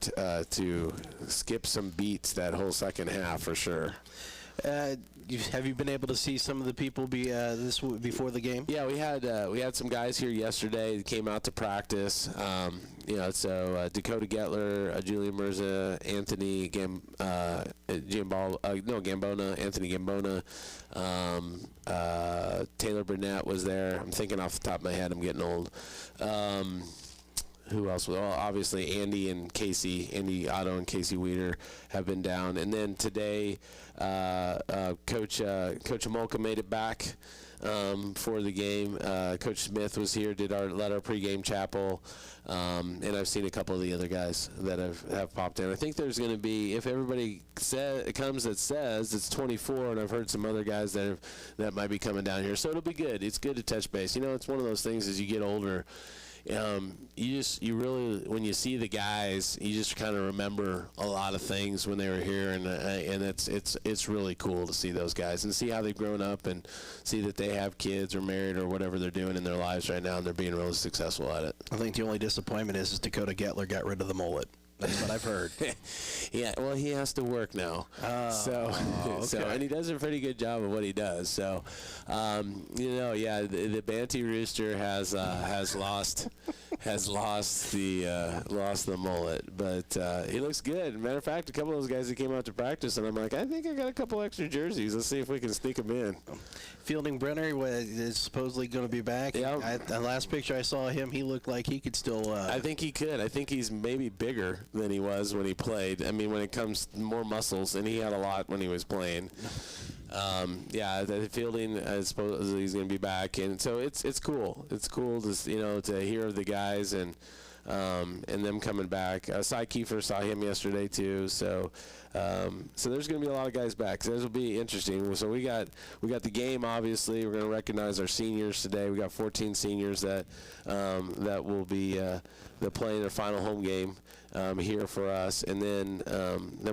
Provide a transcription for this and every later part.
to skip some beats that whole second half for sure. Have you been able to see some of the people before the game? Yeah, we had some guys here yesterday that came out to practice. Dakota Gettler, Julian Mirza, Anthony Gambona, Anthony Gambona, Taylor Burnett was there. I'm thinking off the top of my head, I'm getting old. Who else? Well, obviously Andy Otto and Casey Weeder have been down. And then today, Coach Amolka made it back for the game. Coach Smith was here, led our pregame chapel, and I've seen a couple of the other guys that have popped in. I think there's going to be, if everybody comes that says it's 24, and I've heard some other guys that might be coming down here. So it'll be good. It's good to touch base. It's one of those things as you get older. You really, when you see the guys, you just kind of remember a lot of things when they were here, and it's really cool to see those guys and see how they've grown up and see that they have kids or married or whatever they're doing in their lives right now, and they're being really successful at it. I think the only disappointment is Dakota Gettler got rid of the mullet. That's what I've heard. Yeah, well, he has to work now. Okay. And he does a pretty good job of what he does. So, the Banty Rooster has lost the mullet, but he looks good. Matter of fact, a couple of those guys that came out to practice, and I'm like, I think I got a couple extra jerseys. Let's see if we can sneak them in. Fielding Brenner is supposedly going to be back. Yeah. The last picture I saw of him, he looked like he could still. I think he could. I think he's maybe bigger than he was when he played. I mean, when it comes to more muscles, and he had a lot when he was playing. The fielding, I suppose he's going to be back, and so it's cool. It's cool to to hear of the guys and them coming back. Cy Kiefer saw him yesterday too, so there's going to be a lot of guys back. So this will be interesting. So we got the game. Obviously, we're going to recognize our seniors today. We got 14 seniors that will be they're playing their final home game here for us, and then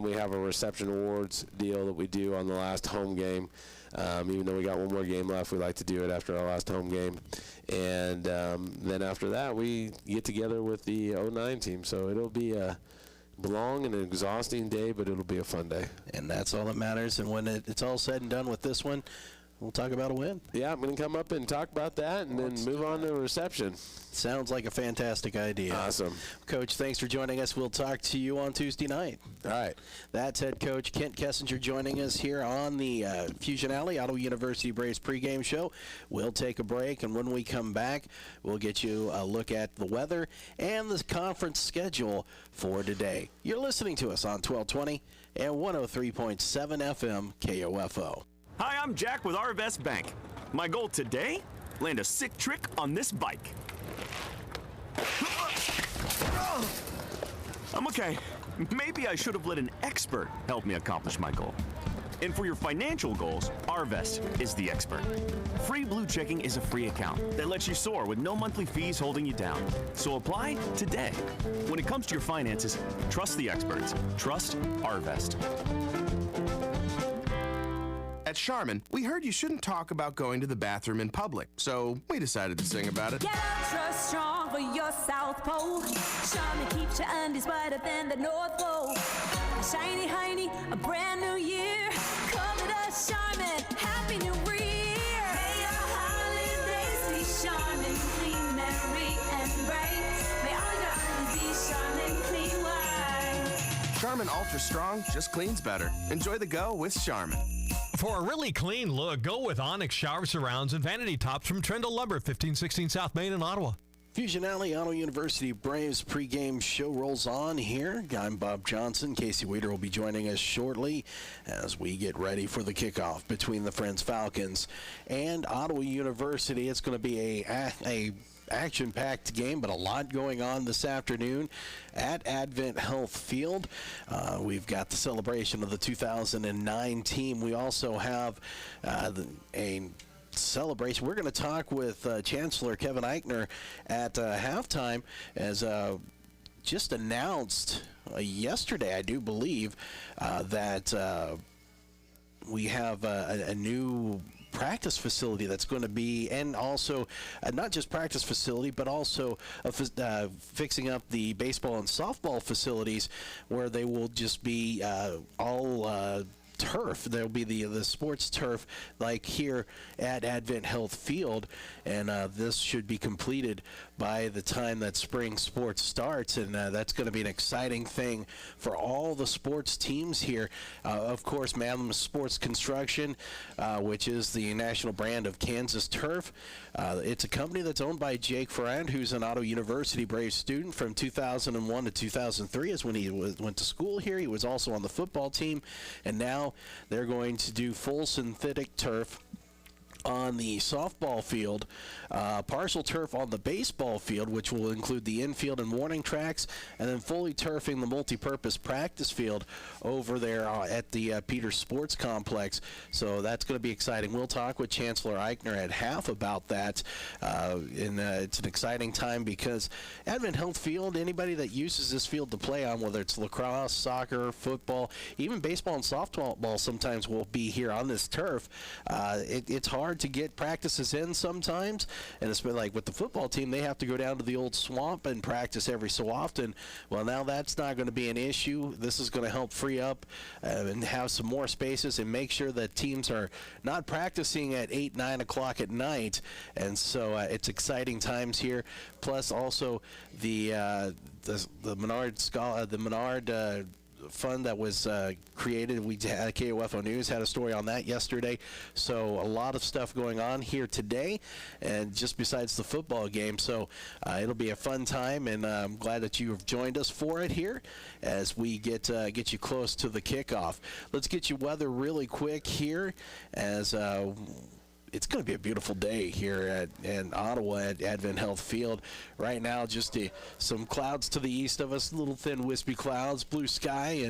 we have a reception awards deal that we do on the last home game. Even though we got one more game left, we like to do it after our last home game. And then after that, we get together with the 09 team. So it'll be a long and exhausting day, but it'll be a fun day. And that's all that matters. And when it's all said and done with this one, we'll talk about a win. Yeah, I'm going to come up and talk about that and then move on to reception. Sounds like a fantastic idea. Awesome. Coach, thanks for joining us. We'll talk to you on Tuesday night. All right. That's head coach Kent Kessinger joining us here on the Fusion Alley, Ottawa University Braves pregame show. We'll take a break, and when we come back, we'll get you a look at the weather and the conference schedule for today. You're listening to us on 1220 and 103.7 FM KOFO. Hi, I'm Jack with Arvest Bank. My goal today? Land a sick trick on this bike. I'm okay. Maybe I should have let an expert help me accomplish my goal. And for your financial goals, Arvest is the expert. Free Blue Checking is a free account that lets you soar with no monthly fees holding you down. So apply today. When it comes to your finances, trust the experts. Trust Arvest. At Charmin, we heard you shouldn't talk about going to the bathroom in public, so we decided to sing about it. Get ultra strong for your South Pole. Charmin keeps your undies wetter than the North Pole. Shiny hiney, a brand new year. Come with us, Charmin. Happy New Year. May your holidays be Charmin, clean, merry, and bright. May all your undies be Charmin, clean white. Charmin Ultra Strong just cleans better. Enjoy the go with Charmin. For a really clean look, go with Onyx Shower Surrounds and Vanity Tops from Trendle Lumber, 1516 South Main in Ottawa. Fusion Alley, Ottawa University Braves pregame show rolls on here. I'm Bob Johnson. Casey Weeder will be joining us shortly as we get ready for the kickoff between the Friends Falcons and Ottawa University. It's going to be a action-packed game, but a lot going on this afternoon at Advent Health Field. We've got the celebration of the 2009 team. We also have a celebration. We're going to talk with Chancellor Kevin Eichner at halftime as just announced yesterday, I do believe, that we have a new practice facility that's going to be, and also not just practice facility, but also fixing up the baseball and softball facilities, where they will just be all turf. There'll be the sports turf like here at Advent Health Field, and this should be completed by the time that spring sports starts, and that's going to be an exciting thing for all the sports teams here. Of course, Madam Sports Construction, which is the national brand of Kansas Turf. It's a company that's owned by Jake Ferrand, who's an Ottawa University Braves student from 2001 to 2003 is when he went to school here. He was also on the football team, and now they're going to do full synthetic turf on the softball field, partial turf on the baseball field, which will include the infield and warning tracks, and then fully turfing the multi-purpose practice field over there at the Peters Sports Complex. So that's going to be exciting. We'll talk with Chancellor Eichner at half about that. It's an exciting time because Advent Health Field, anybody that uses this field to play on, whether it's lacrosse, soccer, football, even baseball and softball sometimes will be here on this turf. It's hard to get practices in sometimes, and it's been like with the football team, they have to go down to the old swamp and practice every so often. Well, now that's not going to be an issue. This is going to help free up and have some more spaces and make sure that teams are not practicing at 8, 9 o'clock at night, and so it's exciting times here. Plus also the Menard fund that was created. We had KOFO News had a story on that yesterday. So a lot of stuff going on here today, and just besides the football game. So it'll be a fun time, and I'm glad that you have joined us for it here as we get you close to the kickoff. Let's get you weather really quick here as it's going to be a beautiful day here in Ottawa at Advent Health Field. Right now, just some clouds to the east of us, little thin wispy clouds, blue sky,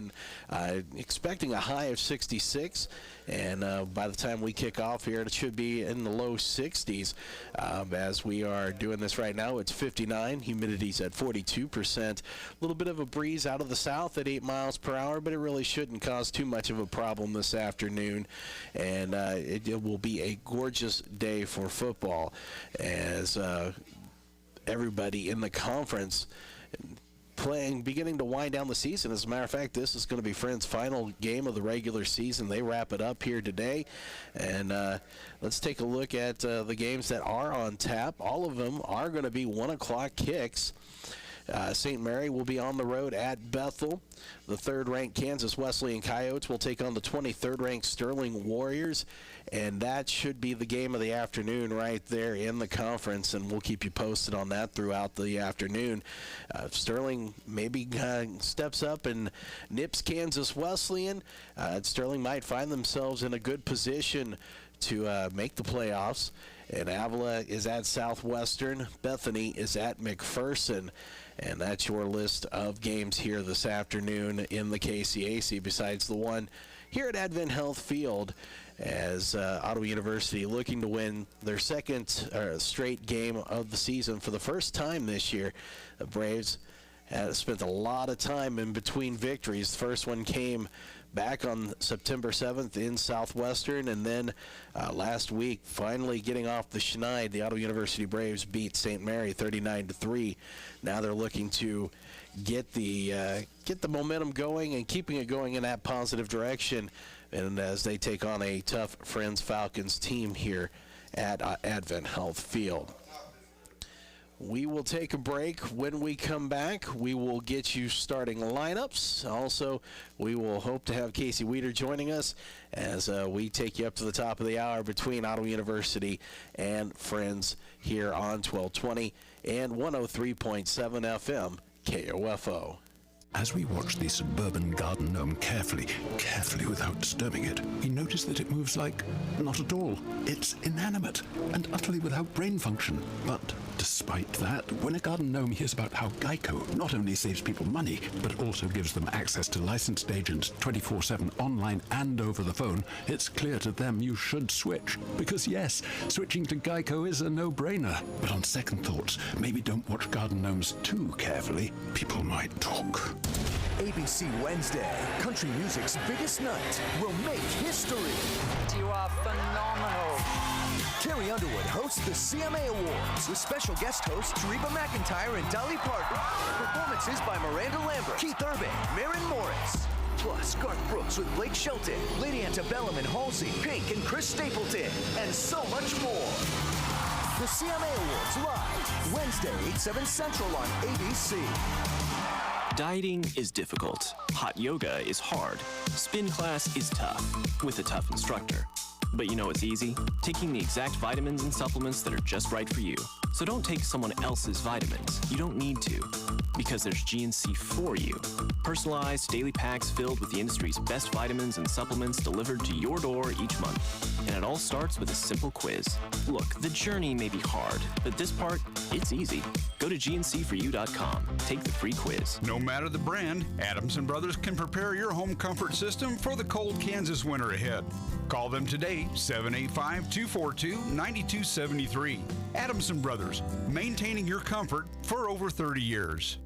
and expecting a high of 66. And by the time we kick off here, it should be in the low 60s. As we are doing this right now, it's 59. Humidity's at 42%. A little bit of a breeze out of the south at 8 miles per hour, but it really shouldn't cause too much of a problem this afternoon. And it will be a gorgeous day for football as everybody in the conference beginning to wind down the season. As a matter of fact, this is going to be Friends' final game of the regular season. They wrap it up here today. And let's take a look at the games that are on tap. All of them are going to be 1 o'clock kicks. St. Mary will be on the road at Bethel. The third-ranked Kansas Wesleyan Coyotes will take on the 23rd-ranked Sterling Warriors, and that should be the game of the afternoon right there in the conference, and we'll keep you posted on that throughout the afternoon. Sterling maybe steps up and nips Kansas Wesleyan. Sterling might find themselves in a good position to make the playoffs. And Avila is at Southwestern. Bethany is at McPherson. And that's your list of games here this afternoon in the KCAC, besides the one here at Advent Health Field, as Ottawa University looking to win their second straight game of the season for the first time this year. The Braves have spent a lot of time in between victories. The first one came back on September 7th in Southwestern, and then last week, finally getting off the schneid, the Ottawa University Braves beat St. Mary 39-3. Now they're looking to get the momentum going and keeping it going in that positive direction, and as they take on a tough Friends Falcons team here at Advent Health Field. We will take a break. When we come back, we will get you starting lineups. Also, we will hope to have Casey Weeder joining us as we take you up to the top of the hour between Ottawa University and Friends here on 1220 and 103.7 FM KOFO. As we watch the suburban garden gnome carefully without disturbing it, we notice that it moves like not at all. It's inanimate and utterly without brain function. But despite that, when a garden gnome hears about how Geico not only saves people money, but also gives them access to licensed agents 24/7 online and over the phone, it's clear to them you should switch. Because yes, switching to Geico is a no-brainer. But on second thoughts, maybe don't watch garden gnomes too carefully. People might talk. ABC Wednesday, country music's biggest night will make history. You are phenomenal. Carrie Underwood hosts the CMA Awards with special guest hosts Reba McEntire and Dolly Parton. Performances by Miranda Lambert, Keith Urban, Maren Morris. Plus, Garth Brooks with Blake Shelton, Lady Antebellum and Halsey, Pink and Chris Stapleton, and so much more. The CMA Awards live, Wednesday, 8/7 Central on ABC. Dieting is difficult. Hot yoga is hard. Spin class is tough, with a tough instructor. But you know what's easy? Taking the exact vitamins and supplements that are just right for you. So don't take someone else's vitamins. You don't need to, because there's GNC for you. Personalized daily packs filled with the industry's best vitamins and supplements delivered to your door each month. And it all starts with a simple quiz. Look, the journey may be hard, but this part, it's easy. Go to GNCforyou.com. Take the free quiz. No matter the brand, Adams & Brothers can prepare your home comfort system for the cold Kansas winter ahead. Call them today, 785-242-9273. Adams & Brothers, maintaining your comfort for over 30 years.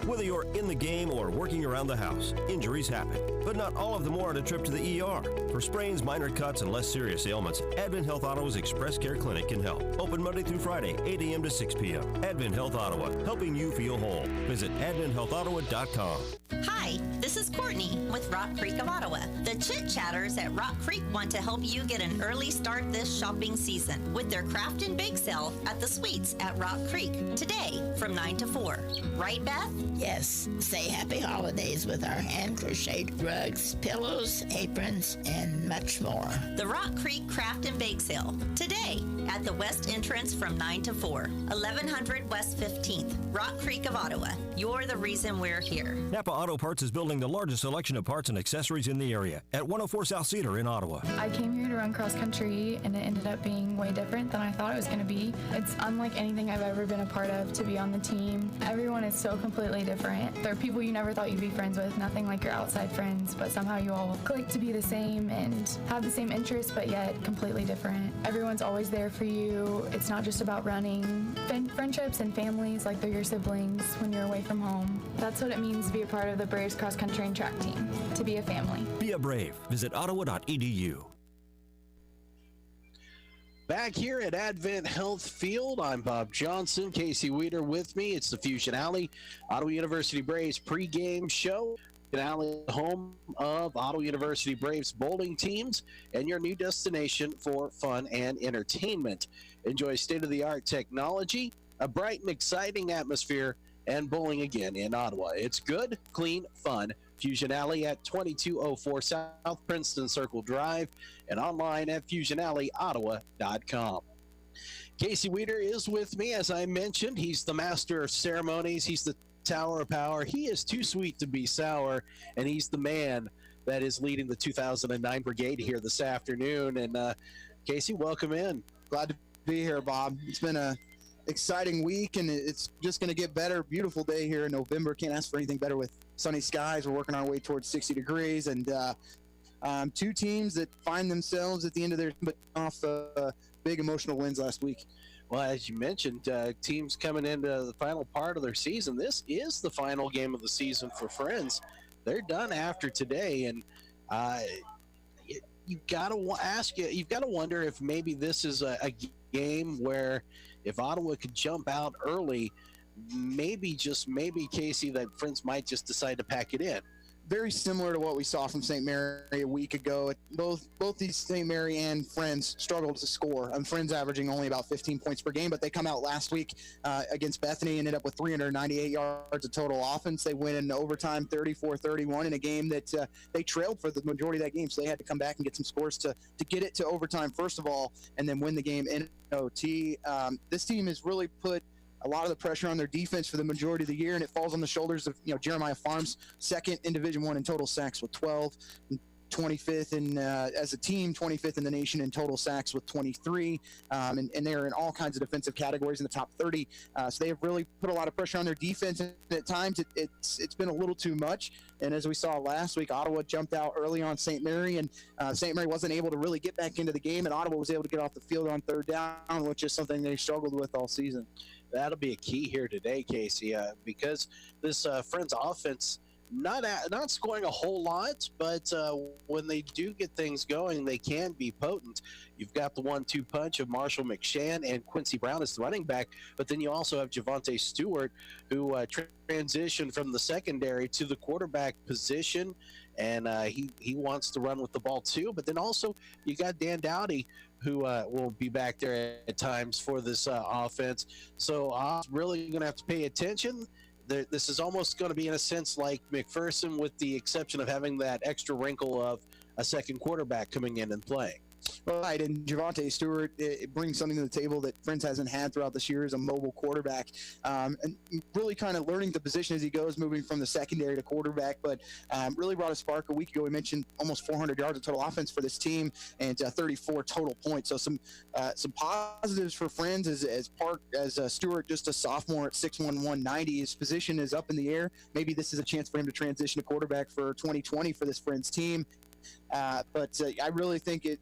Whether you're in the game or working around the house, injuries happen, but not all of them warrant a trip to the ER. For sprains, minor cuts, and less serious ailments, Advent Health Ottawa's Express Care Clinic can help. Open Monday through Friday, 8 a.m. to 6 p.m. Advent Health Ottawa, helping you feel whole. Visit adventhealthottawa.com. Hi, this is Courtney with Rock Creek of Ottawa. The Chit Chatters at Rock Creek want to help you get an early start this shopping season with their craft and bake sale at the Suites at Rock Creek today from 9 to 4. Right, Beth? Yes, say happy holidays with our hand-crocheted rugs, pillows, aprons, and much more. The Rock Creek Craft and Bake Sale today at the West Entrance from 9 to 4, 1100 West 15th, Rock Creek of Ottawa. You're the reason we're here. Napa Auto Parts is building the largest selection of parts and accessories in the area at 104 South Cedar in Ottawa. I came here to run cross country, and it ended up being way different than I thought it was going to be. It's unlike anything I've ever been a part of to be on the team. Everyone is so completely different. There are people you never thought you'd be friends with, nothing like your outside friends, but somehow you all click to be the same and have the same interests, but yet completely different. Everyone's always there for you. It's not just about running. Friendships and families, like they're your siblings when you're away from home. That's what it means to be a part of the Braves cross country and track team, to be a family. Be a Brave. Visit ottawa.edu. Back here at Advent Health Field, I'm Bob Johnson, Casey Weeder with me. It's the Fusion Alley, Ottawa University Braves pregame show. Fusion Alley, home of Ottawa University Braves bowling teams and your new destination for fun and entertainment. Enjoy state-of-the-art technology, a bright and exciting atmosphere, and bowling again in Ottawa. It's good, clean, fun. Fusion Alley at 2204 South Princeton Circle Drive and online at fusionalley.ottawa.com. Casey Weeder is with me. As I mentioned, he's the master of ceremonies. He's the Tower of Power. He is too sweet to be sour, and he's the man that is leading the 2009 Brigade here this afternoon. And Casey, welcome in. Glad to be here, Bob. It's been a exciting week, and it's just going to get better. Beautiful day here in November. Can't ask for anything better with sunny skies. We're working our way towards 60 degrees, and two teams that find themselves at the end of their off big emotional wins last week. Well, as you mentioned, teams coming into the final part of their season. This is the final game of the season for Friends. They're done after today, and you've got to wonder if maybe this is a game where if Ottawa could jump out early, maybe, Casey, that Friends might just decide to pack it in. Very similar to what we saw from St. Mary a week ago. Both these St. Mary and Friends struggled to score. Friends averaging only about 15 points per game, but they come out last week against Bethany and ended up with 398 yards of total offense. They win in overtime 34-31 in a game that they trailed for the majority of that game, so they had to come back and get some scores to get it to overtime first of all, and then win the game in OT. This team has really put a lot of the pressure on their defense for the majority of the year, and it falls on the shoulders of Jeremiah Farms, second in Division I in total sacks with 12, 25th in as a team, 25th in the nation in total sacks with 23, and they're in all kinds of defensive categories in the top 30. So they have really put a lot of pressure on their defense, and at times it's been a little too much. And as we saw last week, Ottawa jumped out early on St. Mary, and St. Mary wasn't able to really get back into the game, and Ottawa was able to get off the field on third down, which is something they struggled with all season. That'll be a key here today, Casey, because this Friends offense not scoring a whole lot, but when they do get things going, they can be potent. You've got the 1-2 punch of Marshall McShann and Quincy Brown as the running back, but then you also have Javonte Stewart, who transitioned from the secondary to the quarterback position, and he wants to run with the ball too. But then also you got Dan Dowdy, who will be back there at times for this offense. So I'm really going to have to pay attention. This is almost going to be, in a sense, like McPherson, with the exception of having that extra wrinkle of a second quarterback coming in and playing. Right, and Javonte Stewart, it brings something to the table that Friends hasn't had throughout this year as a mobile quarterback, and really kind of learning the position as he goes, moving from the secondary to quarterback, but really brought a spark. A week ago, we mentioned almost 400 yards of total offense for this team and 34 total points. So some positives for Friends as Stewart, just a sophomore at 6'1", 190. His position is up in the air. Maybe this is a chance for him to transition to quarterback for 2020 for this Friends team. But I really think it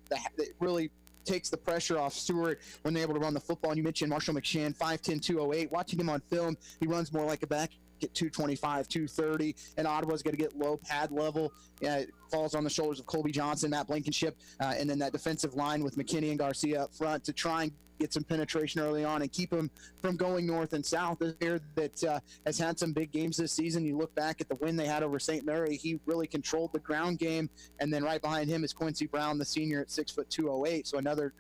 really takes the pressure off Stewart when they're able to run the football. And you mentioned Marshall McShann, 5'10", 208. Watching him on film, he runs more like a back at 225, 230, and Ottawa's going to get low pad level. It falls on the shoulders of Colby Johnson, Matt Blankenship, and then that defensive line with McKinney and Garcia up front to try and get some penetration early on and keep him from going north and south. This player that has had some big games this season. You look back at the win they had over St. Mary, he really controlled the ground game, and then right behind him is Quincy Brown, the senior, at 6'2", 208, so another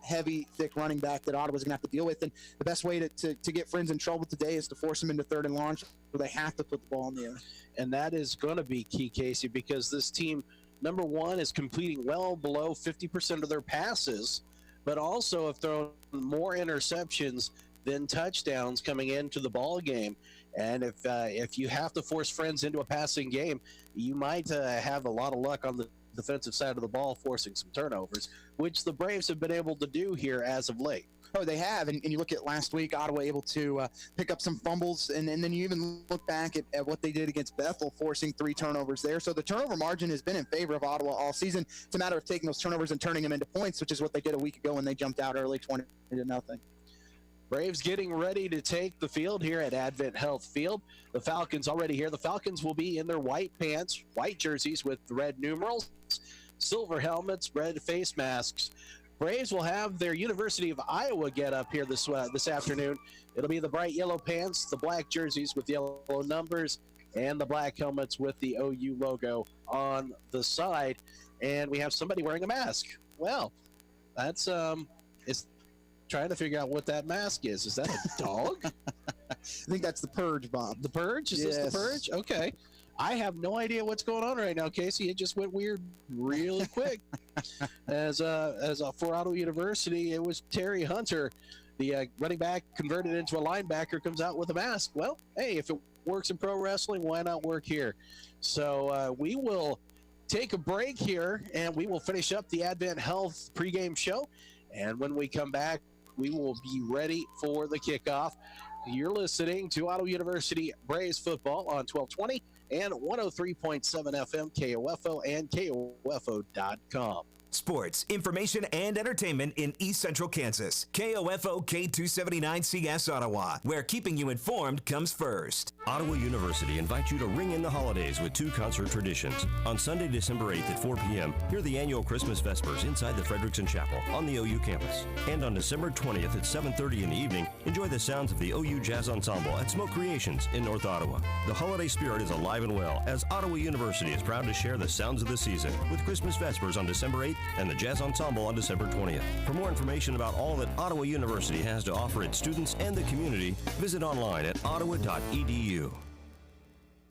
heavy, thick running back that Ottawa's going to have to deal with. And the best way to get Friends in trouble today is to force them into third and long, where they have to put the ball in the air. And that is going to be key, Casey, because this team, number one, is completing well below 50% of their passes, but also have thrown more interceptions than touchdowns coming into the ball game. And if you have to force Friends into a passing game, you might have a lot of luck on the defensive side of the ball, forcing some turnovers, which the Braves have been able to do here as of late. Oh, they have. And you look at last week, Ottawa able to pick up some fumbles. And then you even look back at what they did against Bethel, forcing 3 turnovers there. So the turnover margin has been in favor of Ottawa all season. It's a matter of taking those turnovers and turning them into points, which is what they did a week ago when they jumped out early 20-0. Braves getting ready to take the field here at Advent Health Field. The Falcons already here. The Falcons will be in their white pants, white jerseys with red numerals, silver helmets, red face masks. Braves will have their University of Iowa get up here this afternoon. It'll be the bright yellow pants, the black jerseys with yellow numbers, and the black helmets with the OU logo on the side. And we have somebody wearing a mask. Well, that's it's trying to figure out what that mask is. Is that a dog? I think that's the Purge, Bob. The Purge? Is this the Purge? Okay. I have no idea what's going on right now, Casey. It just went weird really quick. As for Ottawa University, it was Terry Hunter, the running back converted into a linebacker, comes out with a mask. Well, hey, if it works in pro wrestling, why not work here? So we will take a break here, and we will finish up the Advent Health pregame show. And when we come back, we will be ready for the kickoff. You're listening to Ottawa University Braves football on 1220 and 103.7 FM KOFO and KOFO.com. Sports, information, and entertainment in East Central Kansas. KOFO K279CS Ottawa, where keeping you informed comes first. Ottawa University invites you to ring in the holidays with 2 concert traditions. On Sunday, December 8th at 4 p.m., hear the annual Christmas Vespers inside the Frederickson Chapel on the OU campus. And on December 20th at 7:30 in the evening, enjoy the sounds of the OU Jazz Ensemble at Smoke Creations in North Ottawa. The holiday spirit is alive and well, as Ottawa University is proud to share the sounds of the season with Christmas Vespers on December 8th and the Jazz Ensemble on December 20th. For more information about all that Ottawa University has to offer its students and the community, visit online at ottawa.edu.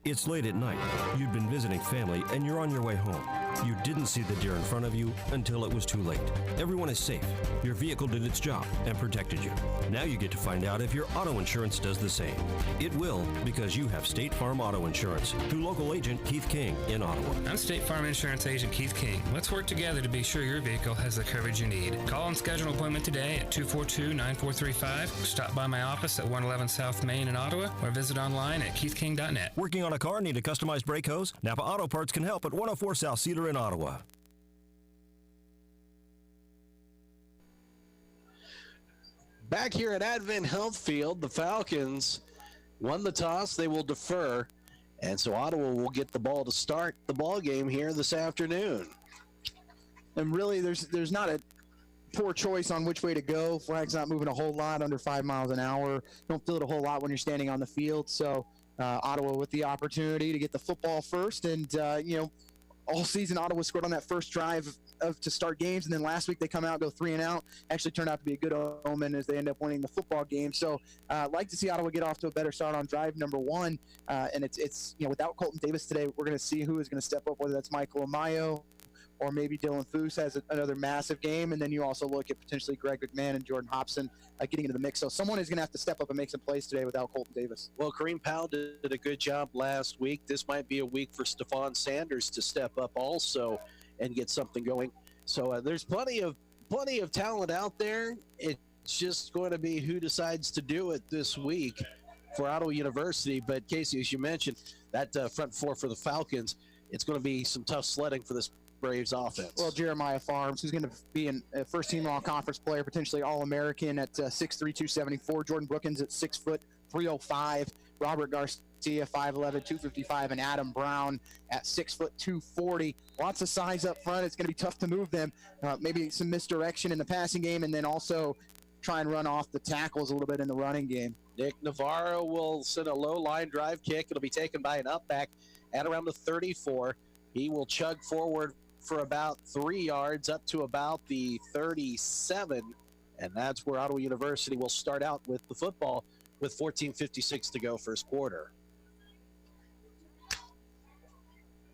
It's late at night. You'd been visiting family and you're on your way home. You didn't see the deer in front of you until it was too late. Everyone is safe. Your vehicle did its job and protected you. Now you get to find out if your auto insurance does the same. It will, because you have State Farm Auto Insurance through local agent Keith King in Ottawa. I'm State Farm Insurance Agent Keith King. Let's work together to be sure your vehicle has the coverage you need. Call and schedule an appointment today at 242-9435. Stop by my office at 111 South Main in Ottawa, or visit online at keithking.net. Working on a car? Need a customized brake hose? Napa Auto Parts can help at 104 South Cedar in Ottawa. Back here at Advent Health Field, the Falcons won the toss. They will defer And so Ottawa will get the ball to start the ball game here this afternoon. And really, there's not a poor choice on which way to go. Flag's not moving a whole lot, under 5 miles an hour. Don't feel it a whole lot when you're standing on the field. So Ottawa with the opportunity to get the football first. And, all season Ottawa scored on that first drive to start games. And then last week they come out, go 3 and out. Actually turned out to be a good omen as they end up winning the football game. So I'd like to see Ottawa get off to a better start on drive number 1. And it's without Colton Davis today, we're going to see who is going to step up, whether that's Michael Amayo or maybe Dylan Foose has another massive game. And then you also look at potentially Greg McMahon and Jordan Hobson getting into the mix. So someone is going to have to step up and make some plays today without Colton Davis. Well, Kareem Powell did a good job last week. This might be a week for Stephon Sanders to step up also and get something going. So there's plenty of talent out there. It's just going to be who decides to do it this week for Ottawa University. But Casey, as you mentioned, that front four for the Falcons, it's going to be some tough sledding for this Braves offense. Well, Jeremiah Farms, who's going to be a first-team all-conference player, potentially All-American at 6'3", 274. Jordan Brookins at 6 foot, 305. Robert Garcia, 5'11", 255, and Adam Brown at 6 foot, 240. Lots of size up front. It's going to be tough to move them. Maybe some misdirection in the passing game, and then also try and run off the tackles a little bit in the running game. Nick Navarro will send a low line drive kick. It'll be taken by an up back at around the 34. He will chug forward for about 3 yards up to about the 37, and that's where Ottawa University will start out with the football with 14:56 to go first quarter.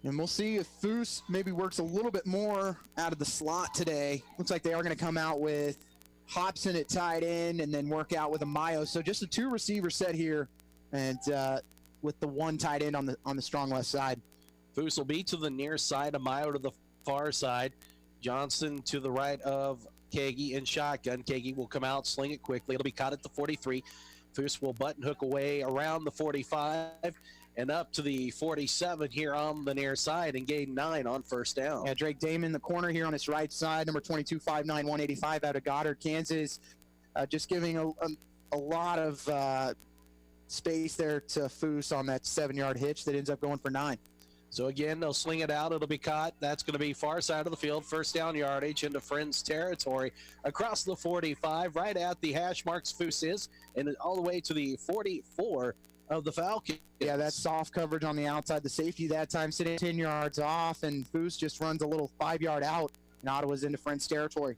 And we'll see if Foose maybe works a little bit more out of the slot today. Looks like they are going to come out with Hobson at tight end and then work out with Amayo. So just a 2 receiver set here, and with the 1 tight end on the strong left side. Foose will be to the near side, Amayo to the far side, Johnson to the right of Kagi in shotgun. Kagi will come out, sling it quickly. It'll be caught at the 43. Foose will button hook away around the 45 and up to the 47 here on the near side and gain 9 on first down. Yeah, Drake Damon, the corner here on his right side, number 22, 5'9", 185 out of Goddard, Kansas. Just giving a lot of space there to Foose on that 7-yard hitch that ends up going for 9. So again, they'll sling it out. It'll be caught. That's going to be far side of the field. First down yardage into Friends territory across the 45, right at the hash marks Foose is, and all the way to the 44 of the Falcons. Yeah, that's soft coverage on the outside. The safety that time sitting 10 yards off, and Foose just runs a little 5-yard out, and Ottawa's into Friends territory.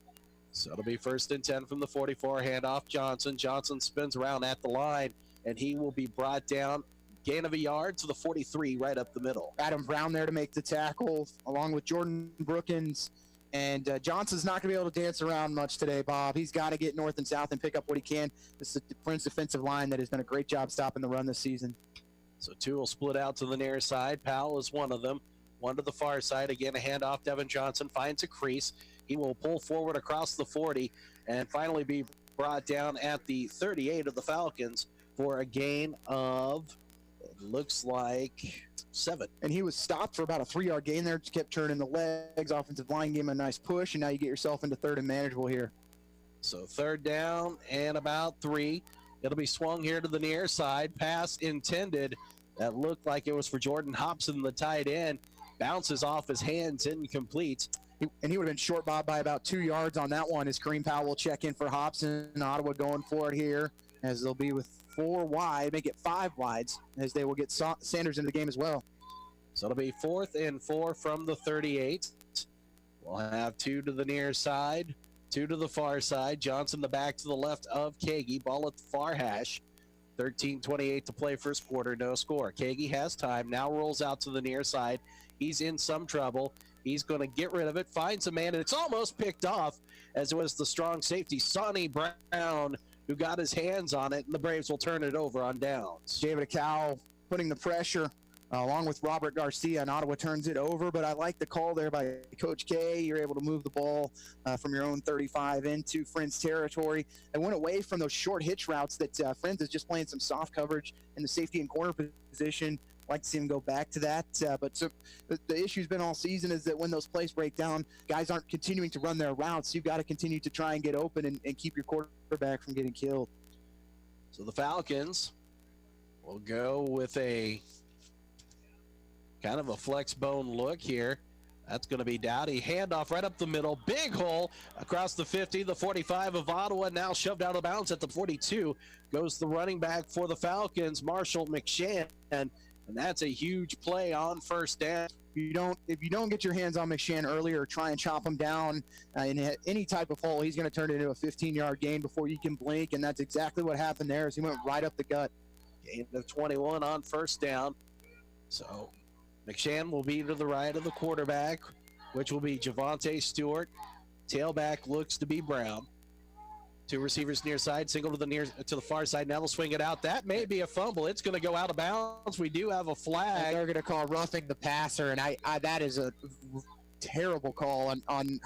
So it'll be 1st and 10 from the 44. Handoff Johnson. Johnson spins around at the line, and he will be brought down. Gain of a yard to the 43 right up the middle. Adam Brown there to make the tackle along with Jordan Brookins. And Johnson's not going to be able to dance around much today, Bob. He's got to get north and south and pick up what he can. This is the Prince defensive line that has done a great job stopping the run this season. So 2 will split out to the near side. Powell is one of them. 1 to the far side. Again, a handoff. Devin Johnson finds a crease. He will pull forward across the 40 and finally be brought down at the 38 of the Falcons for a gain of... looks like 7. And he was stopped for about a 3-yard gain there. Just kept turning the legs. Offensive line gave him a nice push, and now you get yourself into 3rd and manageable here. So 3rd down and about 3. It'll be swung here to the near side. Pass intended. That looked like it was for Jordan Hobson, the tight end. Bounces off his hands, incomplete. And he would have been short, Bob, by about 2 yards on that one as Kareem Powell will check in for Hobson. Ottawa going for it here, as they'll be with 4 wide, make it 5 wides, as they will get Sanders into the game as well. So it'll be 4th and 4 from the 38. We'll have 2 to the near side, 2 to the far side. Johnson the back to the left of Kagi. Ball at the far hash. 13:28 to play first quarter, no score. Kagi has time, now rolls out to the near side. He's in some trouble. He's going to get rid of it, finds a man, and it's almost picked off, as it was the strong safety, Sonny Brown, who got his hands on it, and the Braves will turn it over on downs. David Acau putting the pressure along with Robert Garcia, and Ottawa turns it over, but I like the call there by Coach K. You're able to move the ball from your own 35 into Friends territory and went away from those short hitch routes that Friends is just playing some soft coverage in the safety and corner position. Like to see him go back to that, but the issue's been all season is that when those plays break down, guys aren't continuing to run their routes. You've got to continue to try and get open and keep your quarterback from getting killed. So the Falcons will go with a Kind of a flex bone look here. That's going to be Dowdy. Handoff right up the middle. Big hole across the 50, the 45 of Ottawa. Now shoved out of bounds at the 42. Goes the running back for the Falcons, Marshall McShann. And that's a huge play on first down. If you don't get your hands on McShann earlier or try and chop him down in any type of hole, he's going to turn it into a 15-yard gain before you can blink. And that's exactly what happened there as he went right up the gut. Gain of 21 on first down. So McShann will be to the right of the quarterback, which will be Javonte Stewart. Tailback looks to be Brown. Two receivers near side, single to the far side. Now they'll swing it out. That may be a fumble. It's going to go out of bounds. We do have a flag. And they're going to call roughing the passer, and I that is a terrible call on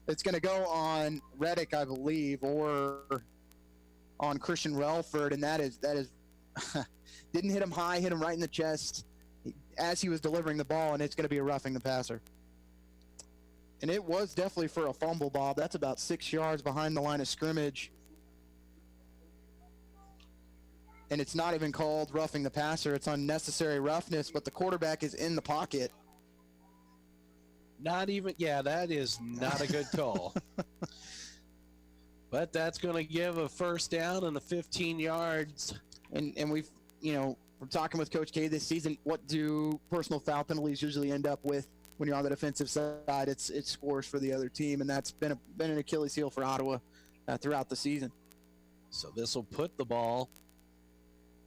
it's going to go on Reddick, I believe, or on Christian Relford, and that is didn't hit him high, hit him right in the chest as he was delivering the ball, and it's going to be a roughing the passer. And it was definitely for a fumble, Bob. That's about 6 yards behind the line of scrimmage. And it's not even called roughing the passer. It's unnecessary roughness, but the quarterback is in the pocket. That is not a good call. But that's going to give a first down and the 15 yards. And we've, we're talking with Coach K this season. What do personal foul penalties usually end up with? When you're on the defensive side, it's scores for the other team, and that's been an Achilles heel for Ottawa throughout the season. So this will put the ball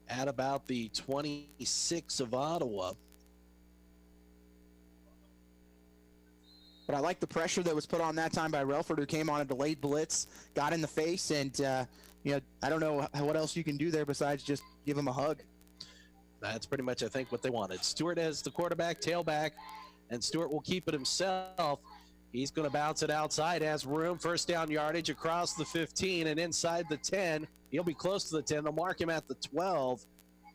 at about the 26 of Ottawa. But I like the pressure that was put on that time by Relford, who came on a delayed blitz, got in the face, and I don't know what else you can do there besides just give him a hug. That's pretty much, I think, what they wanted. Stewart as the quarterback, tailback. And Stewart will keep it himself. He's going to bounce it outside, has room, first down yardage across the 15 and inside the 10. He'll be close to the 10. They'll mark him at the 12,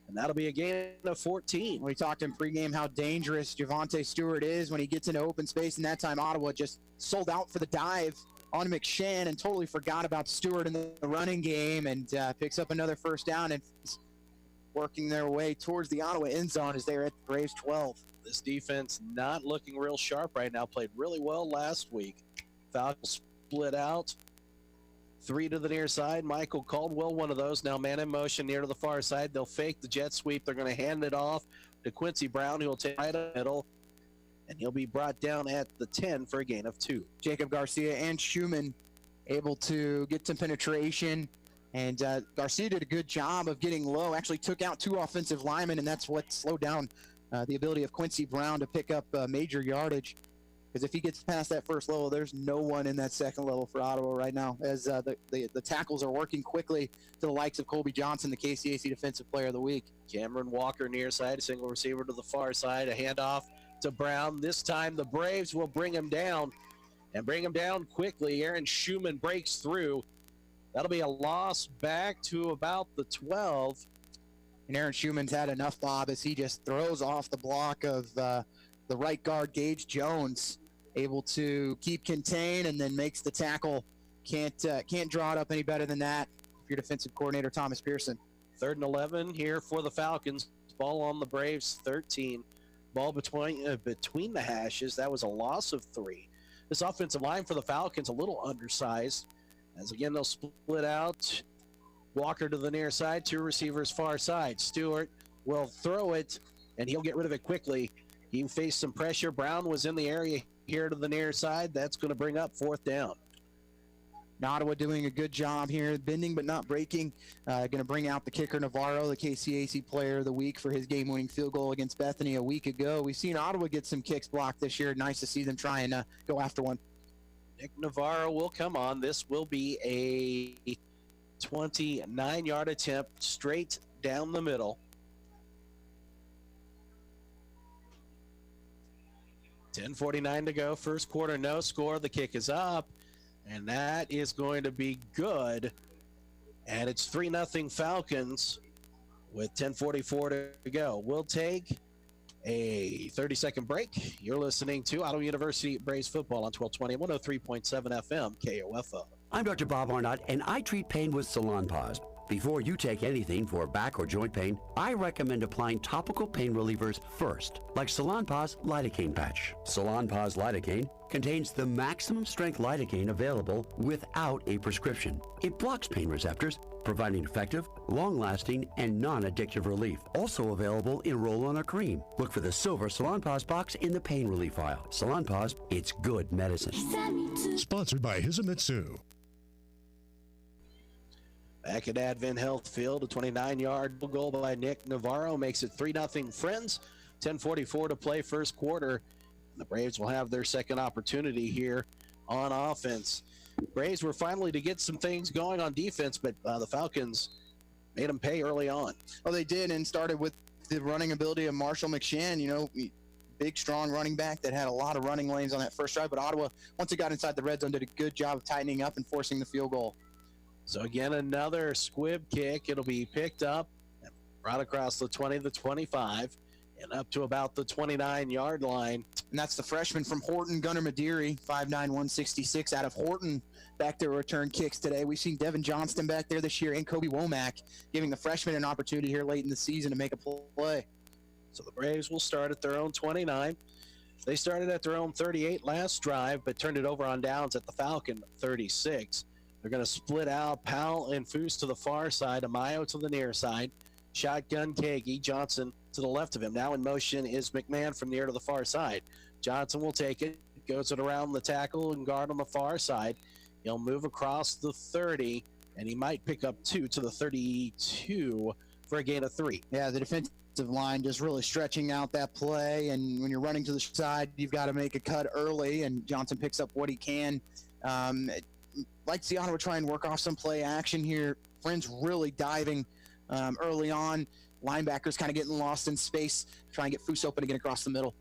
and that'll be a gain of 14. We talked in pregame how dangerous Javonte Stewart is when he gets into open space, and that time Ottawa just sold out for the dive on McShann and totally forgot about Stewart in the running game, and picks up another first down and working their way towards the Ottawa end zone as they're at the Braves 12. This defense not looking real sharp right now. Played really well last week. Falcons split out. 3 to the near side. Michael Caldwell, one of those. Now man in motion near to the far side. They'll fake the jet sweep. They're going to hand it off to Quincy Brown, who will take right in the middle. And he'll be brought down at the 10 for a gain of 2. Jacob Garcia and Schumann able to get some penetration. And Garcia did a good job of getting low. Actually took out 2 offensive linemen, and that's what slowed down the ability of Quincy Brown to pick up major yardage, because if he gets past that first level, there's no one in that second level for Ottawa right now, as the tackles are working quickly to the likes of Colby Johnson, the KCAC Defensive Player of the Week. Cameron Walker near side, single receiver to the far side, a handoff to Brown. This time the Braves will bring him down, and bring him down quickly. Aaron Schumann breaks through. That'll be a loss back to about the 12. And Aaron Schumann's had enough, Bob, as he just throws off the block of the right guard, Gage Jones, able to keep contained and then makes the tackle. Can't draw it up any better than that if you're defensive coordinator Thomas Pearson. 3rd and 11 here for the Falcons. Ball on the Braves 13. Ball between the hashes. That was a loss of 3. This offensive line for the Falcons a little undersized. As again, they'll split out. Walker to the near side, 2 receivers far side. Stewart will throw it, and he'll get rid of it quickly. He faced some pressure. Brown was in the area here to the near side. That's going to bring up 4th down. Ottawa doing a good job here, bending but not breaking. Going to bring out the kicker Navarro, the KCAC Player of the Week for his game-winning field goal against Bethany a week ago. We've seen Ottawa get some kicks blocked this year. Nice to see them try and go after one. Nick Navarro will come on. This will be a 29-yard attempt straight down the middle. 10:49 to go. First quarter, no score. The kick is up, and that is going to be good. And it's 3-0 Falcons with 10:44 to go. We'll take a 30-second break. You're listening to Ottawa University Braves football on 1220, 103.7 FM, KOFO. I'm Dr. Bob Arnott, and I treat pain with Salon Paws. Before you take anything for back or joint pain, I recommend applying topical pain relievers first, like Salonpas Lidocaine Patch. Salonpas Lidocaine contains the maximum strength lidocaine available without a prescription. It blocks pain receptors, providing effective, long-lasting, and non-addictive relief. Also available in roll-on or cream. Look for the silver Salonpas box in the pain relief aisle. Salonpas, it's good medicine. Sponsored by Hisamitsu. Back at Advent Health Field, a 29-yard goal by Nick Navarro makes it 3-0 Friends. 10:44 to play first quarter. The Braves will have their second opportunity here on offense. Braves were finally to get some things going on defense, but the Falcons made them pay early on. Oh, they did, and started with the running ability of Marshall McShann, big, strong running back that had a lot of running lanes on that first drive. But Ottawa, once it got inside the red zone, did a good job of tightening up and forcing the field goal. So again, another squib kick. It'll be picked up right across the 20, the 25, and up to about the 29-yard line. And that's the freshman from Horton, Gunnar Madiri, 5'9", 166 out of Horton, back there return kicks today. We've seen Devin Johnston back there this year and Kobe Womack, giving the freshman an opportunity here late in the season to make a play. So the Braves will start at their own 29. They started at their own 38 last drive, but turned it over on downs at the Falcon 36. They're going to split out Powell and Foose to the far side, Amayo to the near side. Shotgun Kagi, Johnson to the left of him. Now in motion is McMahon from near to the far side. Johnson will take it, goes it around the tackle and guard on the far side. He'll move across the 30, and he might pick up 2 to the 32 for a gain of 3. Yeah, the defensive line just really stretching out that play, and when you're running to the side, you've got to make a cut early, and Johnson picks up what he can. Like to see Ottawa try and work off some play action here. Friends really diving early on. Linebackers kind of getting lost in space. Try and get Foose open again across the middle.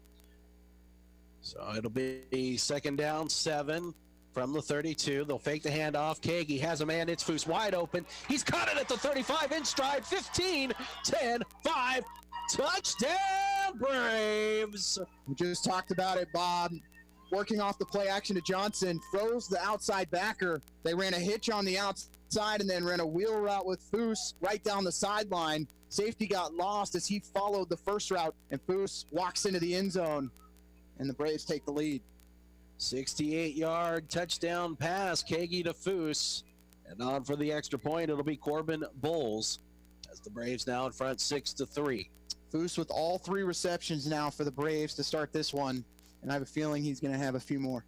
So it'll be second down 7 from the 32. They'll fake the handoff. Kagi has a man. It's Foose wide open. He's caught it at the 35 in stride. 15, 10, 5. Touchdown, Braves. We just talked about it, Bob. Working off the play action to Johnson, froze the outside backer. They ran a hitch on the outside and then ran a wheel route with Foose right down the sideline. Safety got lost as he followed the first route, and Foose walks into the end zone, and the Braves take the lead. 68-yard touchdown pass, Kagi to Foose. And on for the extra point, it'll be Corbin Bowles as the Braves now in front 6-3. Foose with all 3 receptions now for the Braves to start this one. And I have a feeling he's going to have a few more.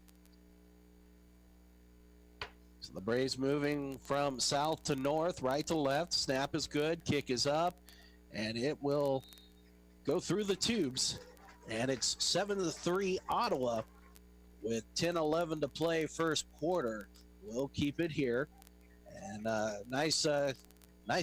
So the Braves moving from south to north, right to left. Snap is good. Kick is up. And it will go through the tubes. And it's 7-3 Ottawa with 10-11 to play first quarter. We'll keep it here. And nice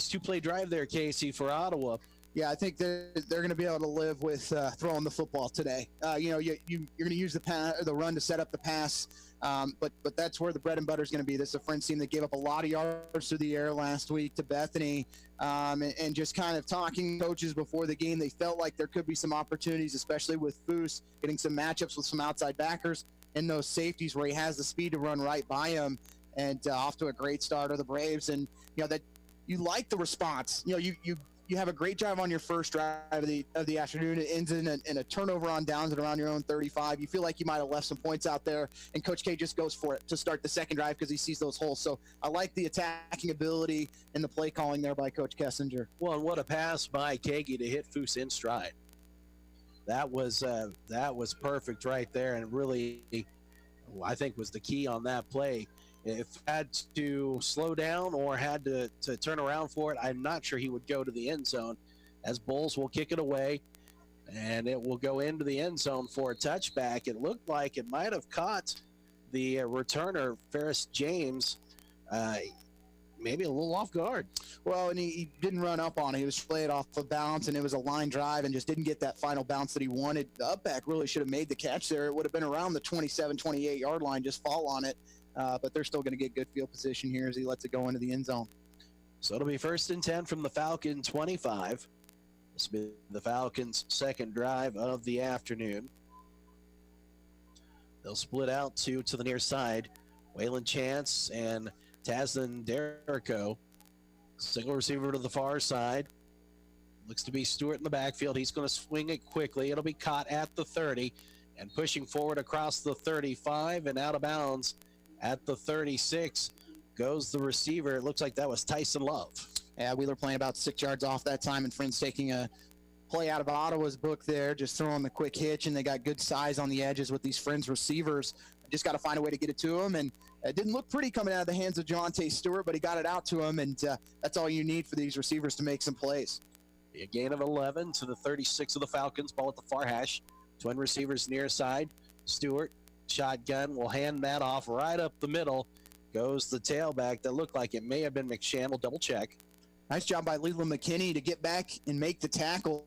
two-play drive there, Casey, for Ottawa. Yeah, I think they're going to be able to live with throwing the football today. You're going to use the run to set up the pass, but that's where the bread and butter is going to be. This is a Friends team that gave up a lot of yards through the air last week to Bethany, and just kind of talking to coaches before the game, they felt like there could be some opportunities, especially with Foose getting some matchups with some outside backers and those safeties where he has the speed to run right by him, and off to a great start of the Braves. And that you like the response. You have a great drive on your first drive of the afternoon. It ends in a turnover on downs at around your own 35. You feel like you might have left some points out there, and Coach K just goes for it to start the second drive because he sees those holes. So I like the attacking ability and the play calling there by Coach Kessinger. Well, and what a pass by Kagi to hit Foose in stride. That was perfect right there, and really, I think was the key on that play. If had to slow down or had to turn around for it, I'm not sure he would go to the end zone, as Bowles will kick it away, and it will go into the end zone for a touchback. It looked like it might have caught the returner, Ferris James, maybe a little off guard. Well, and he didn't run up on it. He was played off of bounce, and it was a line drive and just didn't get that final bounce that he wanted. The up-back really should have made the catch there. It would have been around the 27, 28-yard line, just fall on it. But they're still going to get good field position here as he lets it go into the end zone. So it'll be 1st and 10 from the Falcon 25. This will be the Falcons' second drive of the afternoon. They'll split out to the near side. Waylon Chance and Tazlin Derrico Single receiver to the far side. Looks to be Stewart in the backfield. He's going to swing it quickly. It'll be caught at the 30 and pushing forward across the 35 and out of bounds at the 36 goes the receiver. It looks like that was Tyson Love. Yeah, Wheeler playing about 6 yards off that time, and Friends taking a play out of Ottawa's book there, just throwing the quick hitch, and they got good size on the edges with these Friends receivers. Just got to find a way to get it to him, and it didn't look pretty coming out of the hands of Jonte Stewart, but he got it out to him, and that's all you need for these receivers to make some plays. A gain of 11 to the 36 of the Falcons. Ball at the far hash. Twin receivers near side. Stewart, shotgun, will hand that off right up the middle. Goes the tailback. That looked like it may have been McShan. We'll double check. Nice job by Leland McKinney to get back and make the tackle.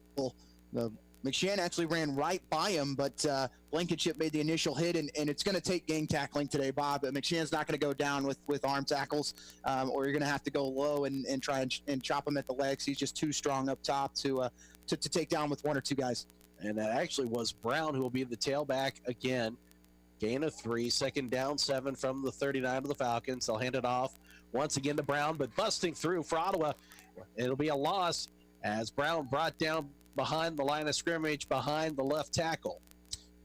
McShan actually ran right by him, but Blankenship made the initial hit, and it's going to take gang tackling today, Bob. McShan's not going to go down with arm tackles, or you're going to have to go low and try and chop him at the legs. He's just too strong up top to take down with 1 or 2 guys. And that actually was Brown, who will be the tailback again. Gain of 3, second down 7 from the 39 of the Falcons. They'll hand it off once again to Brown, but busting through for Ottawa. It'll be a loss as Brown brought down behind the line of scrimmage, behind the left tackle.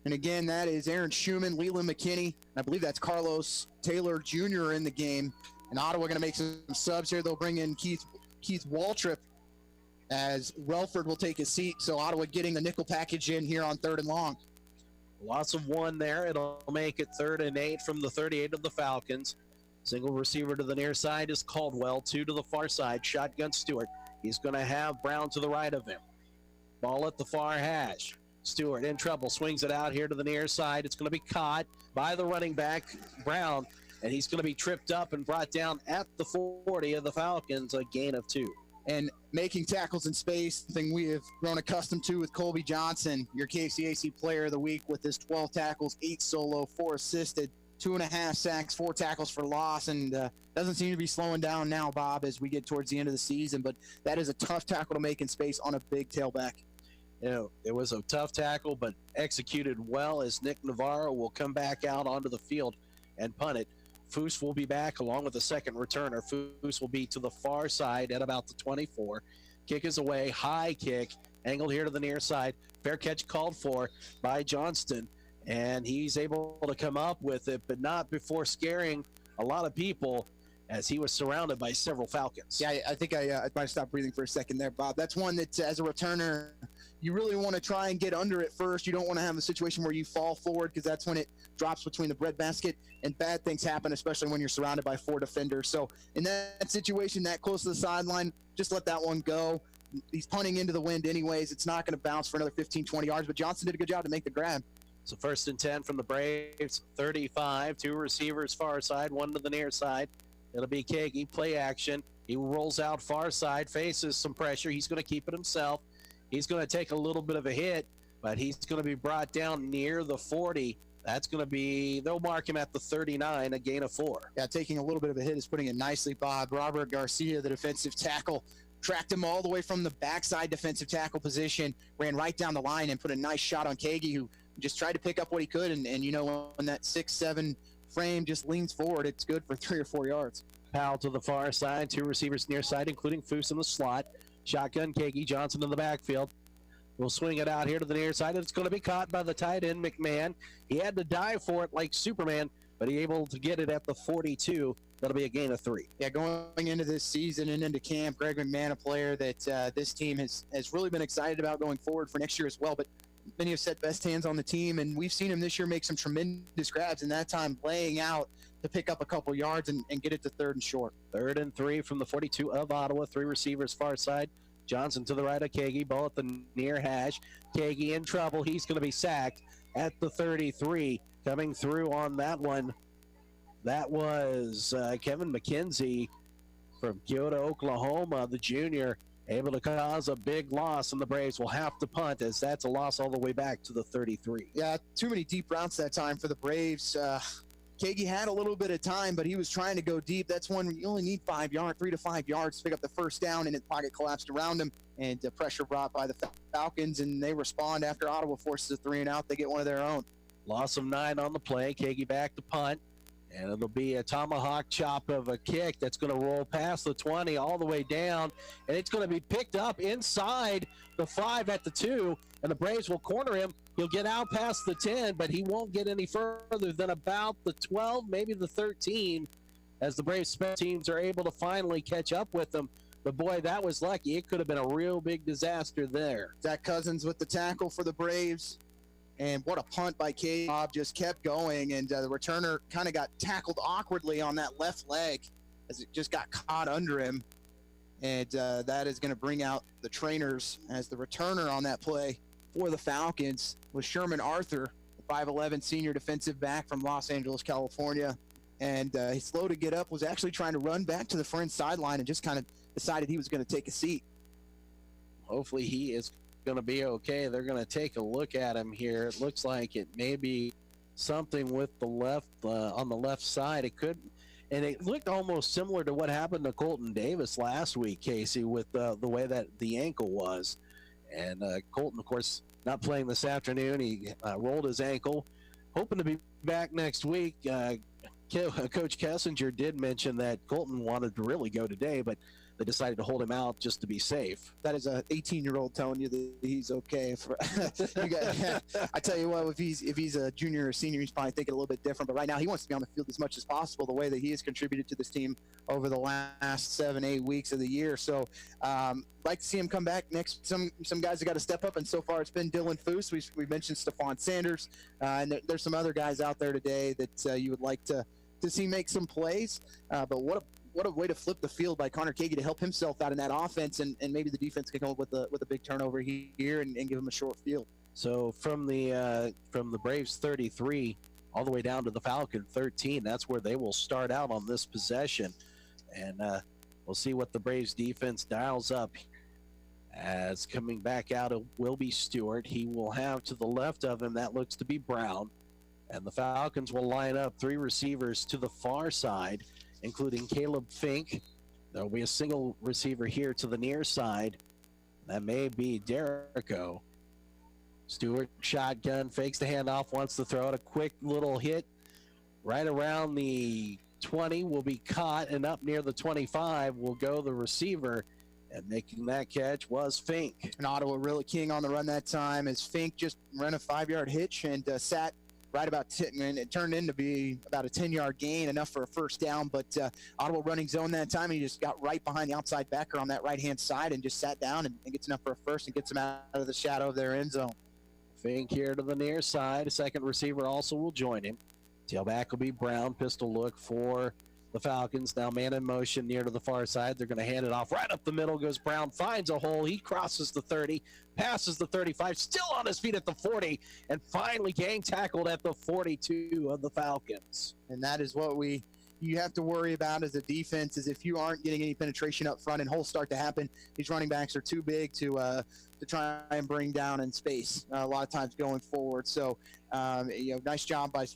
And again, that is Aaron Schumann, Leland McKinney. I believe that's Carlos Taylor Jr. in the game. And Ottawa going to make some subs here. They'll bring in Keith Waltrip as Relford will take his seat. So Ottawa getting a nickel package in here on 3rd and long. Loss of 1 there. It'll make it 3rd and 8 from the 38 of the Falcons. Single receiver to the near side is Caldwell. 2 to the far side. Shotgun Stewart. He's going to have Brown to the right of him. Ball at the far hash. Stewart in trouble. Swings it out here to the near side. It's going to be caught by the running back, Brown. And he's going to be tripped up and brought down at the 40 of the Falcons. A gain of 2. And making tackles in space, thing we have grown accustomed to with Colby Johnson, your KCAC player of the week with his 12 tackles, 8 solo, 4 assisted, 2.5 sacks, 4 tackles for loss, and doesn't seem to be slowing down now, Bob, as we get towards the end of the season. But that is a tough tackle to make in space on a big tailback. You know, it was a tough tackle, but executed well as Nick Navarro will come back out onto the field and punt it. Foose will be back along with the second returner. Foose will be to the far side at about the 24. Kick is away, high kick, angled here to the near side. Fair catch called for by Johnston, and he's able to come up with it, but not before scaring a lot of people as he was surrounded by several Falcons. Yeah, I think I might stop breathing for a second there, Bob. That's one that, as a returner, you really want to try and get under it first. You don't want to have a situation where you fall forward, because that's when it drops between the breadbasket, and bad things happen, especially when you're surrounded by 4 defenders. So in that situation, that close to the sideline, just let that one go. He's punting into the wind anyways. It's not going to bounce for another 15, 20 yards, but Johnson did a good job to make the grab. So 1st and 10 from the Braves, 35. 2 receivers far side, 1 to the near side. It'll be Kagi, play action. He rolls out far side, faces some pressure. He's going to keep it himself. He's going to take a little bit of a hit, but he's going to be brought down near the 40. That's going to be, they'll mark him at the 39, a gain of 4. Yeah, taking a little bit of a hit is putting it nicely, Bob. Robert Garcia, the defensive tackle, tracked him all the way from the backside defensive tackle position, ran right down the line and put a nice shot on Kagi, who just tried to pick up what he could. And you know, when that 6'7" frame just leans forward, it's good for 3 or 4 yards. Powell to the far side, 2 receivers near side, including Foose in the slot. Shotgun, Kagi, Johnson in the backfield. We'll swing it out here to the near side. It's going to be caught by the tight end, McMahon. He had to dive for it like Superman, but he able to get it at the 42. That'll be a gain of 3. Yeah, going into this season and into camp, Greg McMahon, a player that this team has really been excited about going forward for next year as well. But many have set best hands on the team, and we've seen him this year make some tremendous grabs, and that time laying out to pick up a couple yards and get it to 3rd and short. 3rd and 3 from the 42 of Ottawa. 3 receivers far side. Johnson to the right of Kagi. Ball at the near hash. Kagi in trouble. He's going to be sacked at the 33. Coming through on that one, that was Kevin McKenzie from Kyoto, Oklahoma, the junior, able to cause a big loss, and the Braves will have to punt, as that's a loss all the way back to the 33. Yeah, too many deep routes that time for the Braves. Kagi had a little bit of time, but he was trying to go deep. That's when you only need 5 yards, 3 to 5 yards to pick up the first down, and his pocket collapsed around him, and pressure brought by the Falcons, and they respond after Ottawa forces a 3 and out. They get one of their own. Loss of 9 on the play. Kagi back to punt, And it'll be a tomahawk chop of a kick that's going to roll past the 20 all the way down. And it's going to be picked up inside the 5 at the 2. And the Braves will corner him. He'll get out past the 10, but he won't get any further than about the 12, maybe the 13, as the Braves special teams are able to finally catch up with them. But boy, that was lucky. It could have been a real big disaster there. Zach Cousins with the tackle for the Braves. And what a punt by K. Bob, just kept going, and the returner kind of got tackled awkwardly on that left leg as it just got caught under him. And that is going to bring out the trainers, as the returner on that play for the Falcons was Sherman Arthur, the 5'11" senior defensive back from Los Angeles, California. And he's slow to get up, was actually trying to run back to the Friends sideline and just kind of decided he was going to take a seat. Hopefully he is going to be okay. They're going to take a look at him here. It looks like it may be something with the left on the left side. It could, and it looked almost similar to what happened to Colton Davis last week, Casey, with the way that the ankle was. And Colton, of course, not playing this afternoon. He rolled his ankle, hoping to be back next week. Coach Kessinger did mention that Colton wanted to really go today, but they decided to hold him out just to be safe. That is a 18-year-old telling you that he's okay. I tell you what, if he's a junior or senior, he's probably thinking a little bit different. But right now, he wants to be on the field as much as possible, the way that he has contributed to this team over the last 7-8 weeks of the year. So, like to see him come back next. Some guys have got to step up, and so far it's been Dylan Foose. We mentioned Stephon Sanders, and there's some other guys out there today that you would like to see make some plays. But what a way to flip the field by Connor Kagi to help himself out in that offense, and maybe the defense can come up with a big turnover here and give him a short field. So from the Braves 33 all the way down to the Falcon 13, that's where they will start out on this possession. And we'll see what the Braves defense dials up. As coming back out, it will be Stewart. He will have to the left of him, that looks to be Brown. And the Falcons will line up 3 receivers to the far side, including Caleb Fink. There will be a single receiver here to the near side. That may be Derrico. Stewart shotgun, fakes the handoff, wants to throw it. A quick little hit right around the 20 will be caught, and up near the 25 will go the receiver. And making that catch was Fink. And Ottawa really king on the run that time, as Fink just ran a 5-yard hitch and sat right about 10, and it turned into be about a 10-yard gain, enough for a first down. But Ottawa running zone that time, and he just got right behind the outside backer on that right-hand side and just sat down and gets enough for a first and gets him out of the shadow of their end zone. Fink here to the near side. A second receiver also will join him. Tailback will be Brown. Pistol look for the Falcons. Now man in motion near to the far side. They're going to hand it off. Right up the middle goes Brown. Finds a hole. He crosses the 30. Passes the 35. Still on his feet at the 40. And finally gang tackled at the 42 of the Falcons. And that is what you have to worry about as a defense, is if you aren't getting any penetration up front and holes start to happen, these running backs are too big to try and bring down in space a lot of times going forward. So, nice job by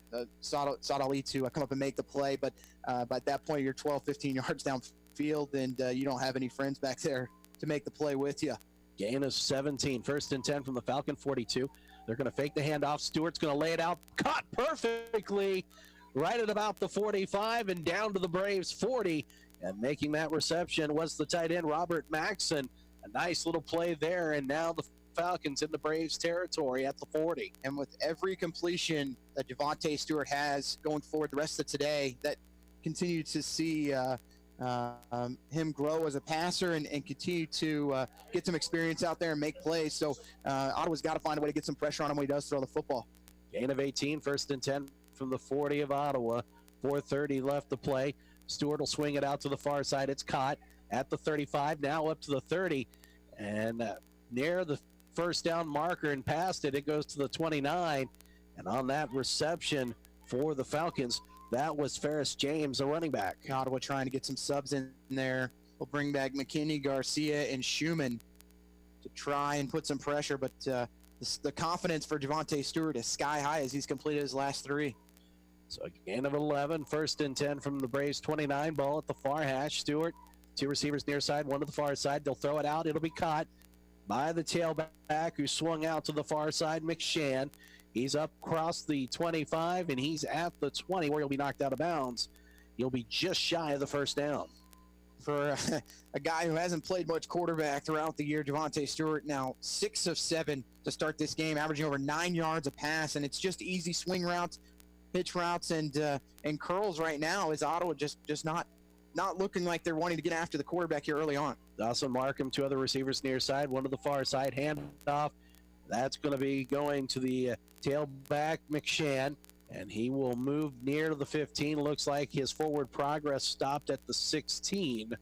Saad Ali to come up and make the play. But at that point, you're 12, 15 yards downfield, and you don't have any friends back there to make the play with you. Gain of 17. First and 10 from the Falcon 42. They're going to fake the handoff. Stewart's going to lay it out. Caught perfectly right at about the 45 and down to the Braves 40. And making that reception was the tight end, Robert Maxson. A nice little play there, and now the Falcons in the Braves territory at the 40. And with every completion that Javonte Stewart has going forward the rest of today, that continue to see him grow as a passer and continue to get some experience out there and make plays. So Ottawa's got to find a way to get some pressure on him when he does throw the football. Gain of 18, first and 10 from the 40 of Ottawa. 4:30 left to play. Stewart will swing it out to the far side. It's caught at the 35, now up to the 30, and near the first down marker and past it. It goes to the 29, and on that reception for the Falcons, that was Ferris James, a running back. Ottawa trying to get some subs in there. We'll bring back McKinney, Garcia, and Schumann to try and put some pressure, but the confidence for Javonte Stewart is sky high as he's completed his last 3. So a gain of 11, first and 10 from the Braves 29, ball at the far hash. Stewart, 2 receivers near side, 1 to the far side. They'll throw it out. It'll be caught by the tailback who swung out to the far side, McShann. He's up across the 25, and he's at the 20 where he'll be knocked out of bounds. He'll be just shy of the first down. For a guy who hasn't played much quarterback throughout the year, Devontae Stewart now 6 of 7 to start this game, averaging over 9 yards a pass, and it's just easy swing routes, pitch routes, and curls right now. Is Ottawa just not looking like they're wanting to get after the quarterback here early on? Dawson Markham, 2 other receivers near side, one to the far side, handoff. That's going to be going to the tailback, McShann, and he will move near to the 15. Looks like his forward progress stopped at the 16.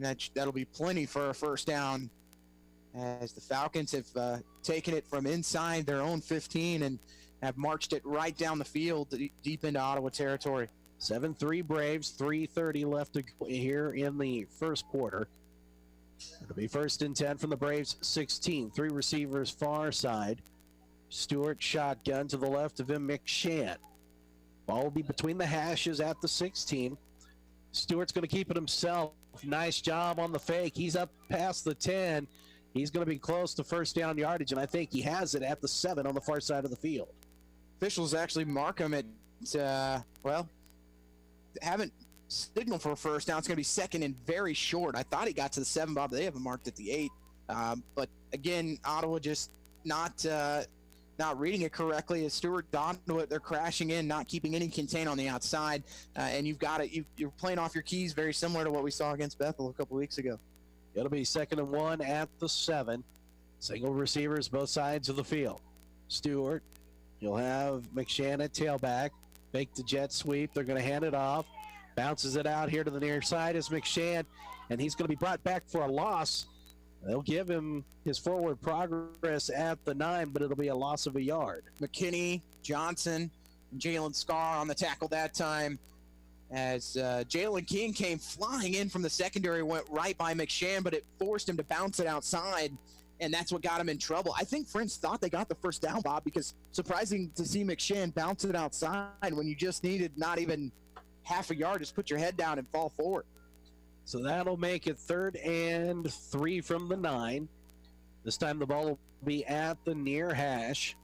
And that'll be plenty for a first down, as the Falcons have taken it from inside their own 15 and have marched it right down the field deep into Ottawa territory. 7-3 Braves, 3:30 left to go here in the first quarter. It'll be 1st and 10 from the Braves 16. 3 receivers far side. Stewart shotgun to the left of him, McShann. Ball will be between the hashes at the 16. Stewart's going to keep it himself. Nice job on the fake. He's up past the 10. He's going to be close to first down yardage, and I think he has it at the 7 on the far side of the field. Officials actually mark him at, haven't signaled for a first down. It's going to be 2nd and very short. I thought he got to the 7, Bob. They have him marked at the 8. But again, Ottawa just not reading it correctly. As Stewart onto it, they're crashing in, not keeping any contain on the outside. And you've got it. You're playing off your keys, very similar to what we saw against Bethel a couple weeks ago. It'll be 2nd and 1 at the 7. Single receivers both sides of the field. Stewart, you'll have McShann at tailback. Fake the jet sweep. They're going to hand it off. Bounces it out here to the near side is McShann, and he's going to be brought back for a loss. They'll give him his forward progress at the 9, but it'll be a loss of a yard. McKinney, Johnson, and Jalen Scarr on the tackle that time, as Jalen King came flying in from the secondary, went right by McShann, but it forced him to bounce it outside, and that's what got him in trouble. I think Friends thought they got the first down, Bob, because surprising to see McShann bounce it outside when you just needed not even half a yard. Just put your head down and fall forward. So that'll make it 3rd and 3 from the 9. This time the ball will be at the near hash.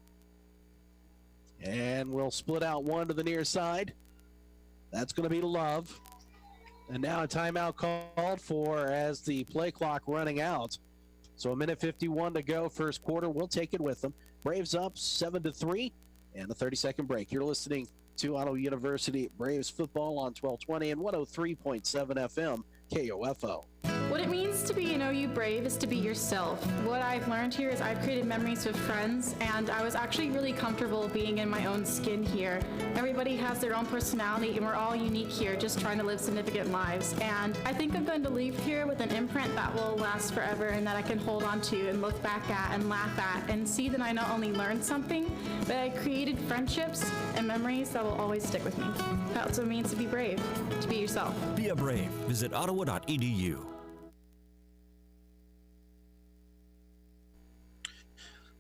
And we'll split out one to the near side. That's going to be Love. And now a timeout called for as the play clock running out. So 1:51 to go, first quarter. We'll take it with them. Braves up 7-3 and a 30-second break. You're listening to Ottawa University Braves football on 1220 and 103.7 FM KOFO. What it means to be an OU Brave is to be yourself. What I've learned here is I've created memories with friends, and I was actually really comfortable being in my own skin here. Everybody has their own personality, and we're all unique here, just trying to live significant lives. And I think I'm going to leave here with an imprint that will last forever and that I can hold on to and look back at and laugh at and see that I not only learned something, but I created friendships and memories that will always stick with me. That's what it means to be brave, to be yourself. Be a Brave. Visit ottawa.edu.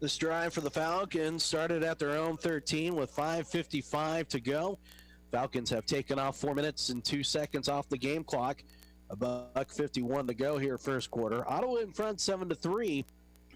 This drive for the Falcons started at their own 13 with 5:55 to go. Falcons have taken off 4 minutes and 2 seconds off the game clock. $1:51 to go here first quarter. Ottawa in front 7-3,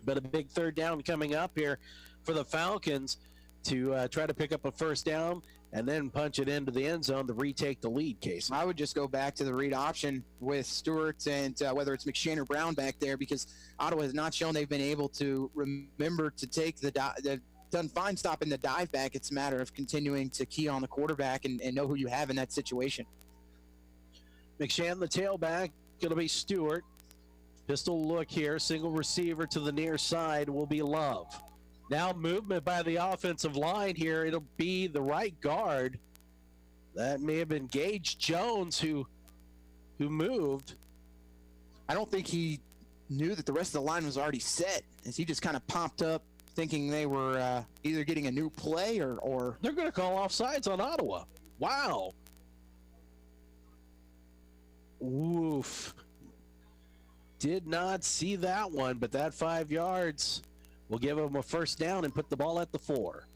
but a big third down coming up here for the Falcons to try to pick up a first down and then punch it into the end zone to retake the lead, Case. I would just go back to the read option with Stewart and whether it's McShann or Brown back there, because Ottawa has not shown they've been able to remember to take done fine stopping the dive back. It's a matter of continuing to key on the quarterback and know who you have in that situation. McShann, the tailback, going to be Stewart. Pistol look here, single receiver to the near side will be Love. Now movement by the offensive line here. It'll be the right guard. That may have been Gage Jones who moved. I don't think he knew that the rest of the line was already set, as he just kind of popped up thinking they were either getting a new play or they're going to call offsides on Ottawa. Wow. Oof. Did not see that one, but that 5 yards will give them a first down and put the ball at the 4.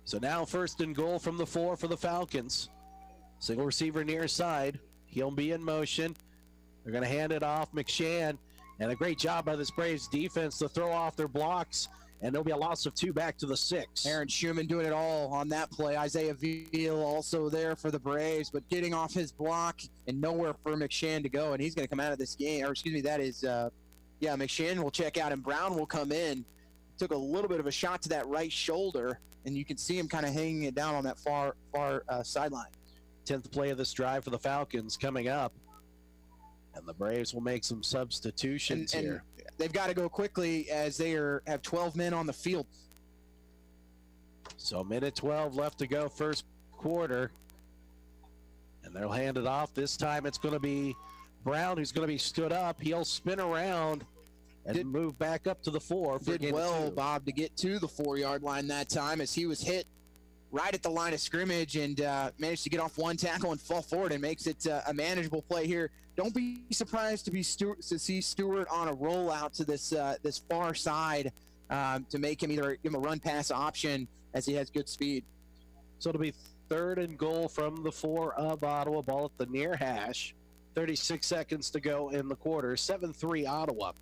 So now 1st and goal from the 4 for the Falcons. Single receiver near side. He'll be in motion. They're going to hand it off. McShann And a great job by this Braves defense to throw off their blocks, and there'll be a loss of 2 back to the 6. Aaron Schumann doing it all on that play. Isaiah Veal also there for the Braves, but getting off his block and nowhere for McShann to go, and he's going to come out of this game. Or excuse me, that is, McShann will check out, and Brown will come in. Took a little bit of a shot to that right shoulder, and you can see him kind of hanging it down on that far sideline. 10th play of this drive for the Falcons coming up. And the Braves will make some substitutions here. They've got to go quickly as they have 12 men on the field. So minute 12 left to go first quarter. And they'll hand it off. This time it's going to be Brown who's going to be stood up. He'll spin around and move back up to the 4. Did well, Bob, to get to the 4-yard line that time as he was hit right at the line of scrimmage and managed to get off one tackle and fall forward and makes it a manageable play here. Don't be surprised to see Stewart on a rollout to this far side to make him either give him a run-pass option as he has good speed. So it'll be 3rd and goal from the 4 of Ottawa. Ball at the near hash. 36 seconds to go in the quarter. 7-3 Ottawa.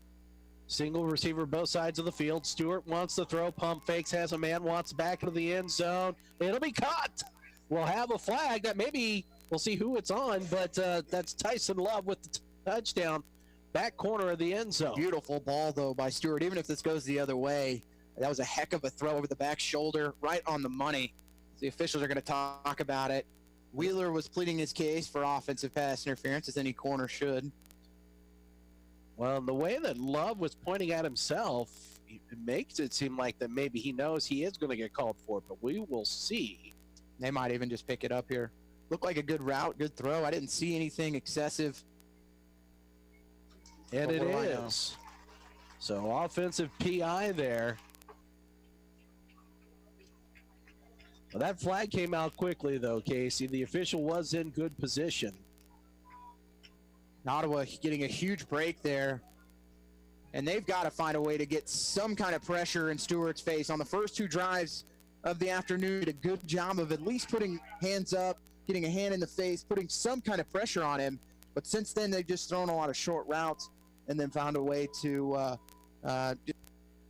Single receiver both sides of the field. Stewart wants to throw, pump fakes, has a man, wants back into the end zone. It'll be caught. We'll have a flag that maybe we'll see who it's on, but that's Tyson Love with the touchdown. Back corner of the end zone. Beautiful ball, though, by Stewart. Even if this goes the other way, that was a heck of a throw over the back shoulder, right on the money. The officials are going to talk about it. Wheeler was pleading his case for offensive pass interference, as any corner should. Well, the way that Love was pointing at himself, it makes it seem like that maybe he knows he is going to get called for it, but we will see. They might even just pick it up here. Looked like a good route, good throw. I didn't see anything excessive. And it is. So offensive PI there. Well, that flag came out quickly, though, Casey. The official was in good position. Ottawa getting a huge break there. And they've got to find a way to get some kind of pressure in Stewart's face. On the first 2 drives of the afternoon, did a good job of at least putting hands up, getting a hand in the face, putting some kind of pressure on him. But since then, they've just thrown a lot of short routes and then found a way to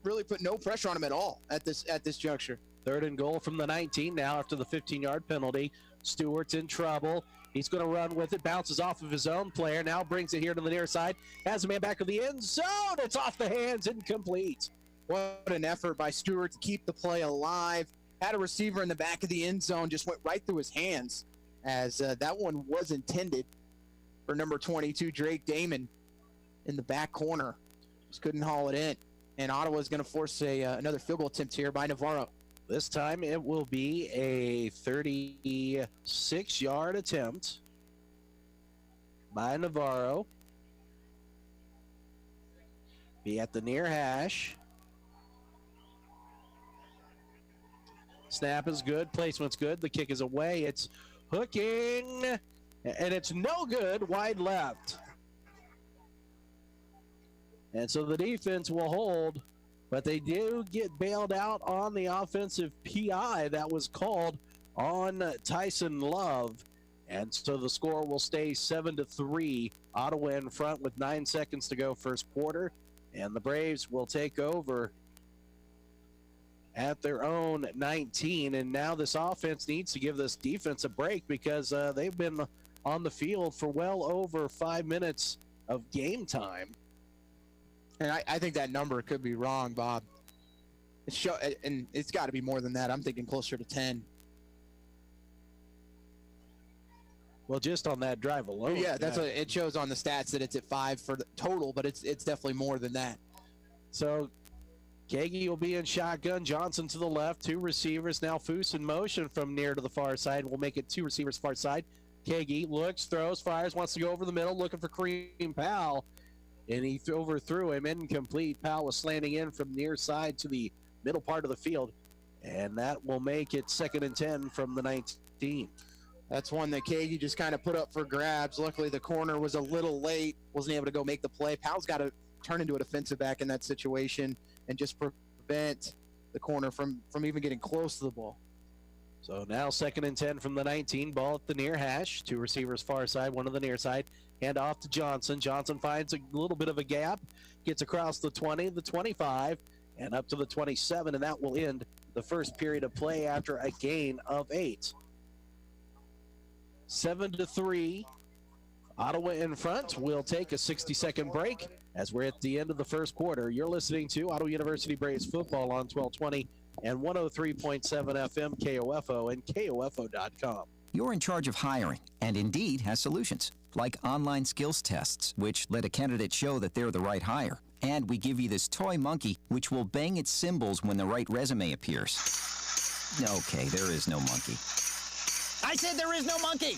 really put no pressure on him at all at this juncture. 3rd and goal from the 19 now after the 15-yard penalty. Stewart's in trouble. He's going to run with it, bounces off of his own player, now brings it here to the near side, has a man back of the end zone. It's off the hands, incomplete. What an effort by Stewart to keep the play alive. Had a receiver in the back of the end zone, just went right through his hands as that one was intended for number 22, Drake Damon, in the back corner. Just couldn't haul it in. And Ottawa's going to force another field goal attempt here by Navarro. This time it will be a 36-yard attempt by Navarro. Be at the near hash. Snap is good. Placement's good. The kick is away. It's hooking, and it's no good. Wide left. And so the defense will hold. But they do get bailed out on the offensive PI that was called on Tyson Love. And so the score will stay 7-3. Ottawa in front with 9 seconds to go first quarter. And the Braves will take over at their own 19. And now this offense needs to give this defense a break because they've been on the field for well over 5 minutes of game time. And I think that number could be wrong, Bob. And it's got to be more than that. I'm thinking closer to 10. Well, just on that drive alone. Yeah, that's what it shows on the stats that it's at 5 for the total, but it's definitely more than that. So Kagi will be in shotgun. Johnson to the left. 2 receivers. Now Foose in motion from near to the far side. We'll make it 2 receivers far side. Kagi looks, throws, fires, wants to go over the middle, looking for Kareem Powell. And he overthrew him, incomplete. Powell was slanting in from near side to the middle part of the field. And that will make it 2nd and 10 from the 19. That's one that Kagi just kind of put up for grabs. Luckily, the corner was a little late, wasn't able to go make the play. Powell's got to turn into a defensive back in that situation and just prevent the corner from even getting close to the ball. So now 2nd and 10 from the 19. Ball at the near hash. 2 receivers far side, 1 on the near side. Hand off to Johnson. Johnson finds a little bit of a gap. Gets across the 20, the 25, and up to the 27. And that will end the first period of play after a gain of 8. 7-3. Ottawa in front. We'll take a 60-second break as we're at the end of the first quarter. You're listening to Ottawa University Braves football on 1220 and 103.7 FM KOFO and KOFO.com. You're in charge of hiring, and Indeed has solutions, like online skills tests, which let a candidate show that they're the right hire. And we give you this toy monkey, which will bang its cymbals when the right resume appears. Okay, there is no monkey. I said there is no monkey!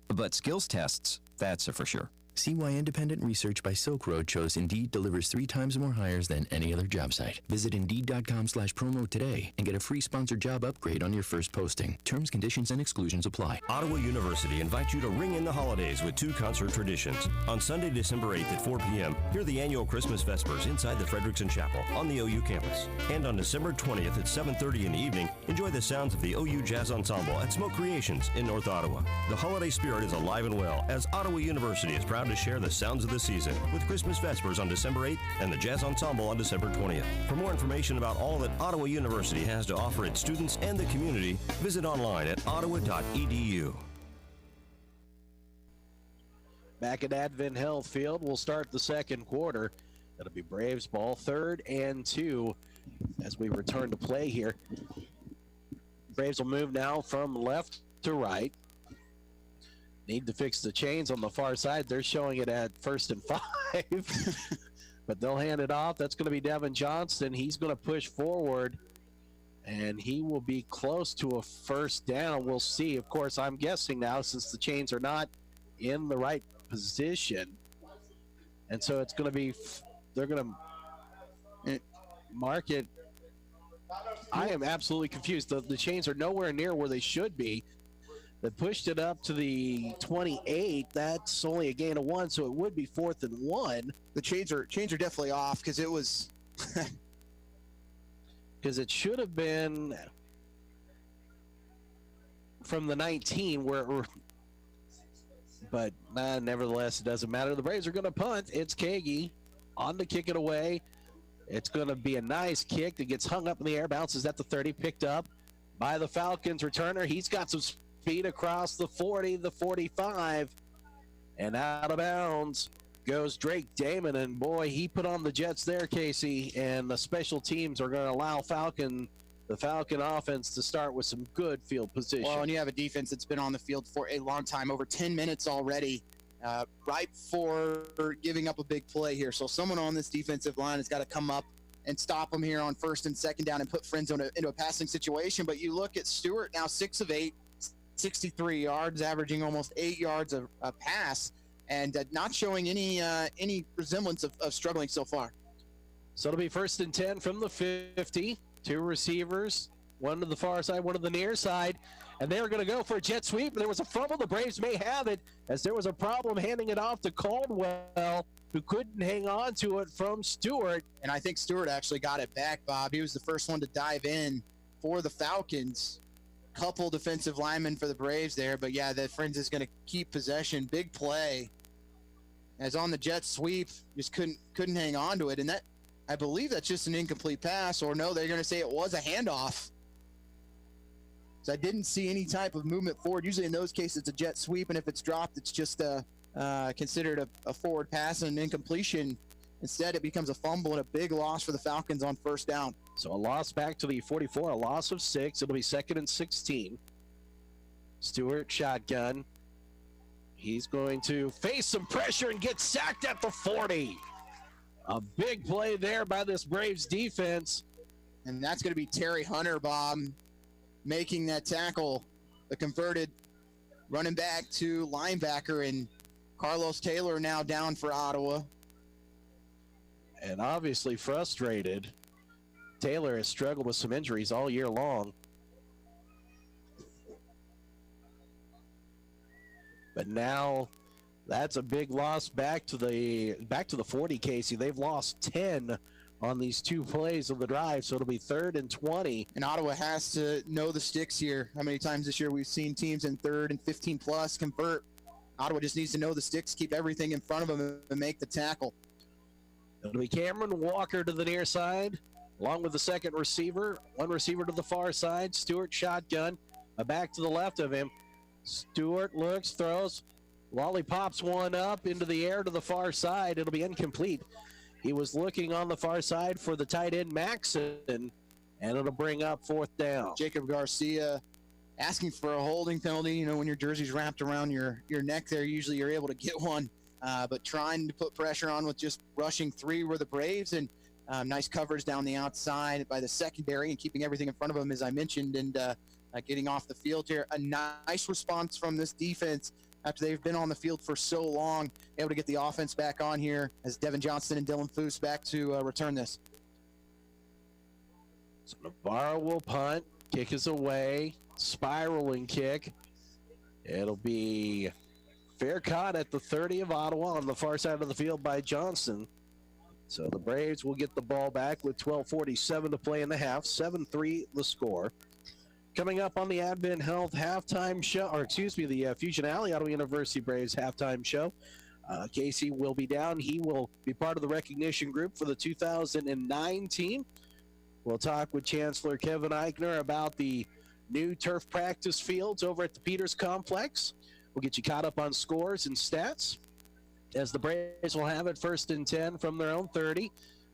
But skills tests, that's a for sure. See why independent research by Silk Road shows Indeed delivers 3 times more hires than any other job site. Visit Indeed.com/promo today and get a free sponsored job upgrade on your first posting. Terms, conditions, and exclusions apply. Ottawa University invites you to ring in the holidays with 2 concert traditions. On Sunday, December 8th at 4 p.m., hear the annual Christmas Vespers inside the Frederickson Chapel on the OU campus. And on December 20th at 7:30 in the evening, enjoy the sounds of the OU Jazz Ensemble at Smoke Creations in North Ottawa. The holiday spirit is alive and well as Ottawa University is proud to share the sounds of the season with Christmas Vespers on December 8th and the Jazz Ensemble on December 20th. For more information about all that Ottawa University has to offer its students and the community, visit online at ottawa.edu. Back at Advent Health Field, we'll start the second quarter. It'll be Braves ball, 3rd and 2 as we return to play here. Braves will move now from left to right. Need to fix the chains on the far side. They're showing it at 1st and 5. But they'll hand it off. That's going to be Devin Johnston. He's going to push forward, and he will be close to a first down. We'll see. Of course, I'm guessing now since the chains are not in the right position. And so it's going to be, they're going to mark it. I am absolutely confused. The chains are nowhere near where they should be. They pushed it up to the 28. That's only a gain of 1, so it would be 4th and 1. The chains are definitely off because it was because it should have been from the 19 but nevertheless, it doesn't matter. The Braves are going to punt. It's Kagi on to kick it away. It's going to be a nice kick that gets hung up in the air, bounces at the 30, picked up by the Falcons returner. He's got some speed across the 40, the 45, and out of bounds goes Drake Damon. And boy, he put on the Jets there, Casey, and the special teams are going to allow the Falcon offense to start with some good field position. Well, and you have a defense that's been on the field for a long time, over 10 minutes already, right before giving up a big play here. So someone on this defensive line has got to come up and stop them here on 1st and 2nd down and put Friends into a passing situation. But you look at Stewart now, 6 of 8, 63 yards, averaging almost 8 yards a pass, and not showing any resemblance of struggling so far. So it'll be 1st and 10 from the 50. 2 receivers, 1 to the far side, 1 to the near side, and they were going to go for a jet sweep. There was a fumble. The Braves may have it as there was a problem handing it off to Caldwell, who couldn't hang on to it from Stewart. And I think Stewart actually got it back, Bob. He was the first one to dive in for the Falcons. Couple defensive linemen for the Braves there, but yeah, the Friends is going to keep possession. Big play as on the jet sweep, just couldn't hang on to it. And that, I believe that's just an incomplete pass, or no, they're going to say it was a handoff. So I didn't see any type of movement forward. Usually in those cases, it's a jet sweep, and if it's dropped, it's just considered a forward pass and an incompletion. Instead, it becomes a fumble and a big loss for the Falcons on 1st down. So a loss back to the 44, a loss of 6. It'll be 2nd and 16. Stewart shotgun. He's going to face some pressure and get sacked at the 40. A big play there by this Braves defense. And that's going to be Terry Hunter, Bob, making that tackle. The converted running back to linebacker, and Carlos Taylor now down for Ottawa. And obviously frustrated. Taylor has struggled with some injuries all year long. But now that's a big loss back to the 40, Casey. They've lost 10 on these 2 plays of the drive, so it'll be 3rd and 20. And Ottawa has to know the sticks here. How many times this year we've seen teams in 3rd and 15 plus convert? Ottawa just needs to know the sticks, keep everything in front of them, and make the tackle. It'll be Cameron Walker to the near side, along with the second receiver. One receiver to the far side. Stewart shotgun. A back to the left of him. Stewart looks, throws. Wally pops one up into the air to the far side. It'll be incomplete. He was looking on the far side for the tight end Maxson, and it'll bring up 4th down. Jacob Garcia asking for a holding penalty. You know, when your jersey's wrapped around your neck there, usually you're able to get one. But trying to put pressure on with just rushing 3 were the Braves, and nice coverage down the outside by the secondary and keeping everything in front of them, as I mentioned, and getting off the field here. A nice response from this defense after they've been on the field for so long, able to get the offense back on here as Devin Johnson and Dylan Foose back to return this. So Navarro will punt. Kick is away. Spiraling kick. It'll be fair caught at the 30 of Ottawa on the far side of the field by Johnson. So the Braves will get the ball back with 12:47 to play in the half. 7-3 the score. Coming up on the Advent Health halftime show, or excuse me, the Fusion Alley Ottawa University Braves halftime show. Casey will be down. He will be part of the recognition group for the 2009 team. We'll talk with Chancellor Kevin Eichner about the new turf practice fields over at the Peters Complex. We'll get you caught up on scores and stats as the Braves will have it 1st and 10 from their own 30.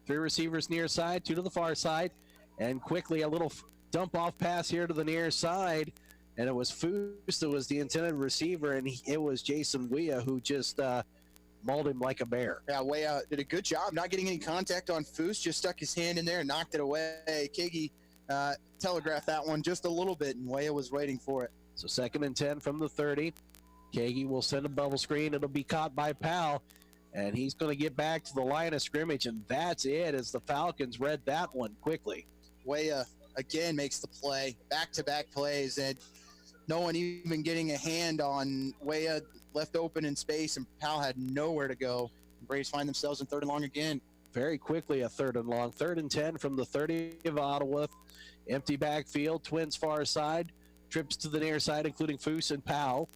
3 receivers near side, 2 to the far side, and quickly a little dump off pass here to the near side, and it was Foose that was the intended receiver, and it was Jason Weah who just mauled him like a bear. Yeah, Weah did a good job not getting any contact on Foose, just stuck his hand in there and knocked it away. Kagi telegraphed that one just a little bit, and Weah was waiting for it. So 2nd and 10 from the 30. Kagi will send a bubble screen. It'll be caught by Powell, and he's going to get back to the line of scrimmage, and that's it as the Falcons read that one quickly. Weah again makes the play, back-to-back plays, and no one even getting a hand on Weah, left open in space, and Powell had nowhere to go. The Braves find themselves in 3rd and long again. Very quickly a 3rd and long. 3rd and 10 from the 30 of Ottawa. Empty backfield, Twins far side. Trips to the near side, including Foose and Powell.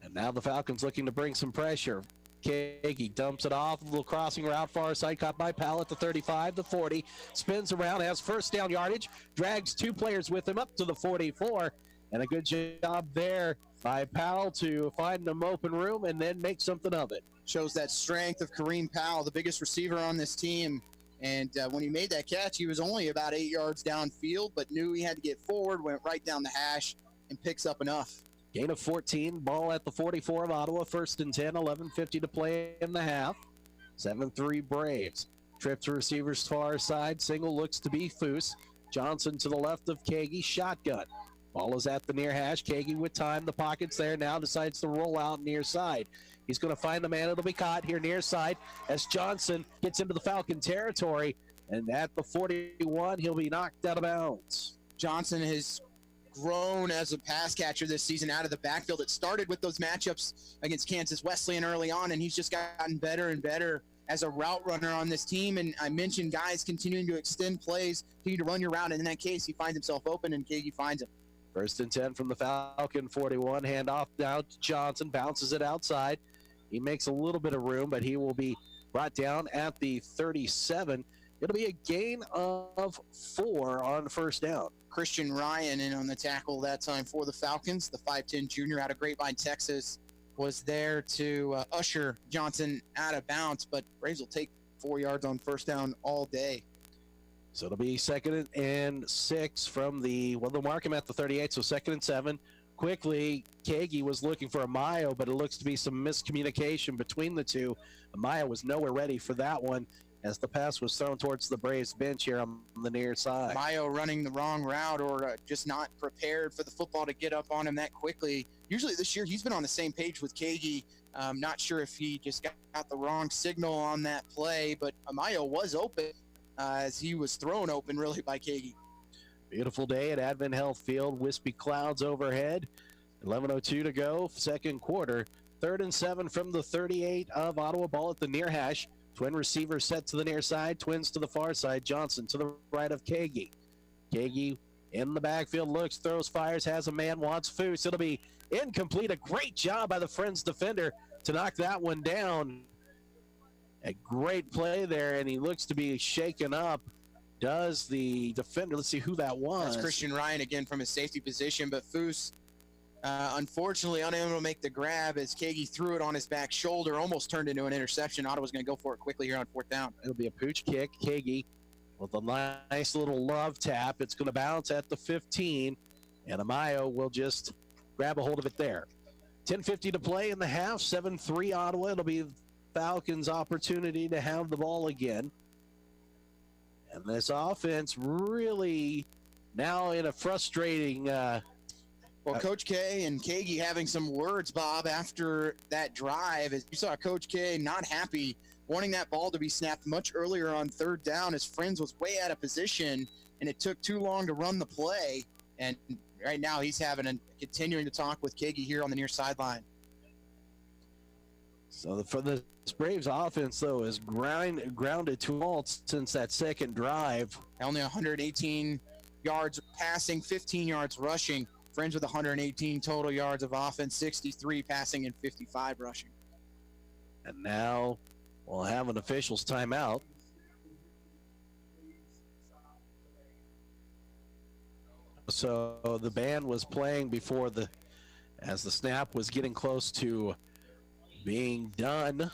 And now the Falcons looking to bring some pressure. Kagi dumps it off, a little crossing route, far side, caught by Powell at the 35, the 40, spins around, has 1st down yardage, drags 2 players with him up to the 44, and a good job there by Powell to find them open room and then make something of it. Shows that strength of Kareem Powell, the biggest receiver on this team, and when he made that catch, he was only about 8 yards downfield, but knew he had to get forward, went right down the hash, and picks up enough. Gain of 14, ball at the 44 of Ottawa, 1st and 10, 11:50 to play in the half. 7-3 Braves. Trip to receivers far side, single looks to be Foose. Johnson to the left of Kagi, shotgun. Ball is at the near hash, Kagi with time, the pocket's there now, decides to roll out near side. He's going to find the man, it'll be caught here near side as Johnson gets into the Falcon territory, and at the 41, he'll be knocked out of bounds. Johnson has grown as a pass catcher this season out of the backfield. It started with those matchups against Kansas Wesleyan early on, and he's just gotten better and better as a route runner on this team. And I mentioned guys continuing to extend plays, continue to run your route, and in that case, he finds himself open, and Kagi finds him. 1st and 10 from the Falcon 41, handoff down to Johnson, bounces it outside. He makes a little bit of room, but he will be brought down at the 37. It'll be a gain of 4 on 1st down. Christian Ryan in on the tackle that time for the Falcons. The 5'10 junior out of Grapevine, Texas, was there to usher Johnson out of bounds, but Braves will take 4 yards on 1st down all day. So it'll be 2nd and 6 from the, well, they'll mark him at the 38, so 2nd and 7. Quickly, Kagi was looking for Amayo, but it looks to be some miscommunication between the two. Amayo was nowhere ready for that one, as the pass was thrown towards the Braves bench here on the near side. Mayo running the wrong route or just not prepared for the football to get up on him that quickly. Usually this year he's been on the same page with Kagi. Not sure if he just got the wrong signal on that play, but Mayo was open as he was thrown open really by Kagi. Beautiful day at Advent Health Field. Wispy clouds overhead. 11:02 to go, 2nd quarter. 3rd and 7 from the 38 of Ottawa. Ball at the near hash. Twin receiver set to the near side. Twins to the far side. Johnson to the right of Kagi. Kagi in the backfield, looks, throws, fires, has a man, wants Foose. It'll be incomplete. A great job by the Friends defender to knock that one down. A great play there, and he looks to be shaken up. Does the defender? Let's see who that was. That's Christian Ryan again from his safety position, but Foose unfortunately unable to make the grab as Kagi threw it on his back shoulder, almost turned into an interception. Ottawa's going to go for it quickly here on 4th down. It'll be a pooch kick. Kagi with a nice little love tap. It's going to bounce at the 15, and Amayo will just grab a hold of it there. 10:50 to play in the half. 7-3 Ottawa. It'll be Falcons' opportunity to have the ball again. And this offense really now in a frustrating well, Coach K and Kagi having some words, Bob, after that drive. As you saw Coach K not happy, wanting that ball to be snapped much earlier on 3rd down. His Friends was way out of position, and it took too long to run the play. And right now he's continuing to talk with Kagi here on the near sideline. So for the Braves offense, though, is grounded to a halt since that second drive. Only 118 yards passing, 15 yards rushing. Friends with 118 total yards of offense, 63 passing, and 55 rushing. And now we'll have an official's timeout. So the band was playing before as the snap was getting close to being done.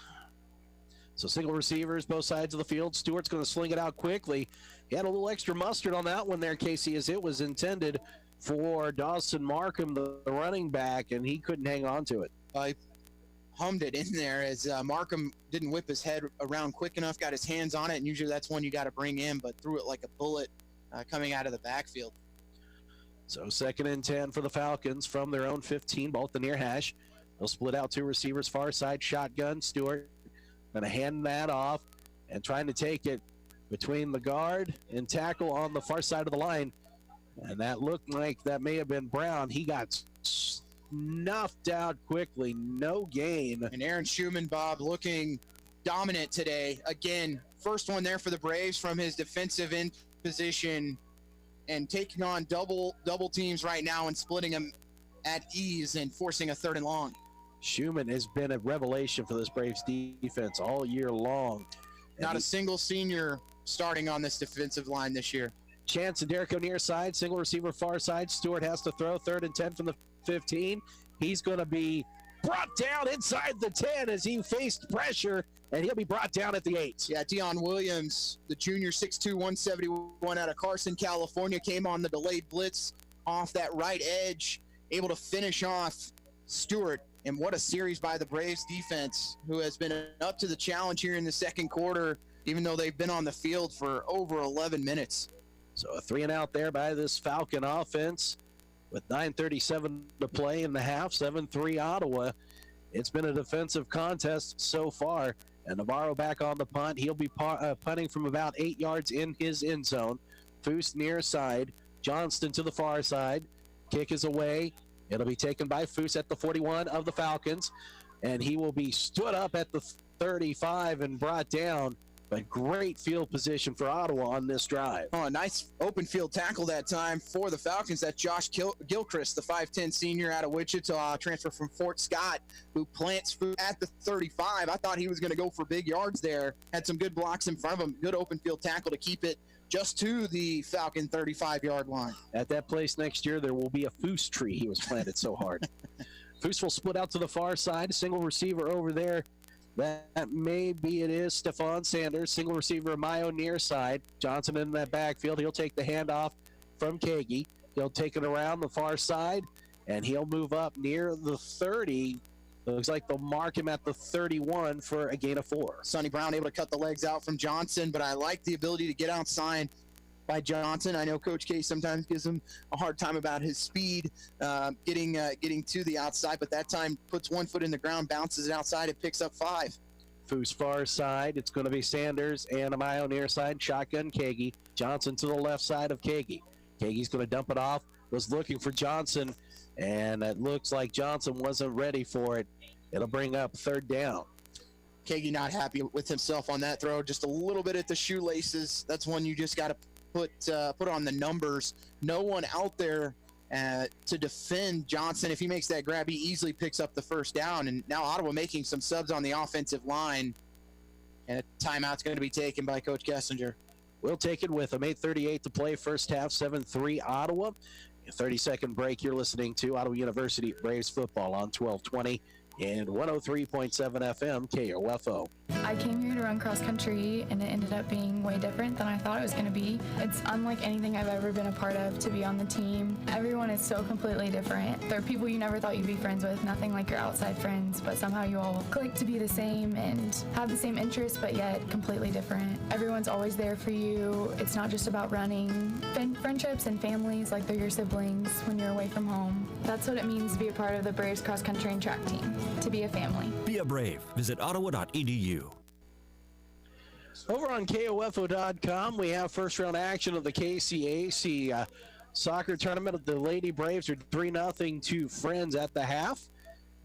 So single receivers, both sides of the field. Stewart's going to sling it out quickly. He had a little extra mustard on that one there, Casey, as it was intended for Dawson Markham, the running back, and he couldn't hang on to it. I hummed it in there as Markham didn't whip his head around quick enough, got his hands on it, and usually that's one you got to bring in, but threw it like a bullet coming out of the backfield. So 2nd and 10 for the Falcons from their own 15, ball at the near hash. They'll split out 2 receivers, far side shotgun. Stewart going to hand that off and trying to take it between the guard and tackle on the far side of the line. And that looked like that may have been Brown. He got snuffed out quickly. No gain. And Aaron Schumann, Bob, looking dominant today. Again, first one there for the Braves from his defensive end position and taking on double teams right now and splitting them at ease and forcing a 3rd and long. Schumann has been a revelation for this Braves defense all year long. Not a single senior starting on this defensive line this year. Chance and Derrico near side, single receiver far side. Stewart has to throw 3rd and 10 from the 15. He's going to be brought down inside the 10 as he faced pressure, and he'll be brought down at the 8. Yeah, Dion Williams, the junior, 6'2", 171 out of Carson, California, came on the delayed blitz off that right edge, able to finish off Stewart. And what a series by the Braves defense, who has been up to the challenge here in the 2nd quarter, even though they've been on the field for over 11 minutes. So a 3 and out there by this Falcon offense with 9:37 to play in the half. 7-3 Ottawa. It's been a defensive contest so far. And Navarro back on the punt. He'll be punting from about 8 yards in his end zone. Foose near side. Johnston to the far side. Kick is away. It'll be taken by Foose at the 41 of the Falcons. And he will be stood up at the 35 and brought down. But great field position for Ottawa on this drive. Oh, a nice open field tackle that time for the Falcons. That's Josh Gilchrist, the 5'10 senior out of Wichita, transfer from Fort Scott, who plants Foose at the 35. I thought he was going to go for big yards there. Had some good blocks in front of him. Good open field tackle to keep it just to the Falcon 35-yard line. At that place next year, there will be a Foose tree. He was planted so hard. Foose will split out to the far side. A single receiver over there. That may be it is Stephon Sanders. Single receiver Amayo near side. Johnson in that backfield. He'll take the handoff from Kagi. He'll take it around the far side, and he'll move up near the 30. Looks like they'll mark him at the 31 for a gain of 4. Sonny Brown able to cut the legs out from Johnson, but I like the ability to get outside by Johnson. I know Coach K sometimes gives him a hard time about his speed getting to the outside, but that time puts 1 foot in the ground, bounces it outside, and picks up 5. Foose far side. It's going to be Sanders and Amayo near side. Shotgun Kagi. Johnson to the left side of Kagi. Kagi's going to dump it off. Was looking for Johnson, and it looks like Johnson wasn't ready for it. It'll bring up 3rd down. Kagi not happy with himself on that throw. Just a little bit at the shoelaces. That's one you just got to put on the numbers. No one out there to defend Johnson. If he makes that grab, he easily picks up the first down. And now Ottawa making some subs on the offensive line. And a timeout's going to be taken by Coach Kessinger. We'll take it with him. 8:38 to play, first half, 7-3 Ottawa. A 30-second break. You're listening to Ottawa University Braves football on 1220 and 103.7 FM KOFO. I came here to run cross country, and it ended up being way different than I thought it was going to be. It's unlike anything I've ever been a part of to be on the team. Everyone is so completely different. There are people you never thought you'd be friends with, nothing like your outside friends, but somehow you all click to be the same and have the same interests, but yet completely different. Everyone's always there for you. It's not just about running. Friendships and families, like they're your siblings when you're away from home. That's what it means to be a part of the Braves cross country and track team, to be a family. Be a Brave. Visit ottawa.edu. Over on KOFO.com, we have first-round action of the KCAC soccer tournament. The Lady Braves are 3-0 to Friends at the half.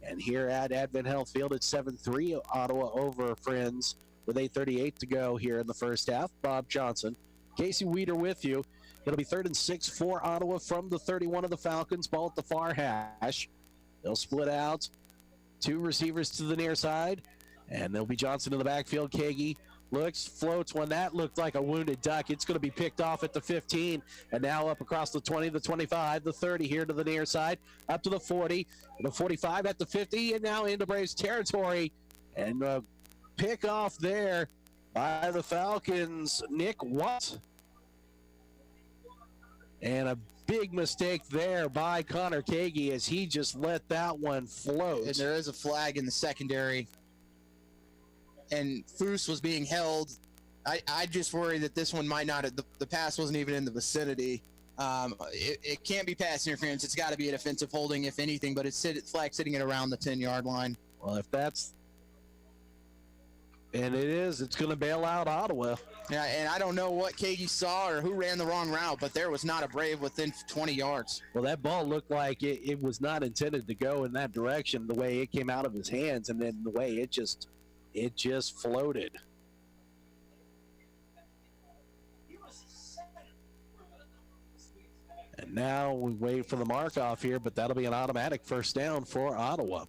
And here at Advent Health Field, it's 7-3 Ottawa over Friends with 8:38 to go here in the first half. Bob Johnson, Casey Weeder with you. It'll be 3rd and 6 for Ottawa from the 31 of the Falcons. Ball at the far hash. They'll split out. 2 receivers to the near side. And there'll be Johnson in the backfield. Kagi looks, floats one. That looked like a wounded duck. It's going to be picked off at the 15. And now up across the 20, the 25, the 30 here to the near side. Up to the 40, the 45 at the 50, and now into Braves territory. And pick off there by the Falcons. Nick Watt. And a big mistake there by Connor Kagi as he just let that one float. And there is a flag in the secondary. And Foose was being held. I just worry that this one might not have, the pass wasn't even in the vicinity. It can't be pass interference. It's got to be a defensive holding, if anything, but it's flag sitting at around the 10-yard line. Well, if that's, and it is, it's going to bail out Ottawa. Yeah, and I don't know what Kagi saw or who ran the wrong route, but there was not a Brave within 20 yards. Well, that ball looked like it was not intended to go in that direction, the way it came out of his hands, and then the way it just floated. And now we wait for the mark off here, but that'll be an automatic first down for Ottawa.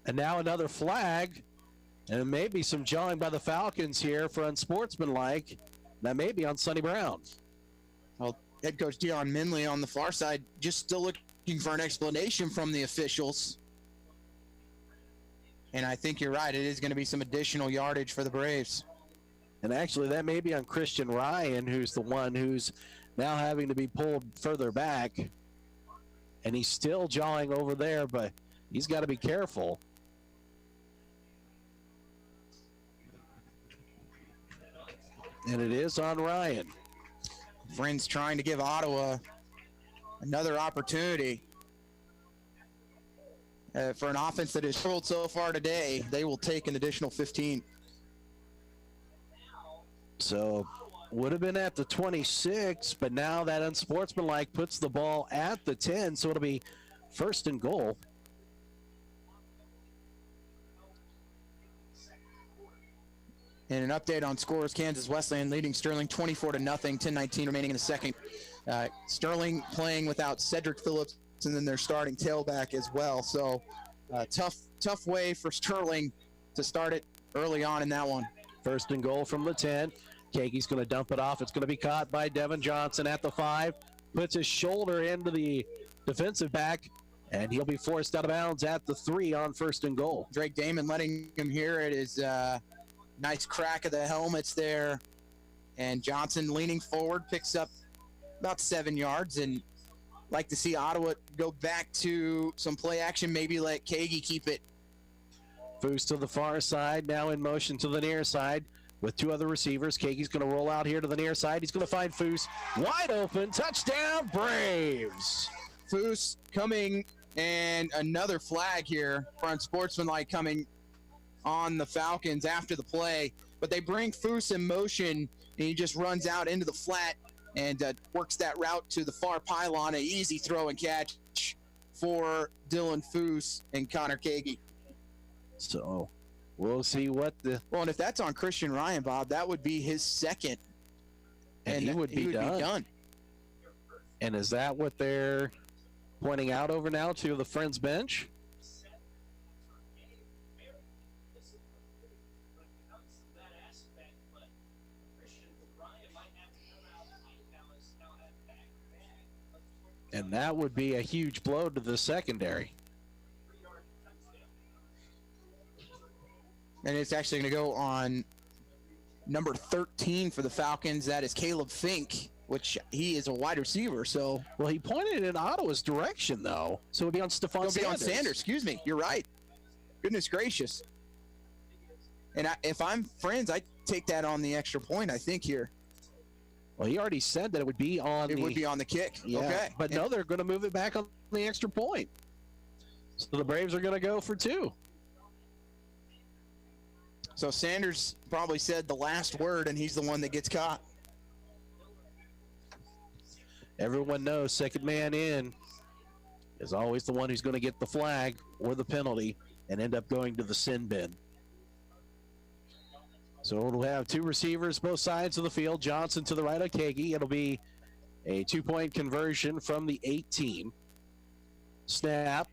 And now another flag. And maybe some jawing by the Falcons here for unsportsmanlike. That may be on Sonny Brown. Well, head coach Dion Minley on the far side just still looking for an explanation from the officials. And I think you're right. It is going to be some additional yardage for the Braves. And actually, that may be on Christian Ryan, who's the one who's now having to be pulled further back. And he's still jawing over there, but he's got to be careful. And it is on Ryan. Friends trying to give Ottawa another opportunity. For an offense that has struggled so far today, they will take an additional 15. So would have been at the 26, but now that unsportsmanlike puts the ball at the 10, so it'll be 1st and goal. And an update on scores: Kansas Wesleyan leading Sterling 24-0, 10:19 remaining in the second. Sterling playing without Cedric Phillips, and then their starting tailback as well. So tough way for Sterling to start it early on in that one. 1st and goal from the 10. Kagi's going to dump it off. It's going to be caught by Devin Johnson at the 5. Puts his shoulder into the defensive back, and he'll be forced out of bounds at the 3 on 1st and goal. Drake Damon letting him hear it is nice crack of the helmets there. And Johnson leaning forward picks up about 7 yards, and like to see Ottawa go back to some play action, maybe let Kagi keep it. Foose to the far side, now in motion to the near side with 2 other receivers. Kagi's going to roll out here to the near side. He's going to find Foose wide open. Touchdown, Braves! Foose coming, and another flag here for unsportsmanlike coming on the Falcons after the play. But they bring Foose in motion, and he just runs out into the flat and works that route to the far pylon. An easy throw and catch for Dylan Foose and Connor Kagi. So we'll see what the... Well, and if that's on Christian Ryan, Bob, that would be his second. And he would be done. And is that what they're pointing out over now to the Friends bench? And that would be a huge blow to the secondary. And it's actually going to go on number 13 for the Falcons. That is Caleb Fink, which he is a wide receiver. So, well, he pointed in Ottawa's direction, though. So it would be on Stephon Sanders. It'll be on Sanders. Excuse me. You're right. Goodness gracious. And if I'm Friends, I take that on the extra point, I think, here. Well, he already said that it would be on It would be on the kick. Yeah, okay. But no, they're going to move it back on the extra point. So the Braves are going to go for 2. So Sanders probably said the last word, and he's the one that gets caught. Everyone knows second man in is always the one who's going to get the flag or the penalty and end up going to the sin bin. So it'll have 2 receivers both sides of the field. Johnson to the right of Kagi. It'll be a 2-point conversion from the 18. Snap.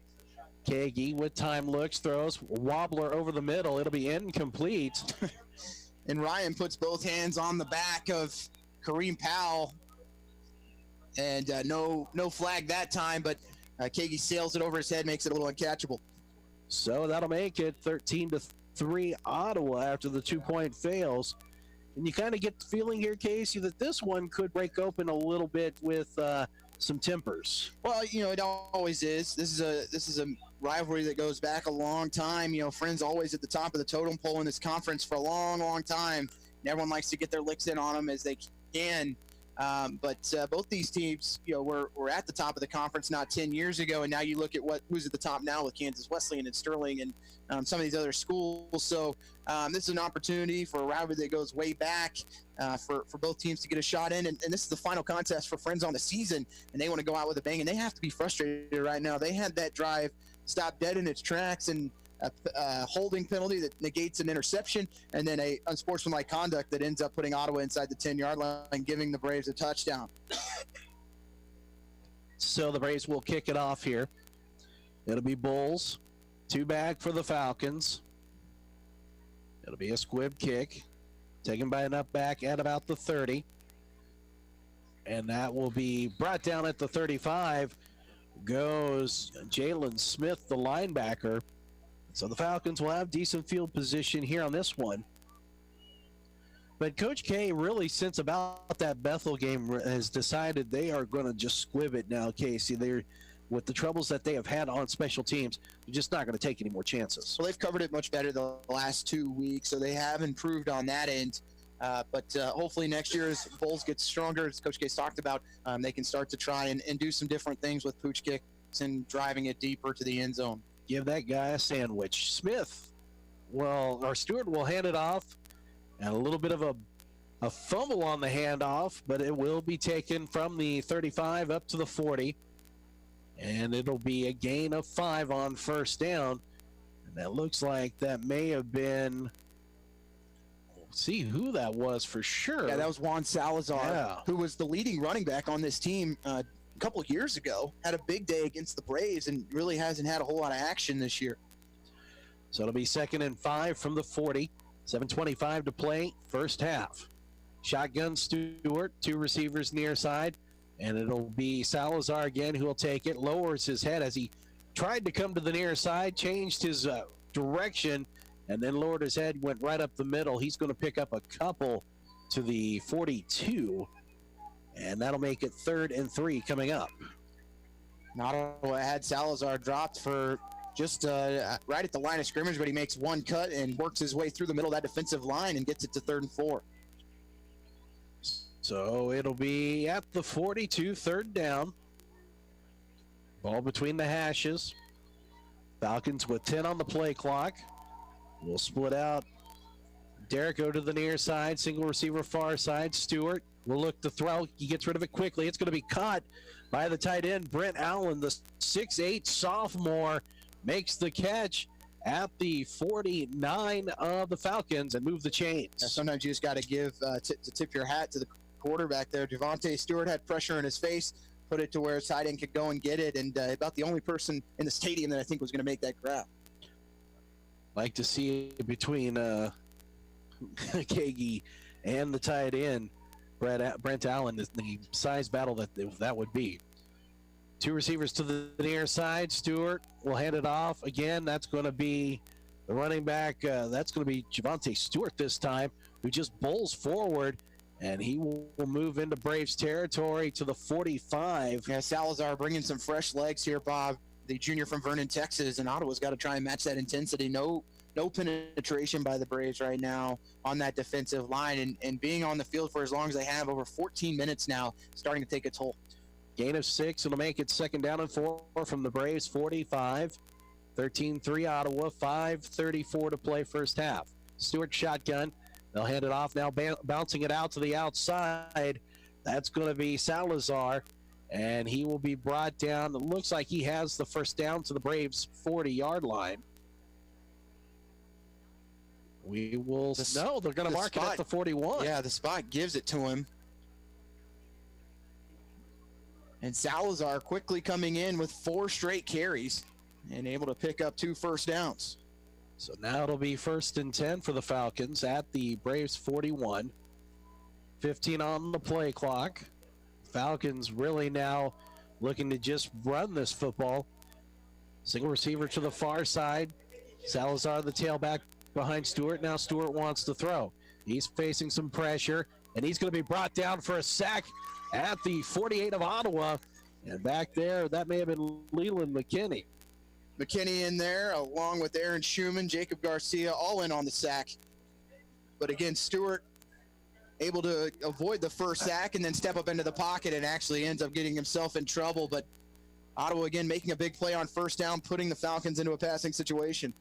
Kagi with time looks, throws, wobbler over the middle. It'll be incomplete. And Ryan puts both hands on the back of Kareem Powell. And no flag that time, but Kagi sails it over his head, makes it a little uncatchable. So that'll make it 13-3 Ottawa after the 2-point fails. And you kind of get the feeling here, Casey, that this one could break open a little bit with some tempers. Well, it always is. This is a rivalry that goes back a long time. Friends always at the top of the totem pole in this conference for a long, long time. And everyone likes to get their licks in on them as they can. But both these teams, were at the top of the conference not 10 years ago, and now you look at who's at the top now with Kansas Wesleyan and Sterling and some of these other schools. So this is an opportunity for a rivalry that goes way back for both teams to get a shot in. And this is the final contest for Friends on the season, and they want to go out with a bang, and they have to be frustrated right now. They had that drive stopped dead in its tracks, and a holding penalty that negates an interception, and then a unsportsmanlike conduct that ends up putting Ottawa inside the 10-yard line, giving the Braves a touchdown. So the Braves will kick it off here. It'll be Bulls. 2 back for the Falcons. It'll be a squib kick. Taken by an up back at about the 30. And that will be brought down at the 35. Goes Jalen Smith, the linebacker. So the Falcons will have decent field position here on this one. But Coach K really, since about that Bethel game, has decided they are going to just squib it now, Casey. They're, with the troubles that they have had on special teams, they're just not going to take any more chances. Well, they've covered it much better the last 2 weeks, so they have improved on that end. But hopefully next year, as Bulls get stronger, as Coach K's talked about, they can start to try and do some different things with pooch kicks and driving it deeper to the end zone. Give that guy a sandwich. Smith, Stewart will hand it off, and a little bit of a fumble on the handoff, but it will be taken from the 35 up to the 40, and it'll be a gain of 5 on first down. And that looks like that may have been, we'll see who that was for sure. Yeah, that was Juan Salazar, who was the leading running back on this team a couple of years ago. Had a big day against the Braves and really hasn't had a whole lot of action this year. So it'll be 2nd and 5 from the 40. 7:25 to play, first half. Shotgun Stewart, 2 receivers near side, and it'll be Salazar again who will take it. Lowers his head as he tried to come to the near side, changed his direction, and then lowered his head, went right up the middle. He's going to pick up a couple to the 42. And that'll make it 3rd and 3 coming up. Ottawa had Salazar dropped for just right at the line of scrimmage, but he makes one cut and works his way through the middle of that defensive line and gets it to 3rd and 4. So it'll be at the 42, 3rd down. Ball between the hashes. Falcons with 10 on the play clock. We'll split out. Derek go to the near side, single receiver far side. Stewart will look to throw. He gets rid of it quickly. It's going to be caught by the tight end, Brent Allen, the 6'8 sophomore, makes the catch at the 49 of the Falcons and move the chains. Yeah, sometimes you just got to give tip your hat to the quarterback there. Javonte Stewart had pressure in his face, put it to where his tight end could go and get it, and about the only person in the stadium that I think was going to make that grab. Like to see between Kagi and the tight end, Brent Allen, the size battle that would be. Two receivers to the near side. Stewart will hand it off. Again, that's going to be the running back. That's going to be Javonte Stewart this time, who just bowls forward, and he will move into Braves territory to the 45. Yeah, Salazar bringing some fresh legs here, Bob. The junior from Vernon, Texas, and Ottawa's got to try and match that intensity. No penetration by the Braves right now on that defensive line, and being on the field for as long as they have, over 14 minutes now, starting to take a toll. Gain of 6. It'll make it 2nd down and 4 from the Braves 45. 13-3 Ottawa. 5:34 to play first half. Stewart shotgun. They'll hand it off now, bouncing it out to the outside. That's going to be Salazar, and he will be brought down. It looks like he has the first down to the Braves 40-yard line. We will no, they're going to mark it at the 41. Yeah, the spot gives it to him. And Salazar quickly coming in with 4 straight carries and able to pick up 2 first downs. So now it'll be 1st and 10 for the Falcons at the Braves 41. 15 on the play clock. Falcons really now looking to just run this football. Single receiver to the far side. Salazar, the tailback, behind Stewart. Now Stewart wants to throw. He's facing some pressure, and he's going to be brought down for a sack at the 48 of Ottawa. And back there, that may have been Leland McKinney. McKinney in there, along with Aaron Schumann, Jacob Garcia, all in on the sack. But again, Stewart able to avoid the first sack and then step up into the pocket and actually ends up getting himself in trouble. But Ottawa, again, making a big play on first down, putting the Falcons into a passing situation.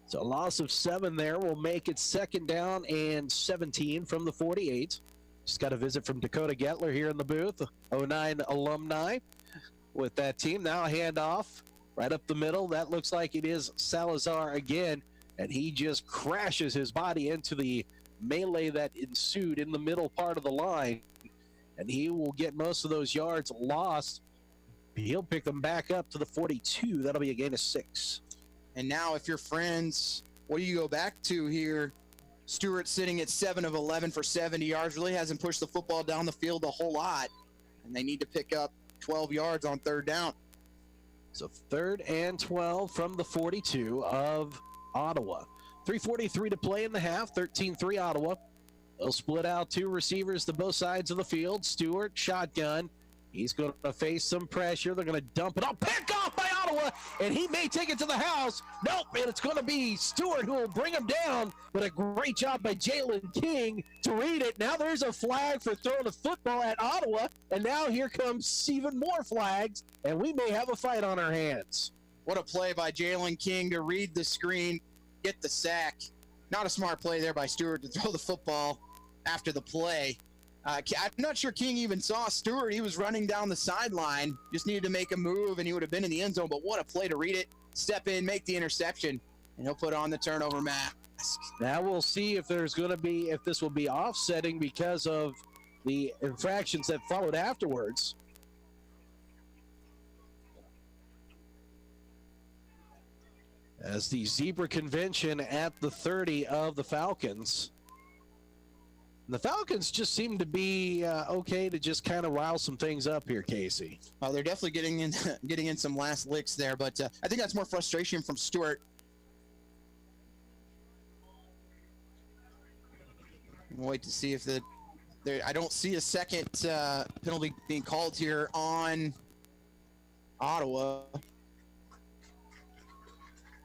So a loss of 7 there will make it 2nd down and 17 from the 48. Just got a visit from Dakota Gettler here in the booth, 09 alumni with that team. Now a handoff right up the middle. That looks like it is Salazar again, and he just crashes his body into the melee that ensued in the middle part of the line, and he will get most of those yards lost. He'll pick them back up to the 42. That'll be a gain of 6. And now if you're Friends, what do you go back to here? Stewart sitting at 7 of 11 for 70 yards. Really hasn't pushed the football down the field a whole lot. And they need to pick up 12 yards on 3rd down. So 3rd and 12 from the 42 of Ottawa. 3:43 to play in the half. 13-3 Ottawa. They'll split out 2 receivers to both sides of the field. Stewart, shotgun. He's going to face some pressure. They're going to dump it off. Pick off by Ottawa, and he may take it to the house. Nope, and it's going to be Stewart who will bring him down, but a great job by Jalen King to read it. Now there's a flag for throwing the football at Ottawa, and now here comes even more flags, and we may have a fight on our hands. What a play by Jalen King to read the screen, get the sack. Not a smart play there by Stewart to throw the football after the play. I'm not sure King even saw Stewart. He was running down the sideline, just needed to make a move, and he would have been in the end zone. But what a play to read it, step in, make the interception, and he'll put on the turnover mask. Now we'll see if this will be offsetting because of the infractions that followed afterwards. As the zebra convention at the 30 of the Falcons. The Falcons just seem to be okay to just kind of rile some things up here, Casey. They're definitely getting in some last licks there, but I think that's more frustration from Stewart. We'll wait to see if I don't see a second penalty being called here on Ottawa.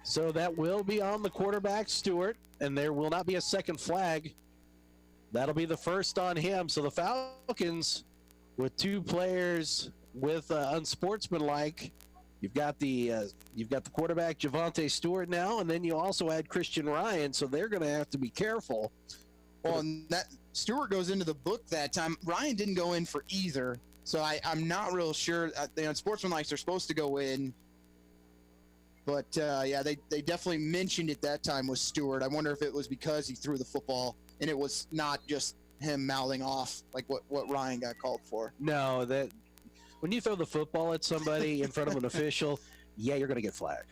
So that will be on the quarterback, Stewart, and there will not be a second flag. That'll be the first on him. So the Falcons, with 2 players with unsportsmanlike, you've got the quarterback Javonte Stewart now, and then you also add Christian Ryan. So they're going to have to be careful. Well, and that Stewart goes into the book that time. Ryan didn't go in for either, so I'm not real sure. The unsportsmanlikes are supposed to go in. But, yeah, they definitely mentioned it that time was Stewart. I wonder if it was because he threw the football and it was not just him mouthing off like what Ryan got called for. No, that when you throw the football at somebody in front of an official, yeah, you're going to get flagged.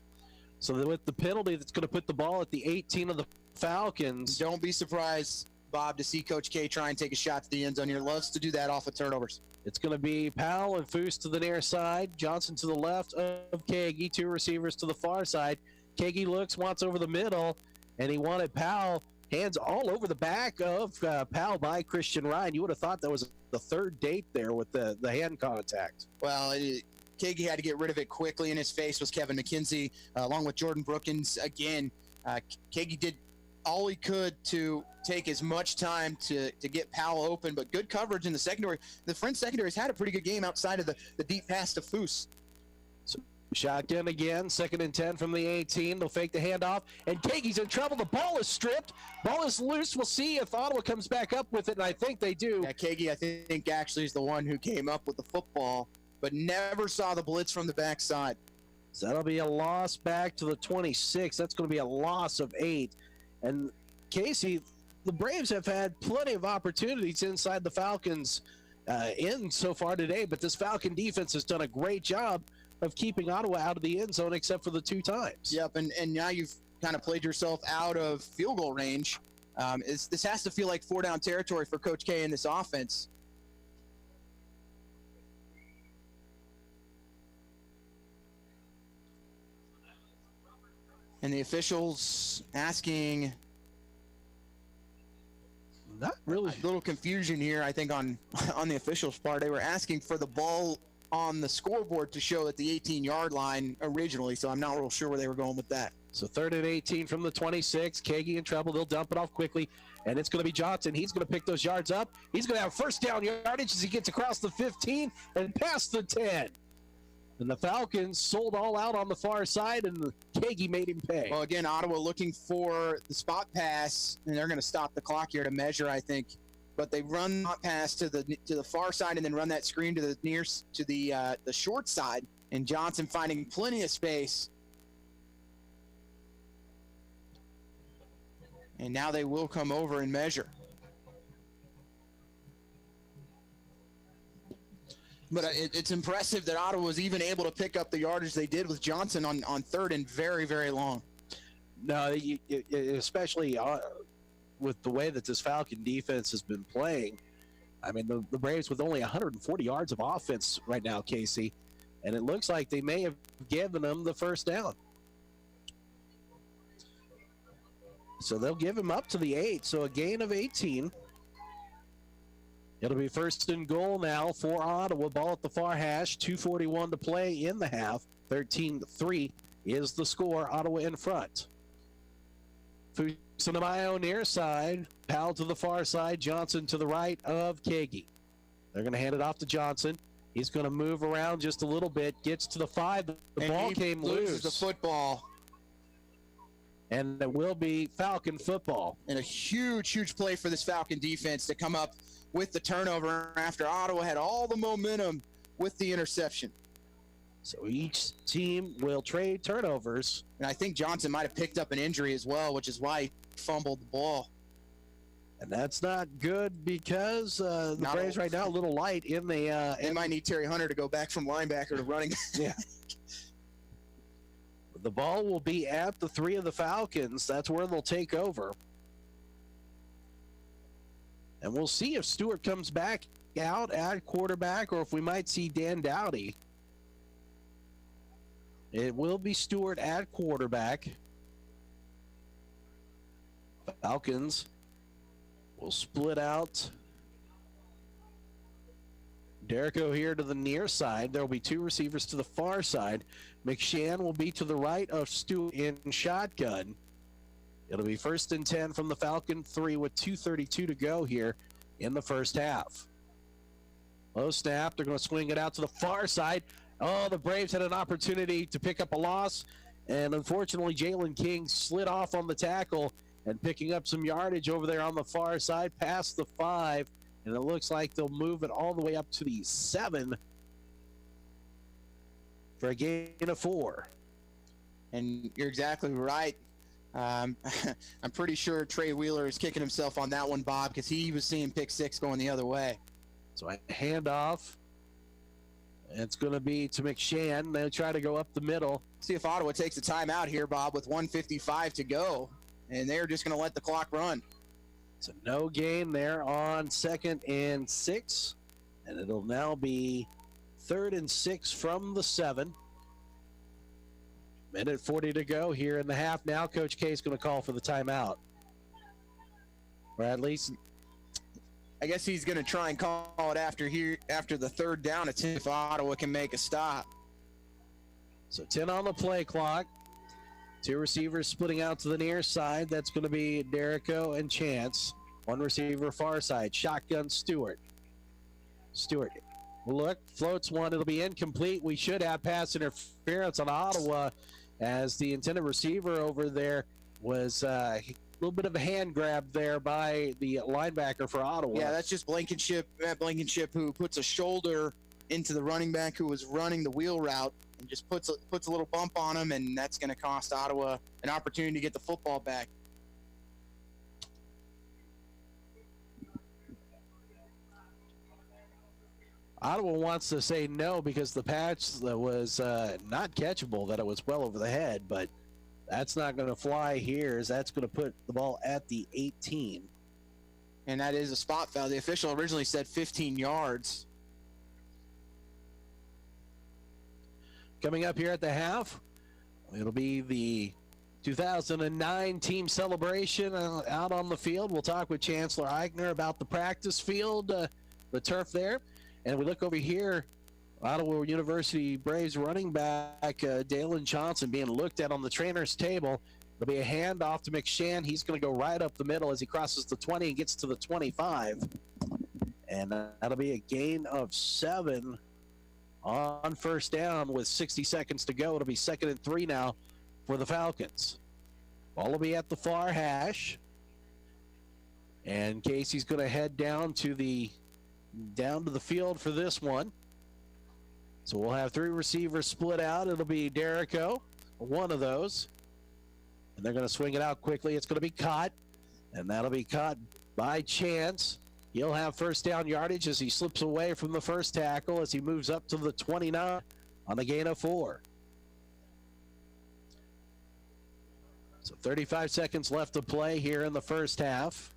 So with the penalty that's going to put the ball at the 18 of the Falcons. Don't be surprised, Bob, to see Coach K try and take a shot to the end zone. He loves to do that off of turnovers. It's going to be Powell and Foose to the near side, Johnson to the left of Kagi, two receivers to the far side. Kagi looks, wants over the middle, and he wanted Powell. Hands all over the back of Powell by Christian Ryan. You would have thought that was the third date there with the hand contact. Well, Kagi had to get rid of it quickly. In his face was Kevin McKenzie, along with Jordan Brookins. Again, Kagi did all he could to take as much time to get Powell open, but good coverage in the secondary. The Friends secondary's had a pretty good game outside of the deep pass to Foose. So shotgun again, 2nd and 10 from the 18. They'll fake the handoff, and Kagi's in trouble. The ball is stripped. Ball is loose. We'll see if Ottawa comes back up with it, and I think they do. Yeah, Kagi, I think, actually is the one who came up with the football, but never saw the blitz from the backside. So that'll be a loss back to the 26. That's going to be a loss of 8. And Casey, the Braves have had plenty of opportunities inside the Falcons end so far today, but this Falcon defense has done a great job of keeping Ottawa out of the end zone except for the 2 times. Yep, and now you've kind of played yourself out of field goal range. This has to feel like 4-down territory for Coach K in this offense. And the officials asking, not really, a little confusion here, I think, on the officials' part. They were asking for the ball on the scoreboard to show at the 18-yard line originally, so I'm not real sure where they were going with that. So 3rd and 18 from the 26. Kagi in trouble. They'll dump it off quickly, and it's going to be Johnson. He's going to pick those yards up. He's going to have first down yardage as he gets across the 15 and past the 10. And the Falcons sold all out on the far side, and Kagi made him pay. Well, again, Ottawa looking for the spot pass, and they're going to stop the clock here to measure, I think. But they run that pass to the far side and then run that screen to the short side, and Johnson finding plenty of space. And now they will come over and measure. But it's impressive that Ottawa was even able to pick up the yardage they did with Johnson on 3rd and very, very long. No, especially with the way that this Falcon defense has been playing. I mean, the Braves with only 140 yards of offense right now, Casey, and it looks like they may have given them the first down. So they'll give him up to the 8, so a gain of 18. It'll be 1st and goal now for Ottawa. Ball at the far hash, 2:41 to play in the half. 13-3 is the score. Ottawa in front. Fusanamayo near side. Powell to the far side. Johnson to the right of Kagi. They're going to hand it off to Johnson. He's going to move around just a little bit. Gets to the 5. The ball came loose. The football. And it will be Falcon football. And a huge, huge play for this Falcon defense to come up with the turnover after Ottawa had all the momentum with the interception. So each team will trade turnovers. And I think Johnson might have picked up an injury as well, which is why he fumbled the ball. And that's not good because the Braves right now a little light in the... they might need Terry Hunter to go back from linebacker to running. Yeah. The ball will be at the 3 of the Falcons. That's where they'll take over. And we'll see if Stewart comes back out at quarterback or if we might see Dan Dowdy. It will be Stewart at quarterback. Falcons will split out. Derrico here to the near side. There will be 2 receivers to the far side. McShann will be to the right of Stewart in shotgun. It'll be 1st and 10 from the Falcon 3 with 2:32 to go here in the first half. Low snap. They're going to swing it out to the far side. Oh, the Braves had an opportunity to pick up a loss, and unfortunately Jalen King slid off on the tackle and picking up some yardage over there on the far side past the 5, and it looks like they'll move it all the way up to the 7 for a gain of 4. And you're exactly right. I'm pretty sure Trey Wheeler is kicking himself on that one, Bob, because he was seeing pick six going the other way. So a handoff. It's going to be to McShann. They'll try to go up the middle. See if Ottawa takes a timeout here, Bob, with 1:55 to go. And they're just going to let the clock run. So no gain there on 2nd and 6. And it'll now be 3rd and 6 from the 7. Minute 40 to go here in the half. Now Coach K is going to call for the timeout. Or at least, I guess he's going to try and call it after the 3rd down attempt if Ottawa can make a stop. So 10 on the play clock. 2 receivers splitting out to the near side. That's going to be Derrico and Chance. 1 receiver far side. Shotgun Stewart. Stewart will look, floats one. It'll be incomplete. We should have pass interference on Ottawa as the intended receiver over there was a little bit of a hand grab there by the linebacker for Ottawa. Yeah, that's just Blankenship. Matt Blankenship, who puts a shoulder into the running back who was running the wheel route and just puts a little bump on him, and that's going to cost Ottawa an opportunity to get the football back. Ottawa wants to say no because the patch was not catchable, that it was well over the head, but that's not going to fly here, as that's going to put the ball at the 18. And that is a spot foul. The official originally said 15 yards. Coming up here at the half, it'll be the 2009 team celebration out on the field. We'll talk with Chancellor Eichner about the practice field, the turf there. And we look over here, Ottawa University Braves running back Dalen Johnson being looked at on the trainer's table. There'll be a handoff to McShann. He's going to go right up the middle as he crosses the 20 and gets to the 25. And that'll be a gain of 7 on 1st down with 60 seconds to go. It'll be 2nd and 3 now for the Falcons. Ball will be at the far hash. And Casey's going to head down to the field for this one. So we'll have 3 receivers split out. It'll be Derrico, one of those. And they're going to swing it out quickly. It's going to be caught. And that'll be caught by Chance. He'll have 1st down yardage as he slips away from the first tackle as he moves up to the 29 on the gain of 4. So 35 seconds left to play here in the first half.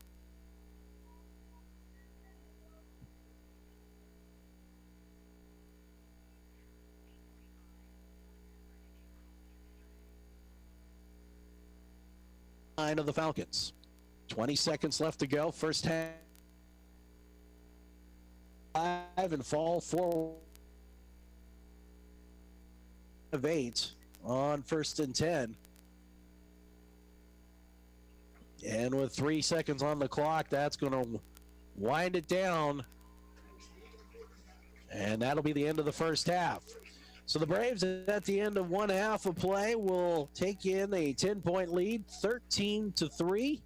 Of the Falcons. 20 seconds left to go. First half. 5 and fall 4 of 8 on 1st and 10. And with 3 seconds on the clock, that's going to wind it down. And that'll be the end of the first half. So the Braves at the end of one half of play will take in a 10-point lead, 13-3.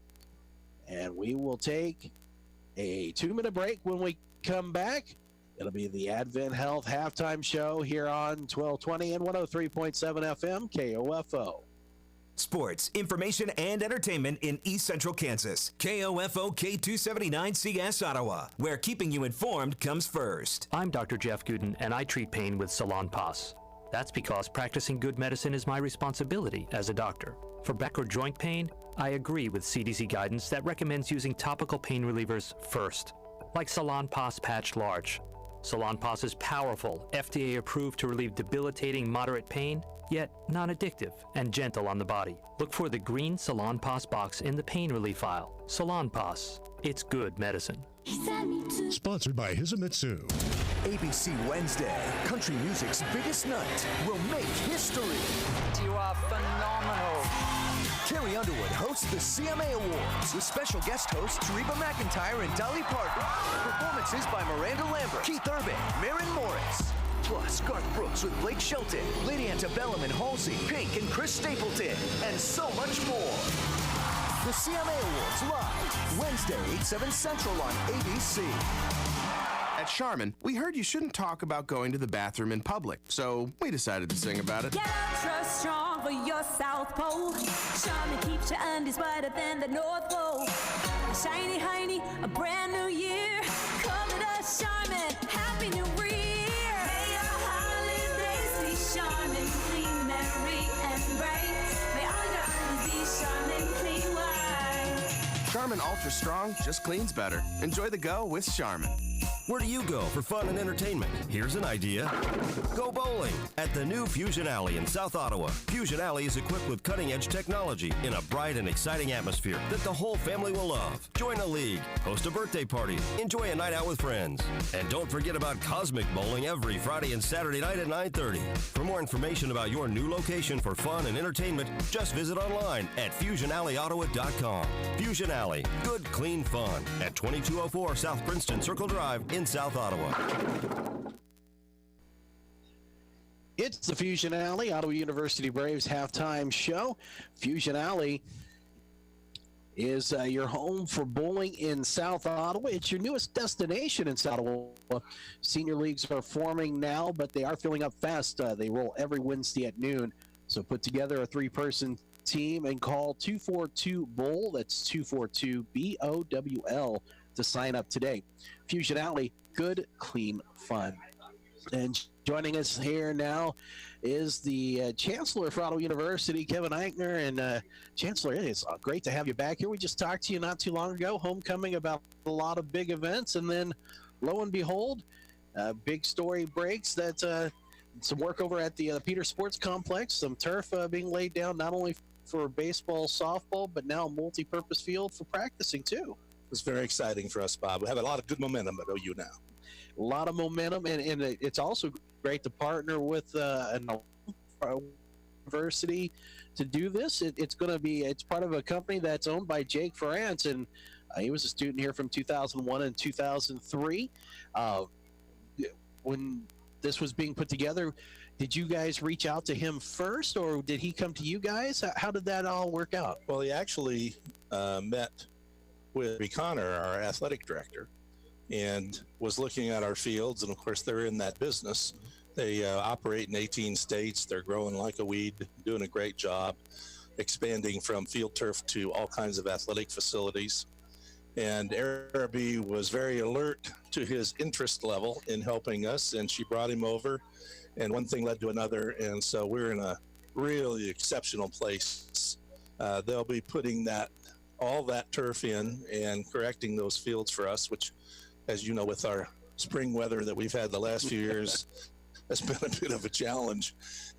And we will take a 2-minute break when we come back. It'll be the Advent Health halftime show here on 1220 and 103.7 FM KOFO. Sports, information, and entertainment in East Central Kansas. KOFO K279CS Ottawa, where keeping you informed comes first. I'm Dr. Jeff Gooden, and I treat pain with Salon Pas. That's because practicing good medicine is my responsibility as a doctor. For back or joint pain, I agree with CDC guidance that recommends using topical pain relievers first, like Salon Pas Patch Large. Salon Pas is powerful, FDA approved to relieve debilitating moderate pain, yet non-addictive and gentle on the body. Look for the green Salon Pas box in the pain relief file. Salon Pas, it's good medicine. Sponsored by Hisamitsu. ABC Wednesday, country music's biggest night, will make history. You are phenomenal. Carrie Underwood hosts the CMA Awards with special guest hosts Reba McEntire and Dolly Parton. Performances by Miranda Lambert, Keith Urban, Maren Morris. Plus, Garth Brooks with Blake Shelton, Lady Antebellum and Halsey, Pink and Chris Stapleton, and so much more. The CMA Awards live, Wednesday, 8/7 Central on ABC. And At Charmin, we heard you shouldn't talk about going to the bathroom in public, so we decided to sing about it. Get ultra strong for your South Pole. Charmin keeps your undies wetter than the North Pole. A shiny hiney, a brand new year. Come to us, Charmin. Happy New Year. May your holidays be Charmin, clean, merry, and bright. May all your undies be Charmin, clean white. Charmin Ultra Strong just cleans better. Enjoy the go with Charmin. Where do you go for fun and entertainment? Here's an idea. Go bowling at the new Fusion Alley in South Ottawa. Fusion Alley is equipped with cutting-edge technology in a bright and exciting atmosphere that the whole family will love. Join a league, host a birthday party, enjoy a night out with friends. And don't forget about Cosmic Bowling every Friday and Saturday night at 9:30. For more information about your new location for fun and entertainment, just visit online at FusionAlleyOttawa.com. Fusion Alley, good, clean fun at 2204 South Princeton Circle Drive in South Ottawa. It's the Fusion Alley, Ottawa University Braves halftime show. Fusion Alley is your home for bowling in South Ottawa. It's your newest destination in South Ottawa. Senior leagues are forming now, but they are filling up fast. They roll every Wednesday at noon. So put together a three-person team and call 242-BOWL. That's 242-BOWL to sign up today. Fusion Alley, good, clean fun. And joining us here now is the Chancellor for Ottawa University, Kevin Eichner. And Chancellor, it's great to have you back here. We just talked to you not too long ago, homecoming, about a lot of big events. And then, lo and behold, big story breaks that some work over at the Peter Sports Complex, some turf being laid down not only for baseball, softball, but now a multi-purpose field for practicing too. It's very exciting for us, Bob. We have a lot of good momentum at OU now. A lot of momentum, and it's also great to partner with an university to do this. It's part of a company that's owned by Jake France, and he was a student here from 2001 and 2003. When this was being put together, did you guys reach out to him first, or did he come to you guys? How did that all work out? Well, he actually met with Connor, our athletic director, and was looking at our fields. And of course, they're in that business. They operate in 18 states. They're growing like a weed, doing a great job, expanding from field turf to all kinds of athletic facilities. And Araby was very alert to his interest level in helping us, and she brought him over, and one thing led to another. And so we're in a really exceptional place. They'll be putting all that turf in and correcting those fields for us, which, as you know, with our spring weather that we've had the last few years, has been a bit of a challenge.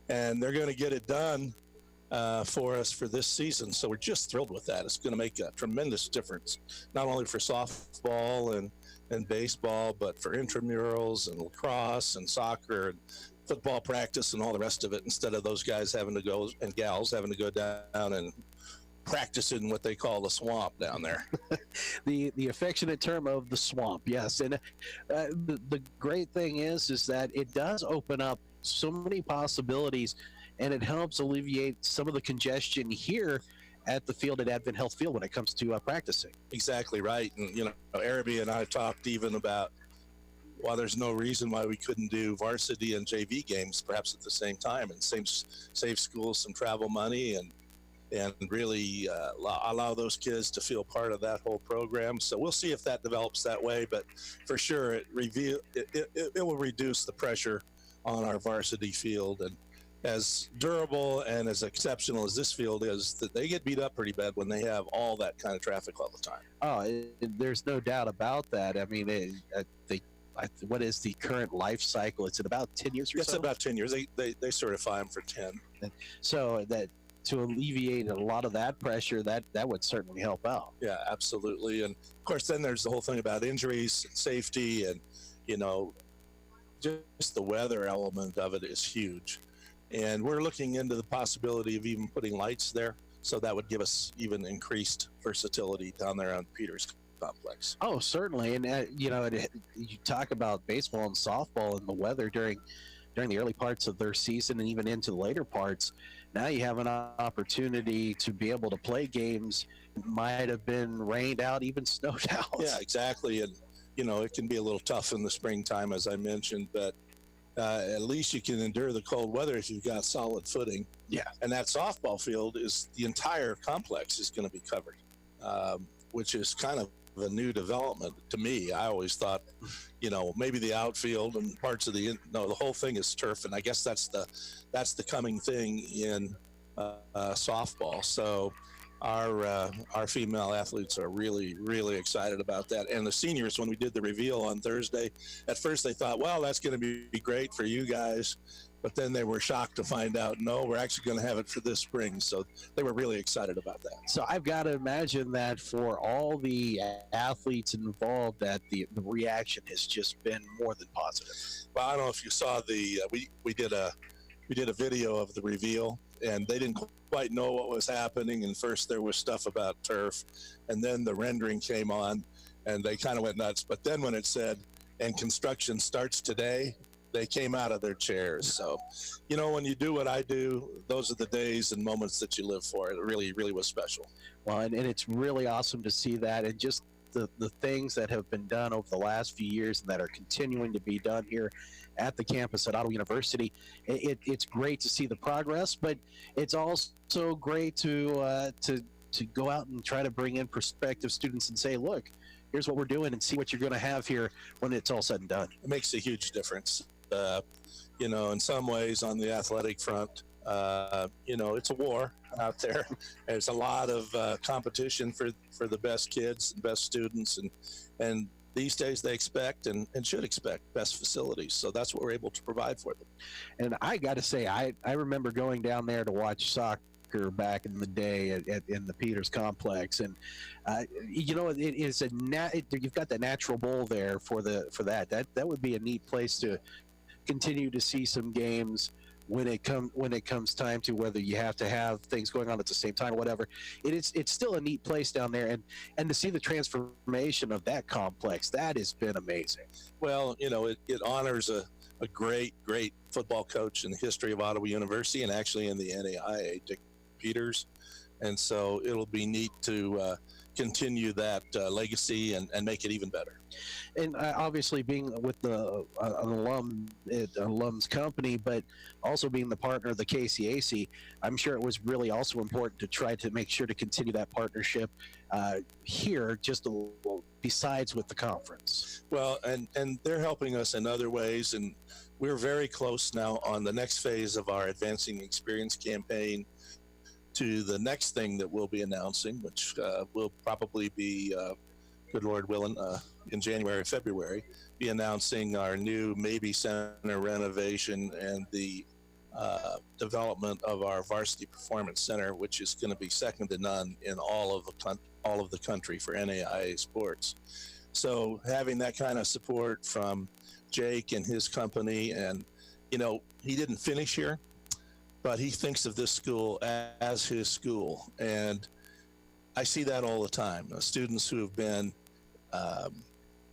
And they're going to get it done for us for this season. So we're just thrilled with that. It's going to make a tremendous difference, not only for softball and baseball, but for intramurals and lacrosse and soccer and football practice and all the rest of it, instead of those guys having to go, and gals having to go down and practice in what they call the swamp down there. the affectionate term of the swamp, yes. And the great thing is that it does open up so many possibilities, and it helps alleviate some of the congestion here at the field at Advent Health Field when it comes to practicing. Exactly right. And Araby and I talked even about why there's no reason why we couldn't do varsity and JV games perhaps at the same time, and save schools some travel money and really allow those kids to feel part of that whole program. So we'll see if that develops that way, but for sure it will reduce the pressure on our varsity field. And as durable and as exceptional as this field is, that they get beat up pretty bad when they have all that kind of traffic all the time. Oh, there's no doubt about that. I mean, what is the current life cycle? It's at about 10 years or so? It's about 10 years. They certify them for 10. So that to alleviate a lot of that pressure, that would certainly help out. Yeah, absolutely. And of course, then there's the whole thing about injuries and safety, and just the weather element of it is huge. And we're looking into the possibility of even putting lights there, so that would give us even increased versatility down there on Peter's complex. Oh, certainly. And you talk about baseball and softball and the weather during the early parts of their season and even into the later parts. Now you have an opportunity to be able to play games that might have been rained out, even snowed out. Yeah, exactly. And it can be a little tough in the springtime, as I mentioned, but at least you can endure the cold weather if you've got solid footing. Yeah. And that softball field the entire complex is going to be covered, which is kind of a new development to me. I always thought, maybe the outfield and parts of the whole thing is turf, and I guess that's the coming thing in softball. So our female athletes are really, really excited about that. And the seniors, when we did the reveal on Thursday, at first they thought, well, that's going to be great for you guys. But then they were shocked to find out, no, we're actually going to have it for this spring. So they were really excited about that. So I've got to imagine that for all the athletes involved, that the reaction has just been more than positive. Well, I don't know if you saw we did a video of the reveal, and they didn't quite know what was happening. And first there was stuff about turf, and then the rendering came on, and they kind of went nuts. But then when it said, and construction starts today, they came out of their chairs. So, when you do what I do, those are the days and moments that you live for. It really, really was special. Well, and it's really awesome to see that, and just the things that have been done over the last few years and that are continuing to be done here at the campus at Ottawa University. It's great to see the progress, but it's also great to go out and try to bring in prospective students and say, look, here's what we're doing, and see what you're going to have here when it's all said and done. It makes a huge difference. In some ways on the athletic front, it's a war out there. There's a lot of competition for the best kids, the best students, and these days they expect and should expect best facilities. So that's what we're able to provide for them. And I got to say, I remember going down there to watch soccer back in the day in the Peters complex, and it is you've got the natural bowl there for that would be a neat place to continue to see some games when it comes time to, whether you have to have things going on at the same time or whatever. It's still a neat place down there, and to see the transformation of that complex, that has been amazing. Well, it honors a great football coach in the history of Ottawa University, and actually in the NAIA, Dick Peters. And so it'll be neat to continue that legacy and make it even better. And obviously being with an alum's company, but also being the partner of the KCAC, I'm sure it was really also important to try to make sure to continue that partnership here, just a little, besides with the conference. Well, and they're helping us in other ways, and we're very close now on the next phase of our Advancing Experience campaign to the next thing that we'll be announcing, which will probably be, good Lord willing, in January, February, be announcing our new Maybe Center renovation and the development of our Varsity Performance Center, which is going to be second to none in all of the country for NAIA sports. So having that kind of support from Jake and his company, and he didn't finish here, but he thinks of this school as his school, and I see that all the time. Students who have been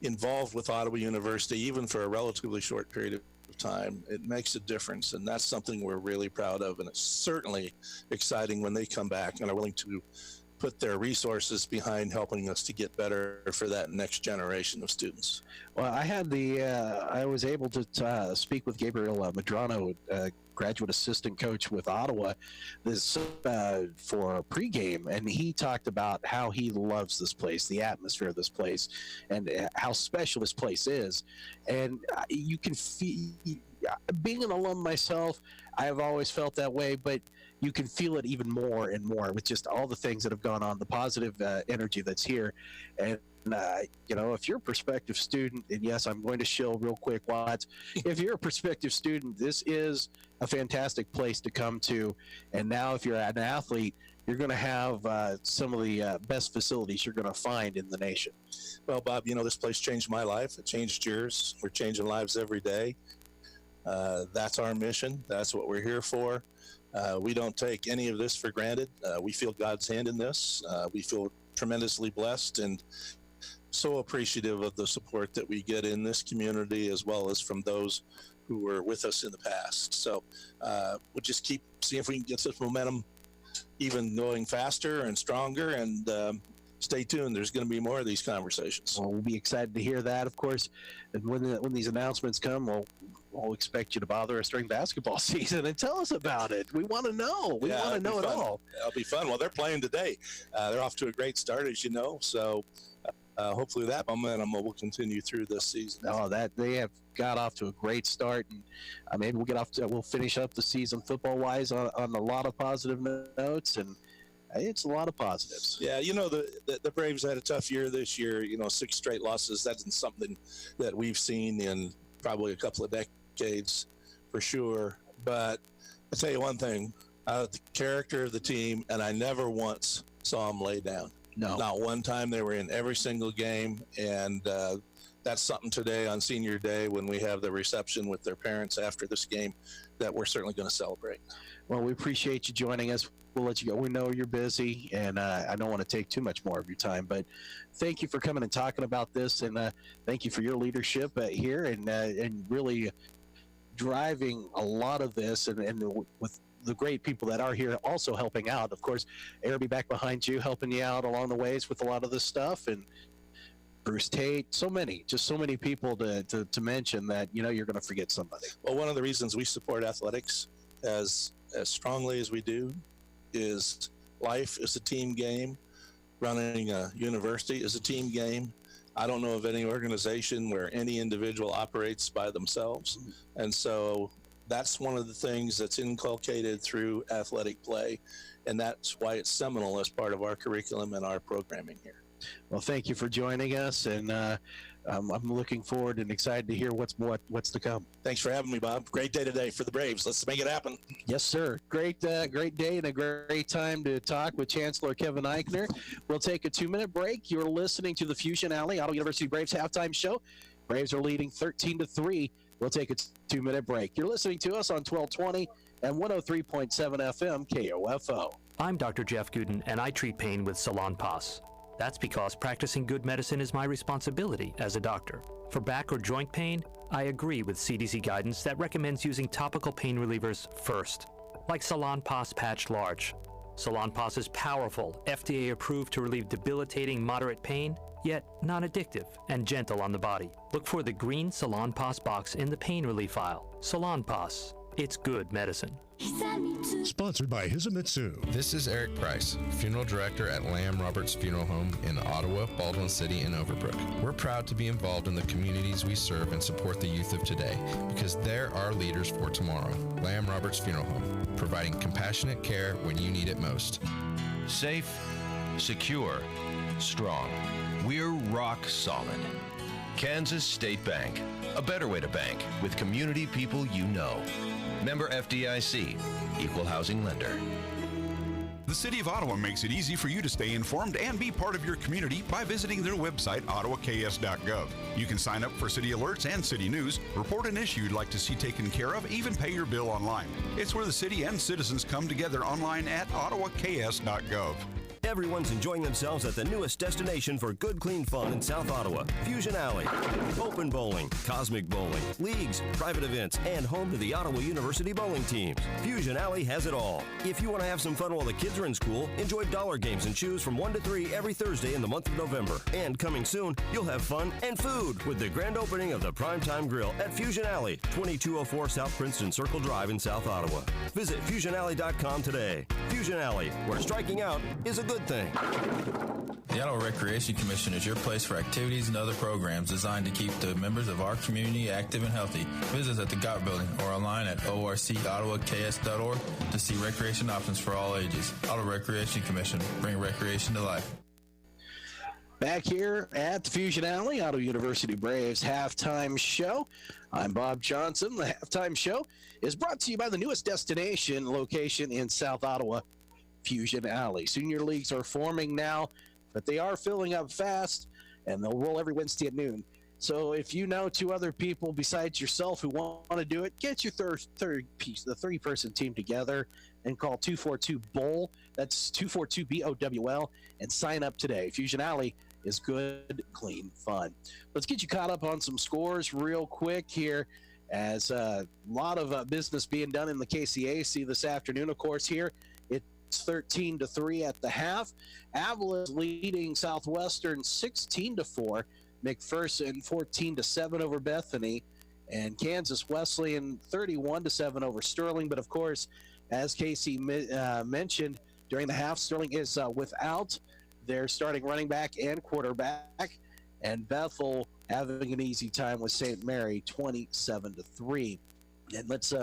involved with Ottawa University, even for a relatively short period of time, it makes a difference, and that's something we're really proud of, and it's certainly exciting when they come back and are willing to put their resources behind helping us to get better for that next generation of students. Well, I was able to speak with Gabriel Medrano, graduate assistant coach with Ottawa, for pregame, and he talked about how he loves this place, the atmosphere of this place, and how special this place is. And you can feel, being an alum myself, I have always felt that way, but you can feel it even more and more with just all the things that have gone on, the positive energy that's here. And if you're a prospective student, and yes, I'm going to shill real quick, Watts, if you're a prospective student, this is a fantastic place to come to. And now if you're an athlete, you're going to have some of the best facilities you're going to find in the nation. Well, Bob, this place changed my life. It changed yours. We're changing lives every day. That's our mission. That's what we're here for. We don't take any of this for granted. We feel God's hand in this. We feel tremendously blessed and so appreciative of the support that we get in this community, as well as from those who were with us in the past. So we'll just keep seeing if we can get this momentum even going faster and stronger, and stay tuned. There's going to be more of these conversations. Well, we'll be excited to hear that, of course. And when these announcements come, we'll expect you to bother us during basketball season and tell us about it. We want to know. We want to know it all. It'll be fun. Well, they're playing today. They're off to a great start, as you know. So hopefully that momentum will continue through this season. Oh, that they have got off to a great start, and maybe we'll finish up the season football-wise on a lot of positive notes, and it's a lot of positives. Yeah, the Braves had a tough year this year. 6 straight losses. That isn't something that we've seen in probably a couple of decades for sure. But I'll tell you one thing, the character of the team, and I never once saw them lay down. No. Not one time. They were in every single game, and that's something today on Senior Day when we have the reception with their parents after this game that we're certainly going to celebrate. Well, we appreciate you joining us. We'll let you go. We know you're busy, and I don't want to take too much more of your time, but thank you for coming and talking about this, and thank you for your leadership here and really driving a lot of this, and with the great people that are here also helping out. Of course, Air will be back behind you, helping you out along the ways with a lot of this stuff, and Bruce Tate, so many people to mention that, you're going to forget somebody. Well, one of the reasons we support athletics as strongly as we do is life is a team game. Running a university is a team game. I don't know of any organization where any individual operates by themselves. And so that's one of the things that's inculcated through athletic play. And that's why it's seminal as part of our curriculum and our programming here. Well, thank you for joining us, and I'm looking forward and excited to hear what's to come. Thanks for having me, Bob. Great day today for the Braves. Let's make it happen. Yes, sir. Great day and a great time to talk with Chancellor Kevin Eichner. We'll take a 2-minute break. You're listening to the Fusion Alley Ottawa University Braves halftime show. Braves are leading 13-3. We'll take a 2-minute break. You're listening to us on 1220 and 103.7 FM KOFO. I'm Dr. Jeff Gooden, and I treat pain with Salon Pas. That's because practicing good medicine is my responsibility as a doctor. For back or joint pain, I agree with CDC guidance that recommends using topical pain relievers first, like Salon Pas Patch Large. Salon Pas is powerful, FDA approved to relieve debilitating moderate pain, yet non-addictive and gentle on the body. Look for the green Salon Pas box in the pain relief aisle. Salon Pas, it's good medicine. Sponsored by Hisamitsu. This is Eric Price, Funeral Director at Lamb Roberts Funeral Home in Ottawa, Baldwin City, and Overbrook. We're proud to be involved in the communities we serve and support the youth of today because they're our leaders for tomorrow. Lamb Roberts Funeral Home, providing compassionate care when you need it most. Safe, secure, strong. We're rock solid. Kansas State Bank, a better way to bank with community people you know. Member FDIC, Equal Housing Lender. The City of Ottawa makes it easy for you to stay informed and be part of your community by visiting their website, ottawaks.gov. You can sign up for city alerts and city news, report an issue you'd like to see taken care of, even pay your bill online. It's where the city and citizens come together online at ottawaks.gov. Everyone's enjoying themselves at the newest destination for good, clean fun in South Ottawa, Fusion Alley. Open bowling, cosmic bowling, leagues, private events, and home to the Ottawa University bowling teams. Fusion Alley has it all. If you want to have some fun while the kids are in school, enjoy dollar games and choose from 1 to 3 every Thursday in the month of November. And coming soon, you'll have fun and food with the grand opening of the Primetime Grill at Fusion Alley, 2204 South Princeton Circle Drive in South Ottawa. Visit FusionAlley.com today. Fusion Alley, where striking out is a good thing. The Ottawa Recreation Commission is your place for activities and other programs designed to keep the members of our community active and healthy. Visit us at the GOT Building or online at orcottawas.org to see recreation options for all ages. Ottawa Recreation Commission, bring recreation to life. Back here at the Fusion Alley, Ottawa University Braves halftime show. I'm Bob Johnson. The halftime show is brought to you by the newest destination location in South Ottawa, Fusion Alley. Senior leagues are forming now, but they are filling up fast, and they'll roll every Wednesday at noon. So if you know 2 other people besides yourself who want to do it, get your third piece, the 3-person team together, and call 242-BOWL. That's 242-BOWL, and sign up today. Fusion Alley is good, clean fun. Let's get you caught up on some scores real quick here, as a lot of business being done in the KCAC this afternoon, of course, here. It's 13-3 at the half. Avalanche leading Southwestern 16-4. McPherson 14-7 over Bethany. And Kansas Wesleyan 31-7 over Sterling. But of course, as Casey mentioned, during the half, Sterling is without their starting running back and quarterback. And Bethel having an easy time with St. Mary 27-3. And let's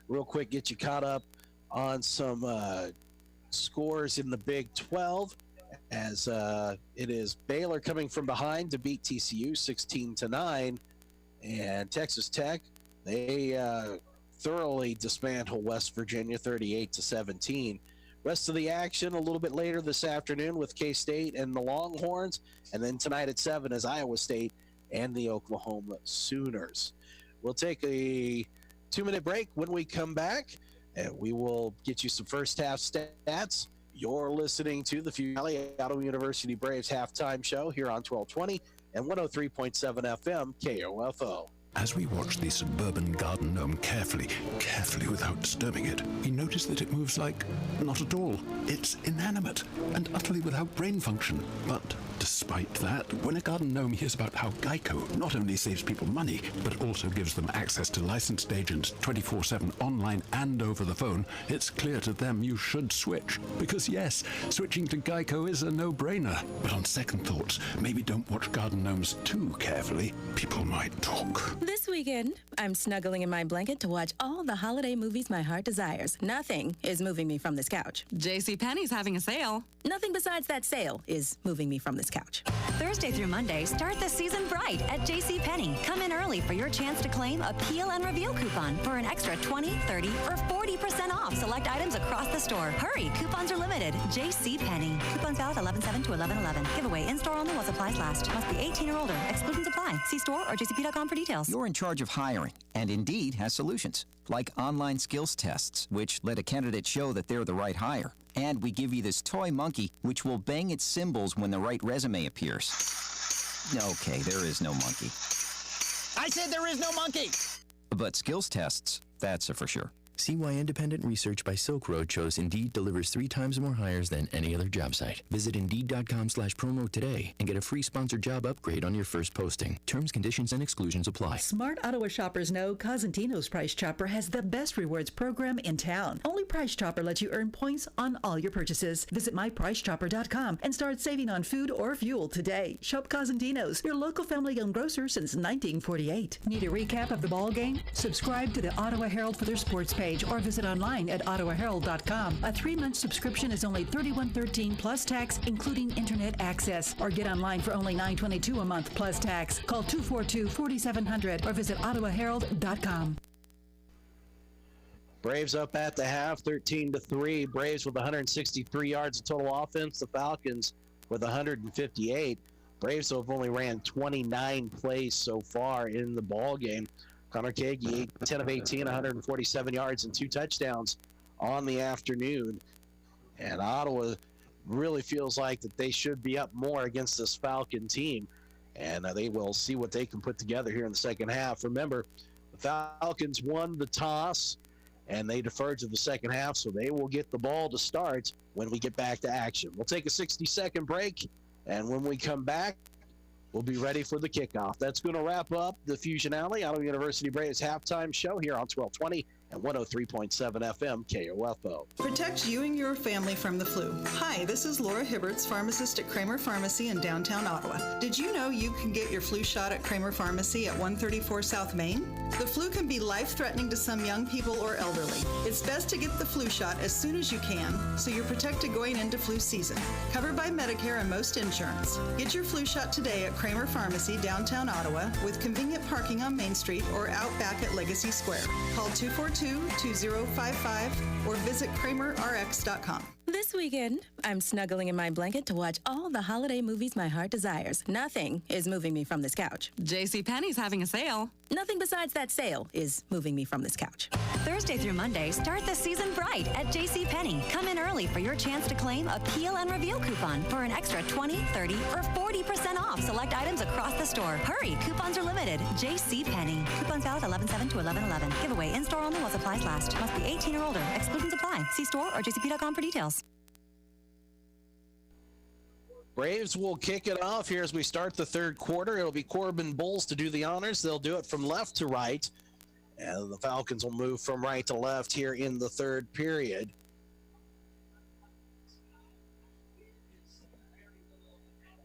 real quick get you caught up on some scores in the Big 12, as it is Baylor coming from behind to beat TCU 16-9, and Texas Tech, they thoroughly dismantle West Virginia 38-17. Rest of the action a little bit later this afternoon with K-State and the Longhorns, and then tonight at 7 is Iowa State and the Oklahoma Sooners. We'll take a 2-minute break. When we come back, and we will get you some first half stats. You're listening to the Fusion Valley Ottawa University Braves halftime show here on 1220 and 103.7 FM KOFO. As we watch the suburban garden gnome carefully without disturbing it, we notice that it moves like not at all. It's inanimate and utterly without brain function. But despite that, when a garden gnome hears about how Geico not only saves people money, but also gives them access to licensed agents 24/7 online and over the phone, it's clear to them you should switch. Because yes, switching to Geico is a no-brainer. But on second thoughts, maybe don't watch garden gnomes too carefully. People might talk. This weekend, I'm snuggling in my blanket to watch all the holiday movies my heart desires. Nothing is moving me from this couch. JCPenney's having a sale. Nothing besides that sale is moving me from this couch. Thursday through Monday, start the season bright at JCPenney. Come in early for your chance to claim a Peel and Reveal coupon for an extra 20, 30, or 40% off select items across the store. Hurry, coupons are limited. JCPenney. Coupons valid 11/7 to 11/11. Giveaway in-store only while supplies last. Must be 18 or older. Exclusions apply. See store or jcp.com for details. You're in charge of hiring, and Indeed has solutions, like online skills tests, which let a candidate show that they're the right hire. And we give you this toy monkey, which will bang its cymbals when the right resume appears. Okay, there is no monkey. I said there is no monkey! But skills tests, that's a for sure. See why independent research by Silk Road shows Indeed delivers 3 times more hires than any other job site. Visit Indeed.com/promo today and get a free sponsored job upgrade on your first posting. Terms, conditions, and exclusions apply. Smart Ottawa shoppers know Cosentino's Price Chopper has the best rewards program in town. Only Price Chopper lets you earn points on all your purchases. Visit mypricechopper.com and start saving on food or fuel today. Shop Cosentino's, your local family-owned grocer since 1948. Need a recap of the ball game? Subscribe to the Ottawa Herald for their sports page or visit online at ottawaherald.com. A 3-month subscription is only $31.13 plus tax, including internet access. Or get online for only $9.22 a month plus tax. Call 242-4700 or visit ottawaherald.com. Braves up at the half, 13-3. Braves with 163 yards of total offense. The Falcons with 158. Braves have only ran 29 plays so far in the ball game. Connor Kagi, 10 of 18, 147 yards and 2 touchdowns on the afternoon. And Ottawa really feels like that they should be up more against this Falcon team. And they will see what they can put together here in the second half. Remember, the Falcons won the toss, and they deferred to the second half, so they will get the ball to start when we get back to action. We'll take a 60-second break, and when we come back, we'll be ready for the kickoff. That's going to wrap up the Fusion Alley Ottawa University Braves halftime show here on 1220 and 103.7 FM KOFO. Protect you and your family from the flu. Hi, this is Laura Hibberts, pharmacist at Kramer Pharmacy in downtown Ottawa. Did you know you can get your flu shot at Kramer Pharmacy at 134 South Main? The flu can be life-threatening to some young people or elderly. It's best to get the flu shot as soon as you can so you're protected going into flu season. Covered by Medicare and most insurance. Get your flu shot today at Kramer Pharmacy, downtown Ottawa, with convenient parking on Main Street or out back at Legacy Square. Call 242-2055 or visit kramerrx.com. This weekend, I'm snuggling in my blanket to watch all the holiday movies my heart desires. Nothing is moving me from this couch. JCPenney's having a sale. Nothing besides that sale is moving me from this couch. Thursday through Monday, start the season bright at JCPenney. Come in early for your chance to claim a Peel and Reveal coupon for an extra 20, 30, or 40% off select items across the store. Hurry, coupons are limited. JCPenney. Coupons valid 11/7 to 11/11. Giveaway in-store only while supplies last. Must be 18 or older. Exclusions apply. See store or jcp.com for details. Braves will kick it off here as we start the third quarter. It'll be Corbin Bowles to do the honors. They'll do it from left to right. And the Falcons will move from right to left here in the third period.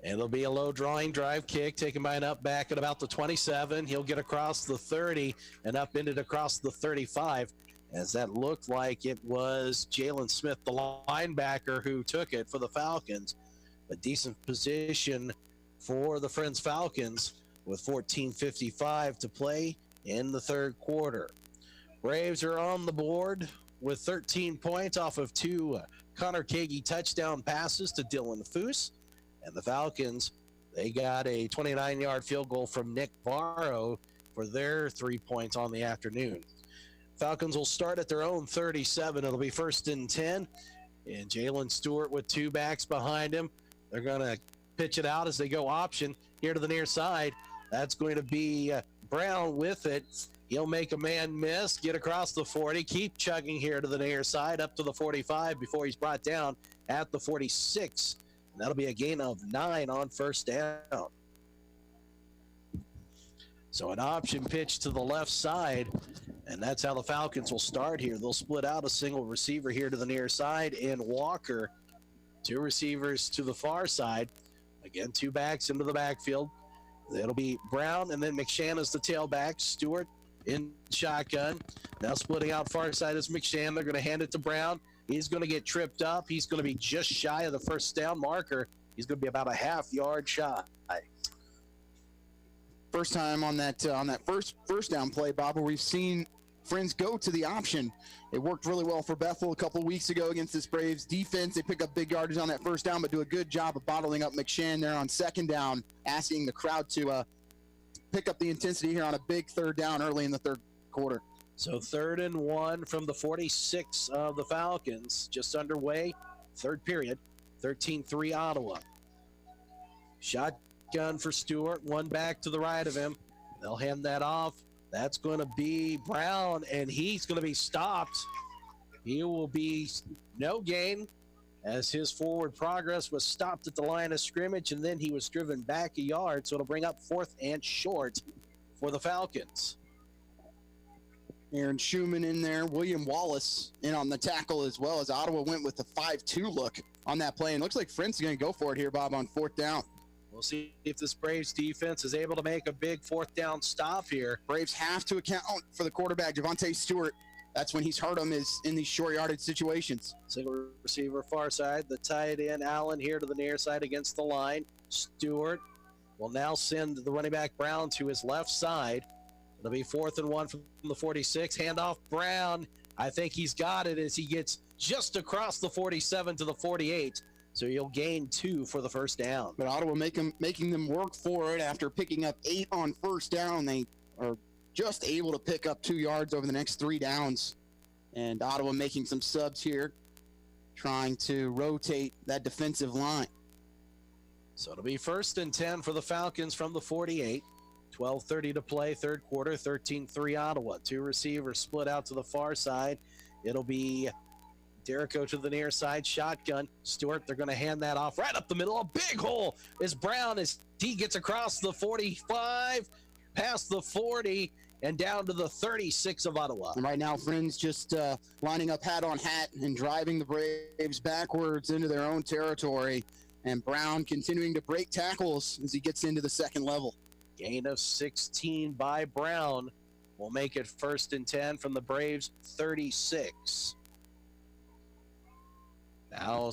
It'll be a low drawing drive kick taken by an up back at about the 27. He'll get across the 30 and up ended across the 35, as that looked like it was Jalen Smith, the linebacker, who took it for the Falcons. A decent position for the Friends Falcons with 14:55 to play in the third quarter. Braves are on the board with 13 points off of two Connor Kagi touchdown passes to Dylan Foose. And the Falcons, they got a 29-yard field goal from Nick Varro for their 3 points on the afternoon. Falcons will start at their own 37. It'll be 1st and 10. And Jalen Stewart with two backs behind him. They're going to pitch it out as they go option here to the near side. That's going to be Brown with it. He'll make a man miss, get across the 40, keep chugging here to the near side up to the 45 before he's brought down at the 46. And that'll be a gain of 9 on first down. So an option pitch to the left side, and that's how the Falcons will start here. They'll split out a single receiver here to the near side in Walker. Two receivers to the far side. Again, two backs into the backfield. It'll be Brown, and then McShann is the tailback. Stewart in shotgun. Now splitting out far side is McShann. They're going to hand it to Brown. He's going to get tripped up. He's going to be just shy of the first down marker. He's going to be about a half-yard shy. First time on that first down play, Bob, where we've seen Friends go to the option. It worked really well for Bethel a couple weeks ago against this Braves defense. They pick up big yardage on that first down, but do a good job of bottling up McShann there on second down, asking the crowd to pick up the intensity here on a big third down early in the third quarter. So 3rd and 1 from the 46 of the Falcons, just underway, third period, 13-3 Ottawa. Shotgun for Stewart, one back to the right of him. They'll hand that off. That's going to be Brown, and he's going to be stopped. He will be no gain as his forward progress was stopped at the line of scrimmage, and then he was driven back a yard, so it'll bring up 4th and short for the Falcons. Aaron Schumann in there, William Wallace in on the tackle as well, as Ottawa went with the 5-2 look on that play. And looks like Friends is going to go for it here, Bob, on 4th down. We'll see if this Braves defense is able to make a big 4th down stop here. Braves have to account for the quarterback, Javonte Stewart. That's when he's hurt him, is in these short yardage situations. Single receiver far side, the tight end Allen here to the near side against the line. Stewart will now send the running back Brown to his left side. It'll be 4th and 1 from the 46. Handoff Brown. I think he's got it as he gets just across the 47 to the 48. So he'll gain 2 for the first down. But Ottawa making them work for it after picking up 8 on first down. They are just able to pick up 2 yards over the next 3 downs. And Ottawa making some subs here, trying to rotate that defensive line. So it'll be 1st and 10 for the Falcons from the 48. 12:30 to play, third quarter, 13-3 Ottawa. Two receivers split out to the far side. It'll be Derrico to the near side, shotgun. Stewart, they're going to hand that off right up the middle. A big hole is Brown as he gets across the 45, past the 40, and down to the 36 of Ottawa. And right now, Friends just lining up hat on hat and driving the Braves backwards into their own territory. And Brown continuing to break tackles as he gets into the second level. Gain of 16 by Brown will make it 1st and 10 from the Braves 36. Now,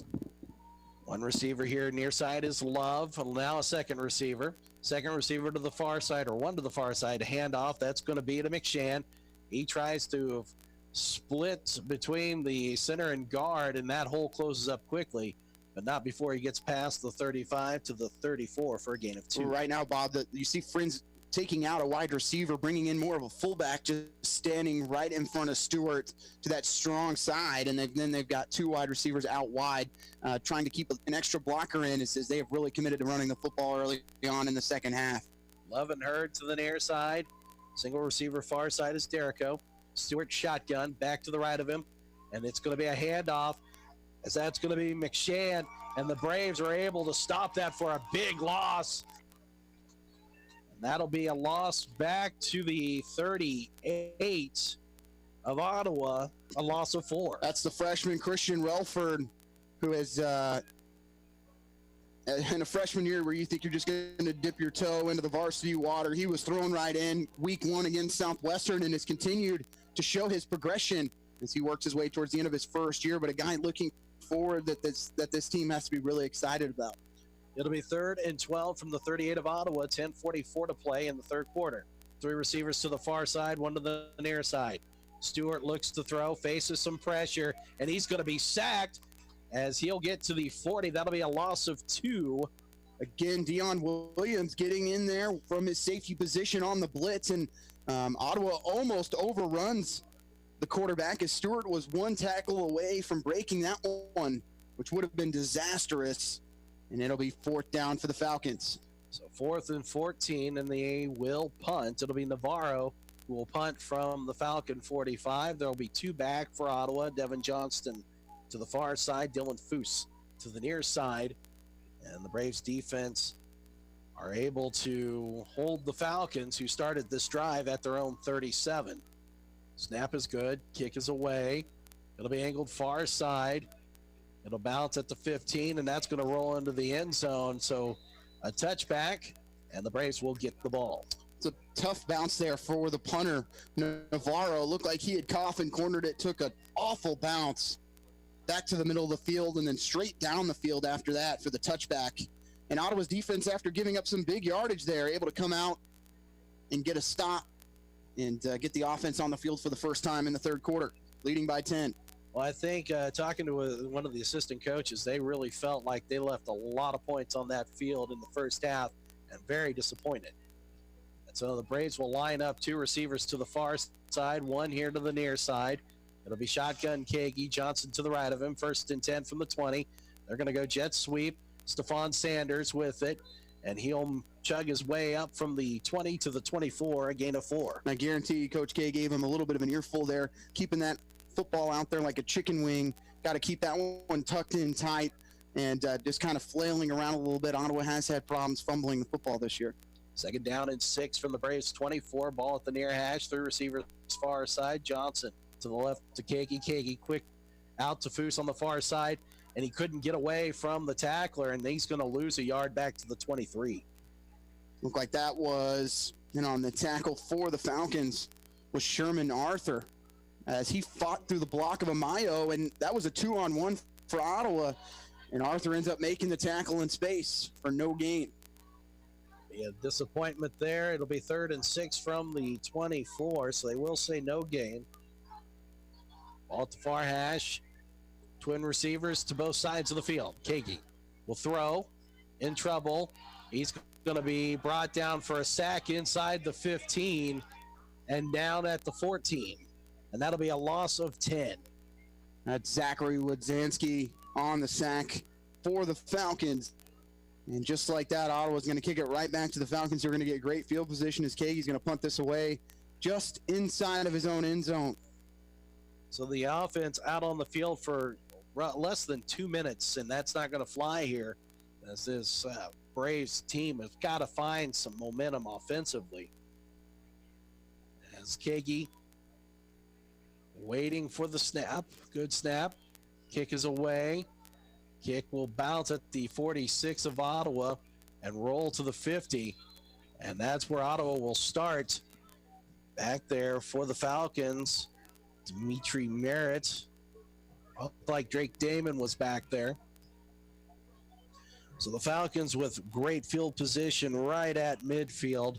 one receiver here near side is Love. Now a second receiver. Second receiver to the far side, or one to the far side. Handoff, that's going to be to McShann. He tries to split between the center and guard, and that hole closes up quickly, but not before he gets past the 35 to the 34 for a gain of 2. Right now, Bob, you see Friends taking out a wide receiver, bringing in more of a fullback, just standing right in front of Stewart to that strong side, and then they've got 2 wide receivers out wide, trying to keep an extra blocker in. It says they have really committed to running the football early on in the second half. Love and Hurd to the near side. Single receiver far side is Derrico. Stewart shotgun back to the right of him, and it's going to be a handoff. as that's going to be McShann, and the Braves are able to stop that for a big loss. And that'll be a loss back to the 38 of Ottawa, a loss of 4. That's the freshman Christian Relford, who is in a freshman year where you think you're just going to dip your toe into the varsity water. He was thrown right in week 1 against Southwestern and has continued to show his progression as he works his way towards the end of his first year. But a guy looking forward that this team has to be really excited about. It'll be 3rd and 12 from the 38 of Ottawa, 10:44 to play in the third quarter. 3 receivers to the far side, 1 to the near side. Stewart looks to throw, faces some pressure, and he's going to be sacked as he'll get to the 40. That'll be a loss of 2. Again, Dion Williams getting in there from his safety position on the blitz, and Ottawa almost overruns the quarterback as Stewart was 1 tackle away from breaking that one, which would have been disastrous, and it'll be 4th down for the Falcons. So 4th and 14, and they will punt. It'll be Navarro who will punt from the Falcon 45. There'll be 2 back for Ottawa. Devin Johnston to the far side, Dylan Foose to the near side, and the Braves defense are able to hold the Falcons, who started this drive at their own 37. Snap is good, kick is away. It'll be angled far side. It'll bounce at the 15, and that's going to roll into the end zone. So a touchback, and the Braves will get the ball. It's a tough bounce there for the punter. Navarro looked like he had coughed and cornered it, took an awful bounce back to the middle of the field and then straight down the field after that for the touchback. And Ottawa's defense, after giving up some big yardage there, able to come out and get a stop and get the offense on the field for the first time in the third quarter, leading by 10. Well, I think talking to one of the assistant coaches, they really felt like they left a lot of points on that field in the first half and very disappointed. And so the Braves will line up 2 receivers to the far side, 1 here to the near side. It'll be shotgun Kagi, Johnson to the right of him, 1st and 10 from the 20. They're going to go jet sweep. Stephon Sanders with it, and he'll chug his way up from the 20 to the 24, a gain of 4. I guarantee you Coach K gave him a little bit of an earful there, keeping that football out there like a chicken wing. Got to keep that one tucked in tight and just kind of flailing around a little bit. Ottawa has had problems fumbling the football this year. 2nd down and 6 from the Braves 24. Ball at the near hash. 3 receivers far side. Johnson to the left to Kagi. Kagi quick out to Foose on the far side, and he couldn't get away from the tackler, and he's going to lose a yard back to the 23. Looked like that was, on the tackle for the Falcons was Sherman Arthur as he fought through the block of Amayo, and that was a 2-on-1 for Ottawa, and Arthur ends up making the tackle in space for no gain. Yeah, disappointment there. It'll be 3rd and 6 from the 24, so they will say no gain. Ball at the far hash. Twin receivers to both sides of the field. Kagi will throw, in trouble. He's going to be brought down for a sack inside the 15 and down at the 14. And that'll be a loss of 10. That's Zachary Wodzinski on the sack for the Falcons. And just like that, Ottawa's going to kick it right back to the Falcons, who are going to get great field position as Kagi's going to punt this away just inside of his own end zone. So the offense out on the field for less than 2 minutes, and that's not going to fly here, as this Braves team has got to find some momentum offensively. As Kagi waiting for the snap. Good snap. Kick is away. Kick will bounce at the 46 of Ottawa and roll to the 50. And that's where Ottawa will start. Back there for the Falcons, Dimitri Merritt. Looked like Drake Damon was back there. So the Falcons with great field position right at midfield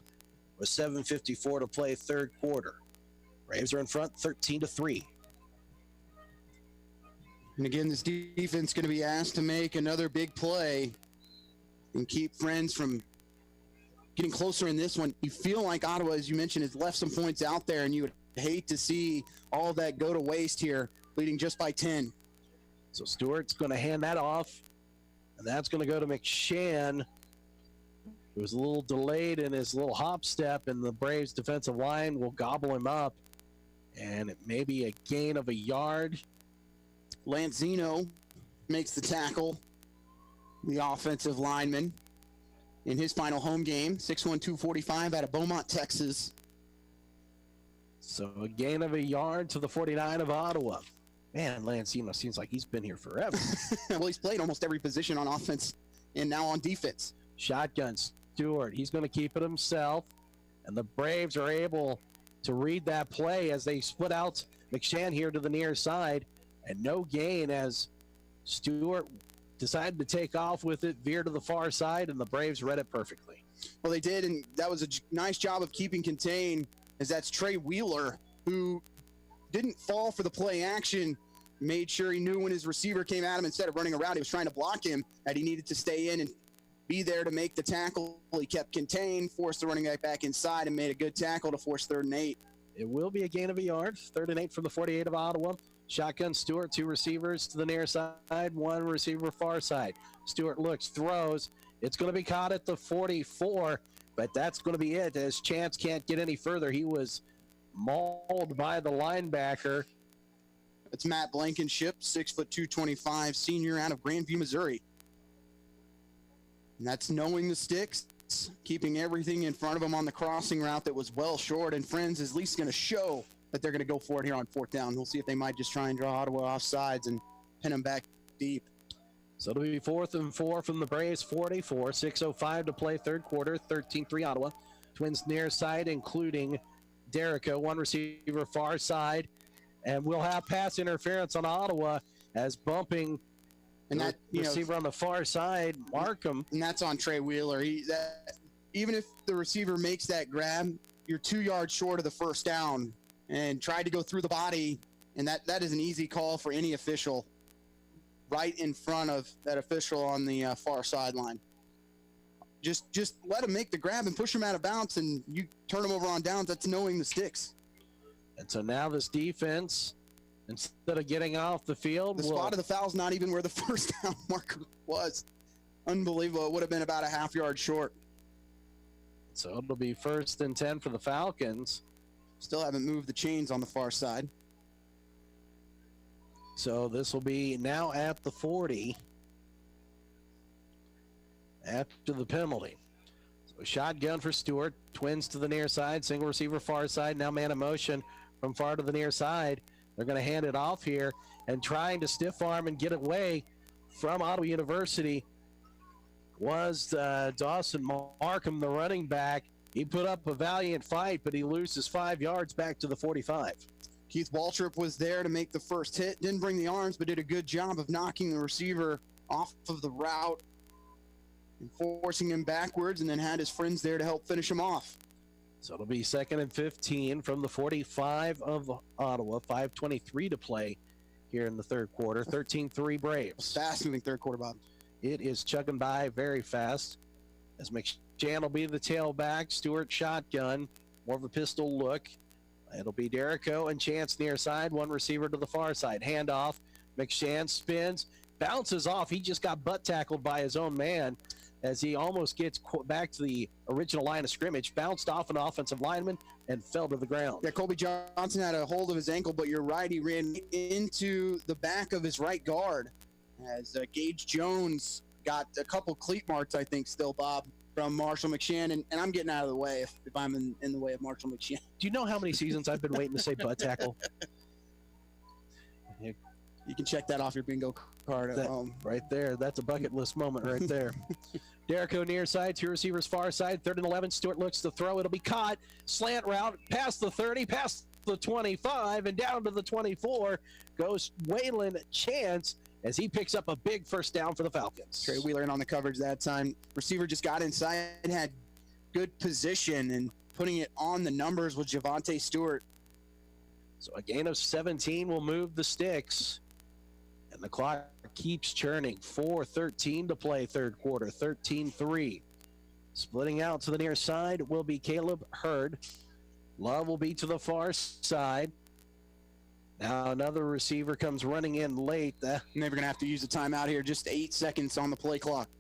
with 7:54 to play third quarter. Braves are in front 13-3. And again, this defense going to be asked to make another big play and keep Friends from getting closer in this one. You feel like Ottawa, as you mentioned, has left some points out there, and you would hate to see all of that go to waste here, leading just by 10. So Stewart's going to hand that off, and that's going to go to McShann, who was a little delayed in his little hop step, and the Braves defensive line will gobble him up, and it may be a gain of a yard. Lance Zeno makes the tackle. The offensive lineman in his final home game, 6'1", 245 out of Beaumont, Texas. So a gain of a yard to the 49 of Ottawa. Man, Lancino seems like he's been here forever. Well, he's played almost every position on offense and now on defense. Shotgun, Stewart. He's going to keep it himself. And the Braves are able to read that play as they split out McShann here to the near side. And no gain as Stewart decided to take off with it, veer to the far side, and the Braves read it perfectly. Well, they did, and that was a nice job of keeping contained, as that's Trey Wheeler, who didn't fall for the play action, made sure he knew when his receiver came at him, instead of running around, he was trying to block him, that he needed to stay in and be there to make the tackle. He kept contained, forced the running back inside, and made a good tackle to force 3rd and 8. It will be a gain of a yard, 3rd and 8 from the 48 of Ottawa. Shotgun, Stewart, 2 receivers to the near side, 1 receiver far side. Stewart looks, throws. It's going to be caught at the 44, but that's going to be it, as Chance can't get any further. He was mauled by the linebacker. It's Matt Blankenship, 6'2", 225, senior out of Grandview, Missouri. And that's knowing the sticks, keeping everything in front of him on the crossing route that was well short, and Friends is at least going to show that they're going to go for it here on 4th down. We'll see if they might just try and draw Ottawa off sides and pin them back deep. So it'll be 4th and 4 from the Braves 44, 6:05 to play 3rd quarter, 13-3 Ottawa. Twins near side, including Derrico, 1 receiver far side, and we'll have pass interference on Ottawa as bumping and that receiver on the far side, Markham. And that's on Trey Wheeler. Even if the receiver makes that grab, you're 2 yards short of the 1st down, and tried to go through the body, and that is an easy call for any official, right in front of that official on the far sideline. Just let him make the grab and push him out of bounds, and you turn him over on downs. That's knowing the sticks. And so now this defense, instead of getting off the field, the spot of the foul's not even where the 1st down marker was. Unbelievable. It would have been about a half yard short. So it'll be 1st and 10 for the Falcons. Still haven't moved the chains on the far side. So this will be now at the 40 after the penalty. So shotgun for Stewart. Twins to the near side. Single receiver far side. Now man in motion from far to the near side. They're going to hand it off here and trying to stiff arm and get away from Ottawa University was Dawson Markham, the running back. He put up a valiant fight, but he loses 5 yards back to the 45. Keith Waltrip was there to make the first hit. Didn't bring the arms, but did a good job of knocking the receiver off of the route and forcing him backwards, and then had his friends there to help finish him off. So it'll be 2nd and 15 from the 45 of Ottawa. 5:23 to play here in the 3rd quarter. 13-3 Braves. Fast-moving 3rd quarter, Bob. It is chugging by very fast as McShann will be the tailback. Stewart shotgun, more of a pistol look. It'll be Derrico and Chance near side, 1 receiver to the far side. Handoff, McShann spins, bounces off. He just got butt tackled by his own man as he almost gets back to the original line of scrimmage, bounced off an offensive lineman and fell to the ground. Yeah, Colby Johnson had a hold of his ankle, but you're right, he ran into the back of his right guard as Gage Jones got a couple cleat marks, I think, still, Bob, from Marshall McShann, and I'm getting out of the way if I'm in the way of Marshall McShann. Do you know how many seasons I've been waiting to say butt tackle? You can check that off your bingo card at home. Right there. That's a bucket list moment right there. Derrico near side, 2 receivers far side, 3rd and 11. Stewart looks to throw. It'll be caught. Slant route past the 30, past the 25, and down to the 24 goes Waylon Chance as he picks up a big 1st down for the Falcons. Trey Wheeler in on the coverage that time. Receiver just got inside and had good position, and putting it on the numbers with Javonte Stewart. So a gain of 17 will move the sticks. And the clock keeps churning. 4:13 to play 3rd quarter. 13-3. Splitting out to the near side will be Caleb Hurd. Love will be to the far side. Now another receiver comes running in late. Never going to have to use a timeout here. Just 8 seconds on the play clock.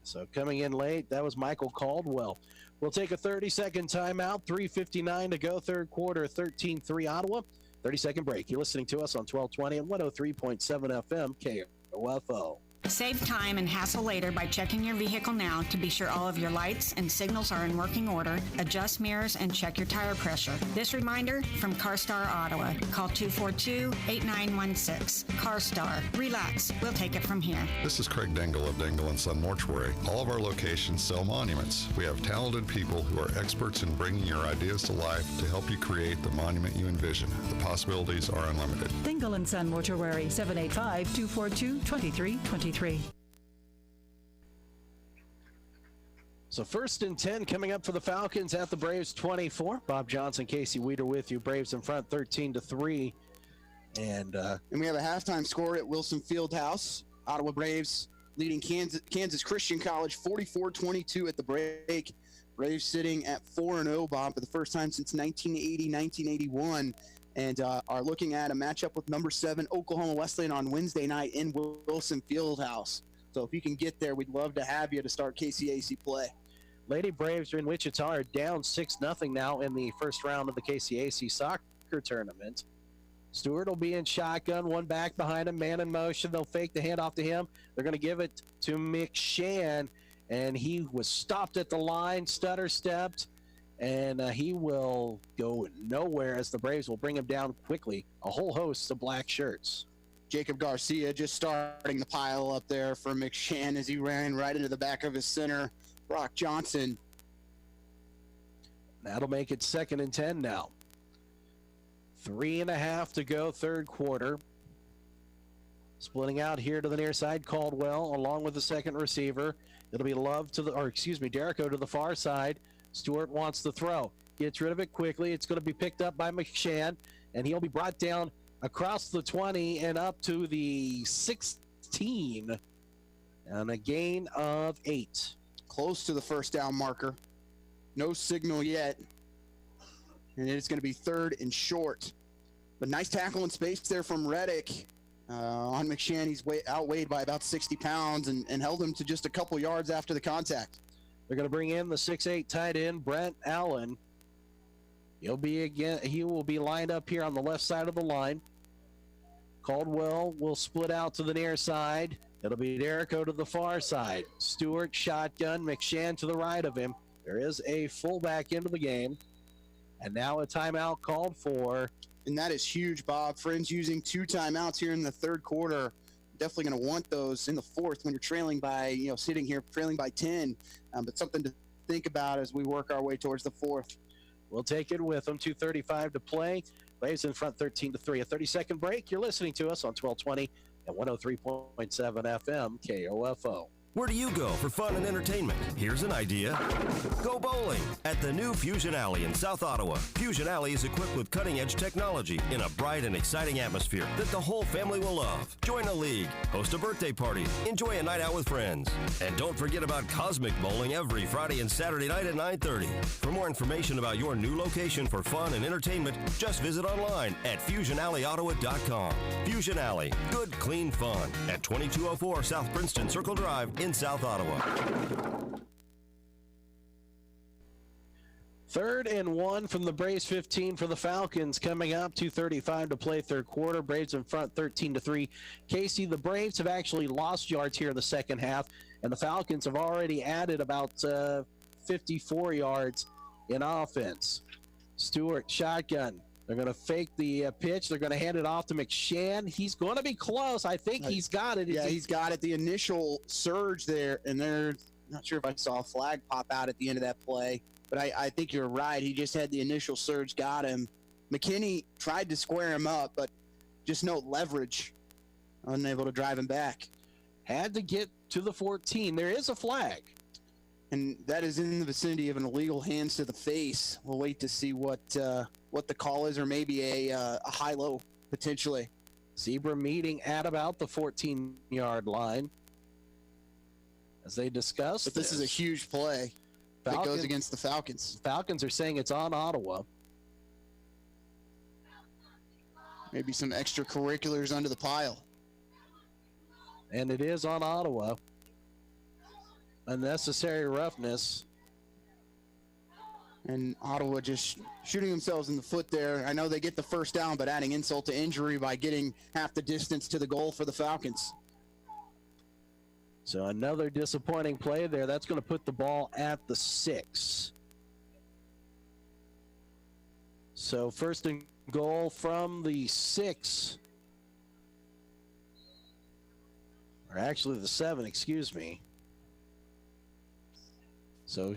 So coming in late, that was Michael Caldwell. We'll take a 30-second timeout. 3:59 to go 3rd quarter. 13-3 Ottawa. 30-second break. You're listening to us on 1220 and 103.7 FM KOFO. Save time and hassle later by checking your vehicle now to be sure all of your lights and signals are in working order, adjust mirrors, and check your tire pressure. This reminder from CarStar Ottawa. Call 242-8916. CarStar. Relax. We'll take it from here. This is Craig Dingle of Dingle & Son Mortuary. All of our locations sell monuments. We have talented people who are experts in bringing your ideas to life to help you create the monument you envision. The possibilities are unlimited. Dingle & Son Mortuary, 785-242-2323. So 1st and 10 coming up for the Falcons at the Braves 24. Bob Johnson, Casey Weeder with you. Braves in front 13-3. And we have a halftime score at Wilson Fieldhouse. Ottawa Braves leading Kansas Christian College 44-22 at the break. Braves sitting at 4-0, Bob, for the first time since 1980-1981. And are looking at a matchup with number 7 Oklahoma Wesleyan on Wednesday night in Wilson Fieldhouse. So if you can get there, we'd love to have you to start KCAC play. Lady Braves are in Wichita are down 6-0 now in the first round of the KCAC soccer tournament. Stewart will be in shotgun, one back behind him, man in motion. They'll fake the handoff to him. They're going to give it to McShann, and he was stopped at the line, stutter stepped. And he will go nowhere as the Braves will bring him down quickly. A whole host of black shirts. Jacob Garcia just starting the pile up there for McShann as he ran right into the back of his center. Brock Johnson. That'll make it 2nd and 10 now. 3.5 to go, third quarter. Splitting out here to the near side, Caldwell along with the second receiver. It'll be Derrico to the far side. Stewart wants the throw. Gets rid of it quickly. It's going to be picked up by McShann, and he'll be brought down across the 20 and up to the 16, and a gain of 8. Close to the first down marker. No signal yet. And it's going to be 3rd and short. But nice tackle in space there from Reddick on McShann. He's outweighed by about 60 pounds and held him to just a couple yards after the contact. They're going to bring in the 6'8" tight end, Brent Allen. He will be lined up here on the left side of the line. Caldwell will split out to the near side. It'll be Derrico to the far side. Stewart shotgun, McShann to the right of him. There is a fullback into the game. And now a timeout called for. And that is huge, Bob. Friends using 2 timeouts here in the third quarter. Definitely going to want those in the fourth when you're trailing by, sitting here trailing by 10. But something to think about as we work our way towards the fourth. We'll take it with them. 2:35 to play. Braves in front 13-3. A 30-second break. You're listening to us on 1220 and 103.7 FM KOFO. Where do you go for fun and entertainment? Here's an idea. Go bowling at the new Fusion Alley in South Ottawa. Fusion Alley is equipped with cutting-edge technology in a bright and exciting atmosphere that the whole family will love. Join a league, host a birthday party, enjoy a night out with friends. And don't forget about Cosmic Bowling every Friday and Saturday night at 9:30. For more information about your new location for fun and entertainment, just visit online at FusionAlleyOttawa.com. Fusion Alley, good, clean fun at 2204 South Princeton Circle Drive in South Ottawa. 3rd and 1 from the Braves 15 for the Falcons coming up. 2:35 to play third quarter. Braves in front 13-3. Casey, the Braves have actually lost yards here in the second half, and the Falcons have already added about 54 yards in offense. Stewart shotgun. They're going to fake the pitch. They're going to hand it off to McShann. He's going to be close. I think he's got it. Yeah, he's got it. The initial surge there, and not sure if I saw a flag pop out at the end of that play, but I think you're right. He just had the initial surge, got him. McKinney tried to square him up, but just no leverage. Unable to drive him back. Had to get to the 14. There is a flag. And that is in the vicinity of an illegal hands to the face. We'll wait to see what the call is, or maybe a high-low potentially. Zebra meeting at about the 14-yard line as they discuss. But this is a huge play that goes against the Falcons. Falcons are saying it's on Ottawa. Maybe some extracurriculars under the pile. And it is on Ottawa. Unnecessary roughness. And Ottawa just shooting themselves in the foot there. I know they get the first down, but adding insult to injury by getting half the distance to the goal for the Falcons. So another disappointing play there. That's going to put the ball at the 6. So first and goal from the 6. Or actually the 7, excuse me. So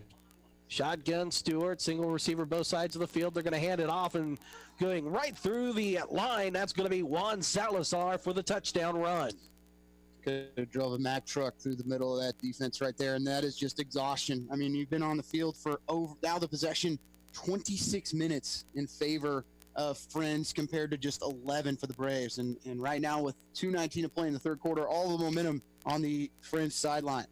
shotgun, Stewart, single receiver both sides of the field. They're going to hand it off and going right through the line. That's going to be Juan Salazar for the touchdown run. Could have drove a Mack truck through the middle of that defense right there, and that is just exhaustion. I mean, you've been on the field for now the possession 26 minutes in favor of Friends compared to just 11 for the Braves. And right now with 2:19 to play in the third quarter, all the momentum on the Friends sideline.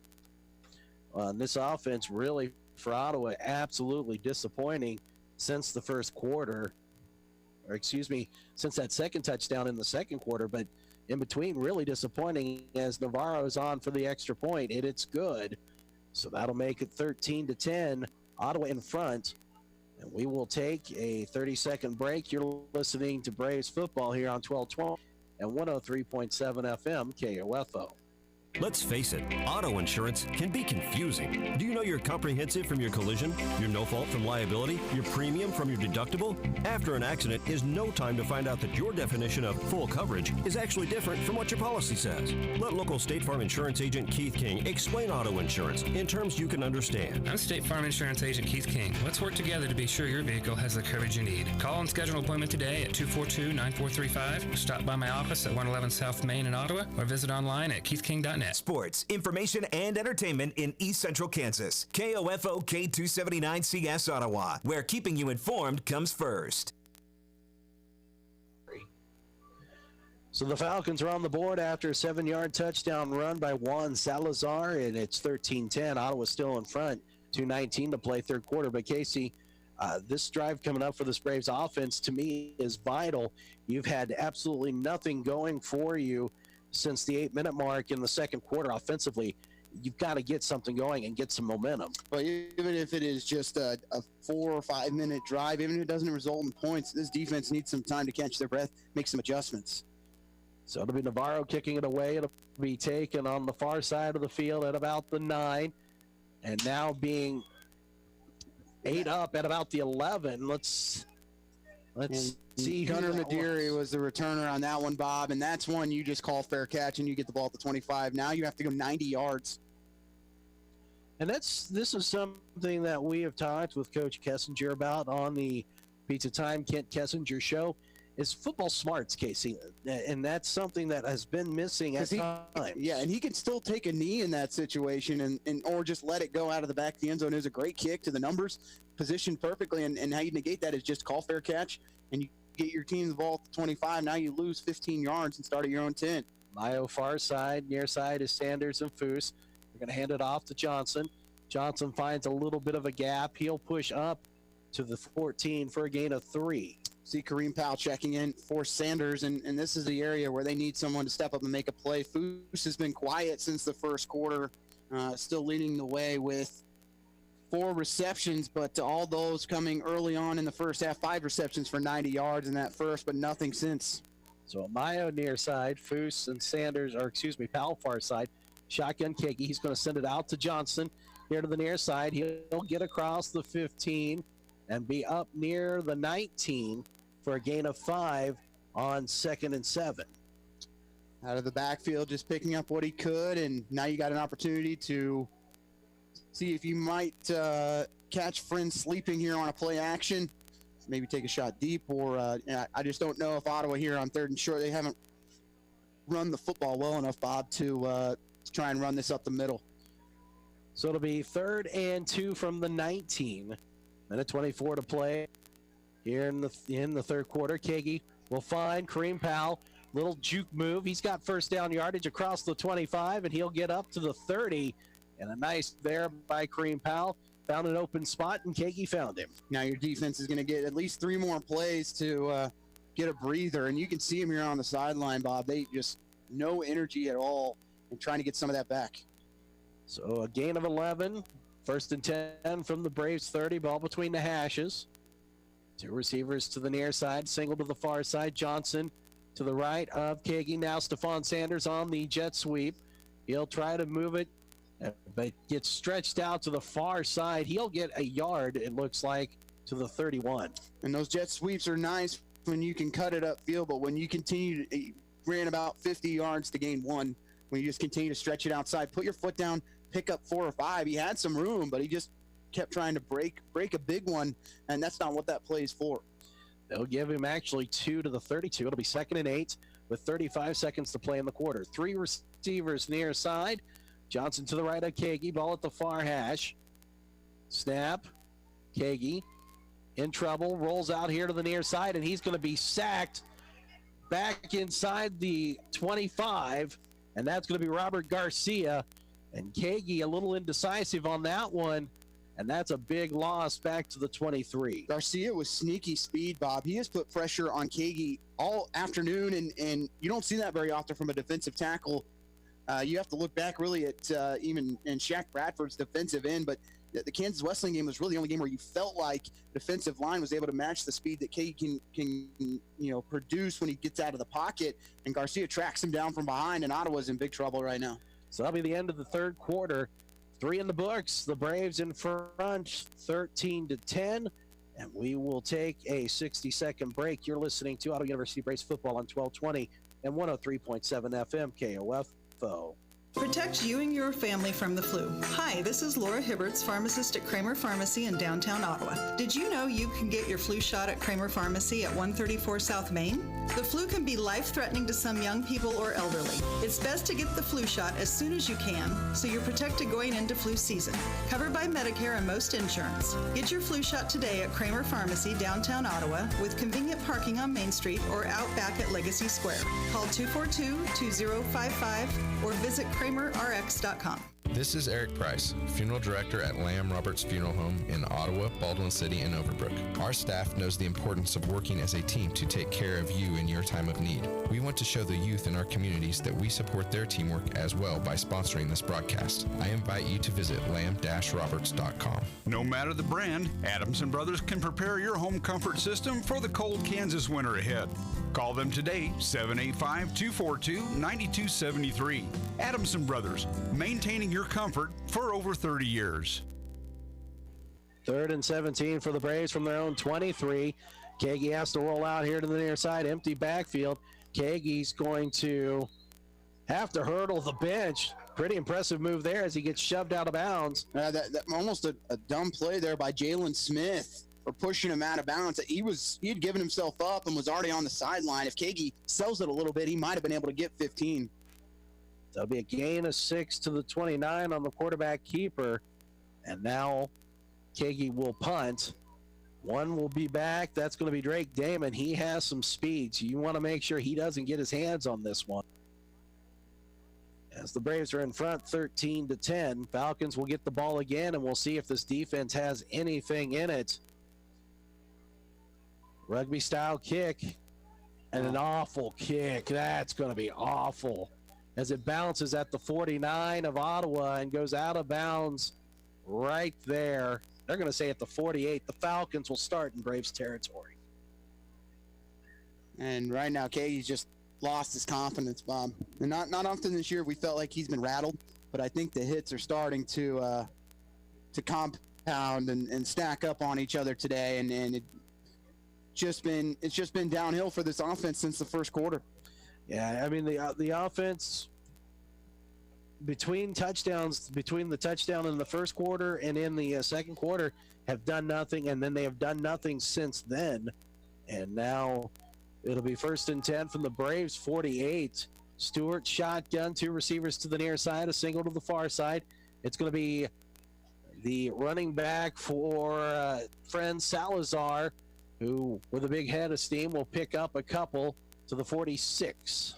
This offense really for Ottawa absolutely disappointing since the first quarter, or excuse me, since that second touchdown in the second quarter, but in between really disappointing as Navarro's on for the extra point. It's good. So that'll make it 13-10, Ottawa in front. And we will take a 30-second break. You're listening to Braves football here on 1220 and 103.7 FM KOFO. Let's face it, auto insurance can be confusing. Do you know your comprehensive from your collision, your no-fault from liability, your premium from your deductible? After an accident is no time to find out that your definition of full coverage is actually different from what your policy says. Let local State Farm Insurance Agent Keith King explain auto insurance in terms you can understand. I'm State Farm Insurance Agent Keith King. Let's work together to be sure your vehicle has the coverage you need. Call and schedule an appointment today at 242-9435. Stop by my office at 111 South Main in Ottawa or visit online at keithking.net. Sports, information, and entertainment in East Central Kansas. KOFO K279CS Ottawa, where keeping you informed comes first. So the Falcons are on the board after a 7-yard touchdown run by Juan Salazar, and it's 13-10. Ottawa's still in front, 2:19 to play third quarter. But Casey, this drive coming up for this Braves offense to me is vital. You've had absolutely nothing going for you since the 8-minute mark in the second quarter offensively. You've got to get something going and get some momentum. But even if it is just a 4 or 5 minute drive, even if it doesn't result in points, this defense needs some time to catch their breath, make some adjustments. So it'll be Navarro kicking it away. It'll be taken on the far side of the field at about the 9, and now being 8 up at about the 11. Let's see. Gunnar Nadiri was the returner on that one, Bob, and that's one you just call fair catch and you get the ball at the 25. Now you have to go 90 yards. And this is something that we have talked with Coach Kessinger about on the Pizza Time Kent Kessinger show, is football smarts, Casey. And that's something that has been missing at times. Yeah, and he can still take a knee in that situation and or just let it go out of the back of the end zone. It was a great kick to the numbers, positioned perfectly, and how you negate that is just call fair catch, and you get your team the ball at the 25. Now you lose 15 yards and start at your own 10. Mayo far side, near side is Sanders and Foose. They're going to hand it off to Johnson. Johnson finds a little bit of a gap. He'll push up to the 14 for a gain of 3. See Kareem Powell checking in for Sanders, and this is the area where they need someone to step up and make a play. Foose has been quiet since the first quarter, still leading the way with 4 receptions, but all those coming early on in the first half. 5 receptions for 90 yards in that first, but nothing since. So Mayo near side, Foose and Sanders, or excuse me, Powell far side. Shotgun kick. He's going to send it out to Johnson here to the near side. He'll get across the 15 and be up near the 19 for a gain of 5 on 2nd and 7. Out of the backfield, just picking up what he could, and now you got an opportunity to see if you might catch Friends sleeping here on a play action. Maybe take a shot deep, or I just don't know if Ottawa here on 3rd and short, they haven't run the football well enough, Bob, to try and run this up the middle. So it'll be 3rd and 2 from the 19. Minute 24 to play here in the third quarter. Kagi will find Kareem Powell. Little juke move. He's got first down yardage across the 25, and he'll get up to the 30. And a nice there by Kareem Powell. Found an open spot, and Kagi found him. Now your defense is going to get at least 3 more plays to get a breather. And you can see him here on the sideline, Bob. They just no energy at all in trying to get some of that back. So a gain of 11. 1st and 10 from the Braves 30. Ball between the hashes. 2 receivers to the near side. Single to the far side. Johnson to the right of Kagi. Now Stephon Sanders on the jet sweep. He'll try to move it but gets stretched out to the far side. He'll get a yard, it looks like, to the 31. And those jet sweeps are nice when you can cut it upfield, but when you continue to, he ran about 50 yards to gain 1. When you just continue to stretch it outside, put your foot down, pick up 4 or 5. He had some room, but he just kept trying to break a big one, and that's not what that play is for. They'll give him actually 2 to the 32. It'll be 2nd and 8 with 35 seconds to play in the quarter. 3 receivers near side. Johnson to the right of Kagi. Ball at the far hash. Snap. Kagi in trouble. Rolls out here to the near side, and he's going to be sacked back inside the 25. And that's going to be Robert Garcia. And Kagi a little indecisive on that one. And that's a big loss back to the 23. Garcia with sneaky speed, Bob. He has put pressure on Kagi all afternoon, and you don't see that very often from a defensive tackle. You have to look back really at even in Shaq Bradford's defensive end, but the Kansas Wesleyan game was really the only game where you felt like defensive line was able to match the speed that Kagi can produce when he gets out of the pocket, and Garcia tracks him down from behind, and Ottawa's in big trouble right now. So that'll be the end of the third quarter. 3 in the books. The Braves in front, 13-10, and we will take a 60-second break. You're listening to Ottawa University Braves football on 1220 and 103.7 FM KOFO. Protect you and your family from the flu. Hi, this is Laura Hibberts, pharmacist at Kramer Pharmacy in downtown Ottawa. Did you know you can get your flu shot at Kramer Pharmacy at 134 South Main? The flu can be life-threatening to some young people or elderly. It's best to get the flu shot as soon as you can so you're protected going into flu season. Covered by Medicare and most insurance. Get your flu shot today at Kramer Pharmacy, downtown Ottawa, with convenient parking on Main Street or out back at Legacy Square. Call 242-2055 or visit KramerRx.com. This is Eric Price, Funeral Director at Lamb Roberts Funeral Home in Ottawa, Baldwin City, and Overbrook. Our staff knows the importance of working as a team to take care of you in your time of need. We want to show the youth in our communities that we support their teamwork as well by sponsoring this broadcast. I invite you to visit lamb-roberts.com. No matter the brand, Adams & Brothers can prepare your home comfort system for the cold Kansas winter ahead. Call them today, 785-242-9273. Adams & Brothers, maintaining your comfort for over 30 years. 3rd and 17 for the Braves from their own 23. Kagi has to roll out here to the near side, empty backfield. Kagi's going to have to hurdle the bench. Pretty impressive move there as he gets shoved out of bounds. That almost a dumb play there by Jalen Smith for pushing him out of bounds. He had given himself up and was already on the sideline. If Kagi sells it a little bit, he might have been able to get 15. There'll be a gain of 6 to the 29 on the quarterback keeper. And now Kagi will punt. One will be back. That's going to be Drake Damon. He has some speed, so you want to make sure he doesn't get his hands on this one. As the Braves are in front, 13-10. Falcons will get the ball again, and we'll see if this defense has anything in it. Rugby-style kick, and an awful kick. That's going to be awful. As it bounces at the 49 of Ottawa and goes out of bounds right there. They're going to say at the 48. The Falcons will start in Braves territory. And right now, Kagi's just lost his confidence, Bob. And not often this year we felt like he's been rattled, but I think the hits are starting to compound and stack up on each other today, and it's just been downhill for this offense since the first quarter. Yeah, I mean the offense between the touchdown in the first quarter and in the second quarter have done nothing, and then they have done nothing since then. And now it'll be 1st and 10 from the Braves, 48. Stewart shotgun, 2 receivers to the near side, a single to the far side. It's going to be the running back for friend Salazar, who with a big head of steam will pick up a couple to the 46.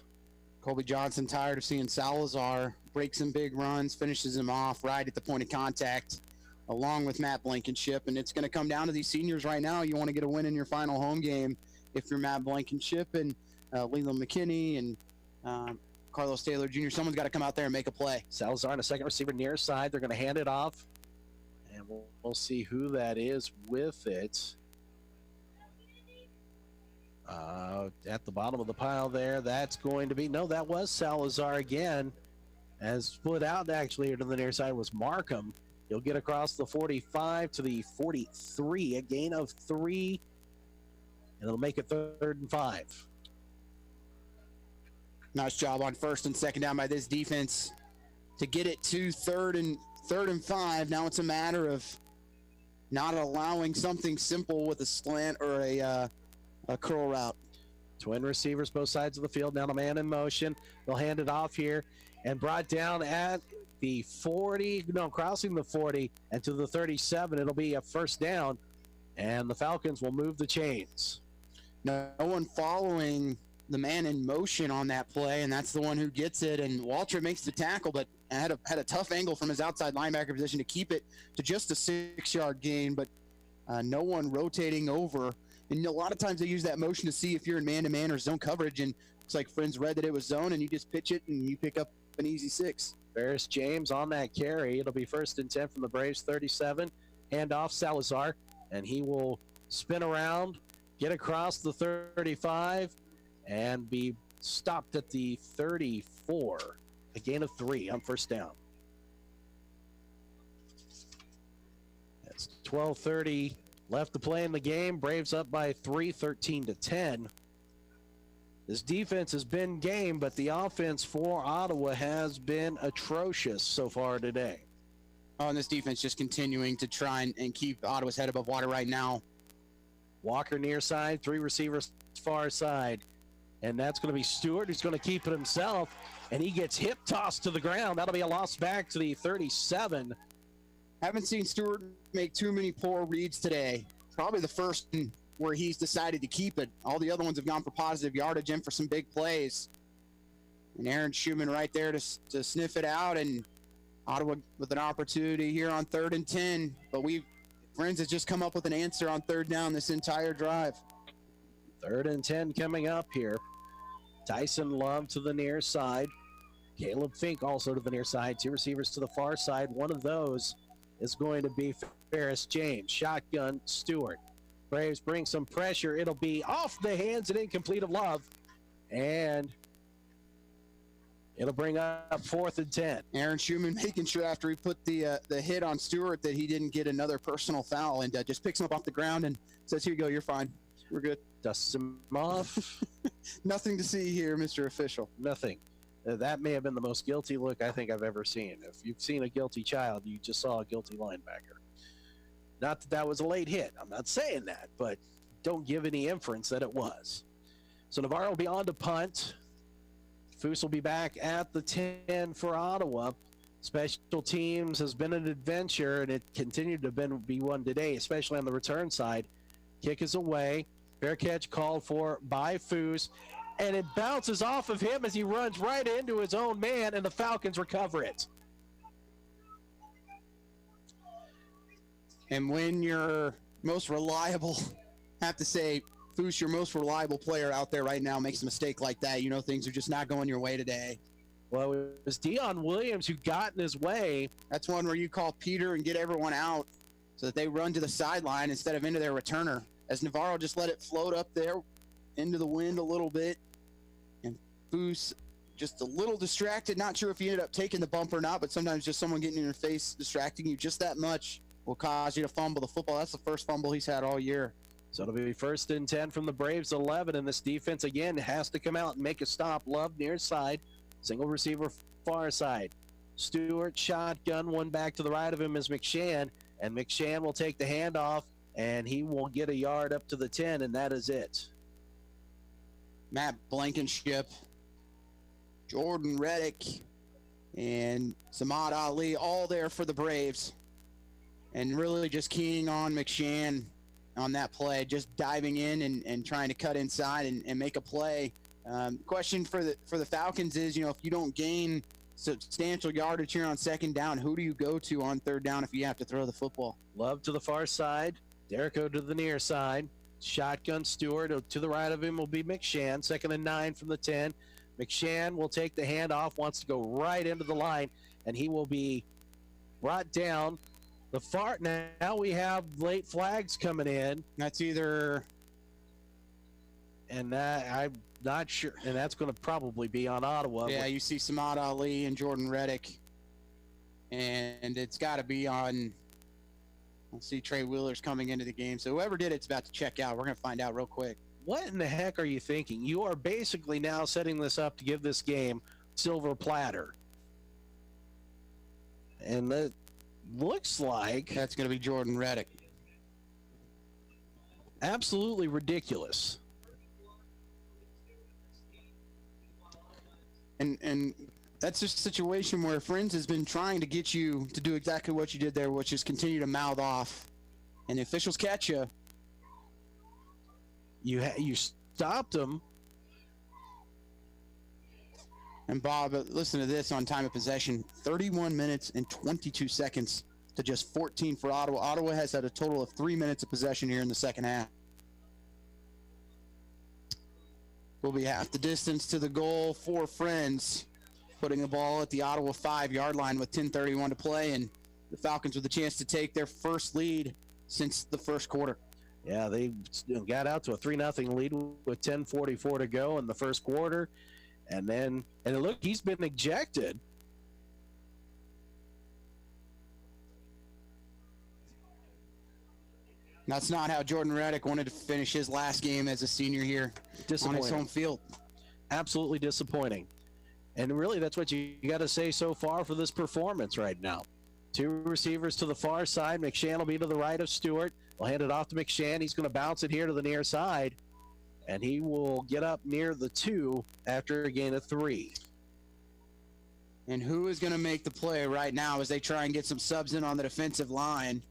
Colby Johnson, tired of seeing Salazar break some big runs, finishes him off right at the point of contact, along with Matt Blankenship. And it's going to come down to these seniors right now. You want to get a win in your final home game if you're Matt Blankenship and Leland McKinney and Carlos Taylor Jr. Someone's got to come out there and make a play. Salazar and a second receiver near side. They're going to hand it off, and we'll see who that is with it. At the bottom of the pile there, that's going to be, no, that was Salazar again. As split out actually to the near side was Markham. He'll get across the 45 to the 43, a gain of 3, and it'll make it 3rd and 5. Nice job on 1st and 2nd down by this defense to get it to 3rd and 5. Now it's a matter of not allowing something simple with a slant or a curl route. Twin receivers both sides of the field. Now the man in motion. They'll hand it off here and brought down at the 40, crossing the 40 and to the 37. It'll be a 1st down, and the Falcons will move the chains. No one following the man in motion on that play, and that's the one who gets it. And Waltrip makes the tackle, but had a tough angle from his outside linebacker position to keep it to just a 6-yard gain, but no one rotating over. And a lot of times they use that motion to see if you're in man-to-man or zone coverage, and it's like Friends read that it was zone, and you just pitch it, and you pick up an easy 6. Ferris James on that carry. It'll be 1st and 10 from the Braves 37. Hand off Salazar, and he will spin around, get across the 35, and be stopped at the 34. A gain of 3 on 1st down. That's 12:30 left to play in the game. Braves up by 3, 13-10. This defense has been game, but the offense for Ottawa has been atrocious so far today. Oh, and this defense just continuing to try and keep Ottawa's head above water right now. Walker near side, 3 receivers far side. And that's going to be Stewart, who's going to keep it himself. And he gets hip tossed to the ground. That'll be a loss back to the 37. Haven't seen Stewart make too many poor reads today. Probably the first where he's decided to keep it. All the other ones have gone for positive yardage and for some big plays. And Aaron Schumann right there to sniff it out. And Ottawa with an opportunity here on 3rd and 10. But Friends has just come up with an answer on 3rd down this entire drive. 3rd and 10 coming up here. Tyson Love to the near side. Caleb Fink also to the near side. 2 receivers to the far side. One of those is going to be Ferris James. Shotgun Stewart. Braves bring some pressure. It'll be off the hands and incomplete of Love. And it'll bring up 4th and 10. Aaron Schumann making sure after he put the hit on Stewart that he didn't get another personal foul, and just picks him up off the ground and says, "Here you go, you're fine. We're good." Dusts him off. Nothing to see here, Mr. Official. Nothing. That may have been the most guilty look I think I've ever seen. If you've seen a guilty child, you just saw a guilty linebacker. Not that was a late hit. I'm not saying that, but don't give any inference that it was. So Navarro will be on to punt. Foose will be back at the 10 for Ottawa. Special teams has been an adventure, and it continued to be one today, especially on the return side. Kick is away. Fair catch called for by Foose, and it bounces off of him as he runs right into his own man, and the Falcons recover it. And when your most reliable, have to say, Foose, your most reliable player out there right now makes a mistake like that, you know things are just not going your way today. Well, it was Dion Williams who got in his way. That's one where you call Peter and get everyone out so that they run to the sideline instead of into their returner. As Navarro just let it float up there into the wind a little bit. And Foose just a little distracted. Not sure if he ended up taking the bump or not, but sometimes just someone getting in your face, distracting you just that much will cause you to fumble the football. That's the first fumble he's had all year. So it'll be 1st and 10 from the Braves 11, and this defense again has to come out and make a stop. Love near side, single receiver far side. Stewart shotgun, one back to the right of him is McShann, and McShann will take the handoff, and he will get a yard up to the 10, and that is it. Matt Blankenship, Jordan Reddick, and Samad Ali all there for the Braves. And really just keying on McShann on that play, just diving in and trying to cut inside and make a play. Question for the Falcons is, if you don't gain substantial yardage here on 2nd down, who do you go to on 3rd down if you have to throw the football? Love to the far side. Derrico to the near side. Shotgun Stewart. To the right of him will be McShann. 2nd and 9 from the 10. McShann will take the handoff, wants to go right into the line, and he will be brought down. Now we have late flags coming in. That's either And I'm not sure, and that's going to probably be on Ottawa. Yeah, you see Samad Ali and Jordan Reddick, and it's got to be on. I'll see Trey Wheeler's coming into the game. So whoever did it's about to check out. We're going to find out real quick. What in the heck are you thinking? You are basically now setting this up to give this game silver platter. And that looks like that's going to be Jordan Reddick. Absolutely ridiculous. And that's just a situation where Friends has been trying to get you to do exactly what you did there, which is continue to mouth off. And the officials catch you. You stopped them. And Bob, listen to this on time of possession. 31 minutes and 22 seconds to just 14 for Ottawa. Ottawa has had a total of 3 minutes of possession here in the second half. Will be half the distance to the goal for Friends, putting the ball at the Ottawa 5-yard line with 10:31 to play, and the Falcons with a chance to take their first lead since the first quarter. Yeah, they got out to a 3-0 lead with 10:44 to go in the first quarter, and look, he's been ejected. That's not how Jordan Reddick wanted to finish his last game as a senior here on his home field. Absolutely disappointing. And really, that's what you got to say so far for this performance right now. 2 receivers to the far side. McShann will be to the right of Stewart. We'll hand it off to McShann. He's going to bounce it here to the near side. And he will get up near the 2 after a gain of 3. And who is going to make the play right now as they try and get some subs in on the defensive line?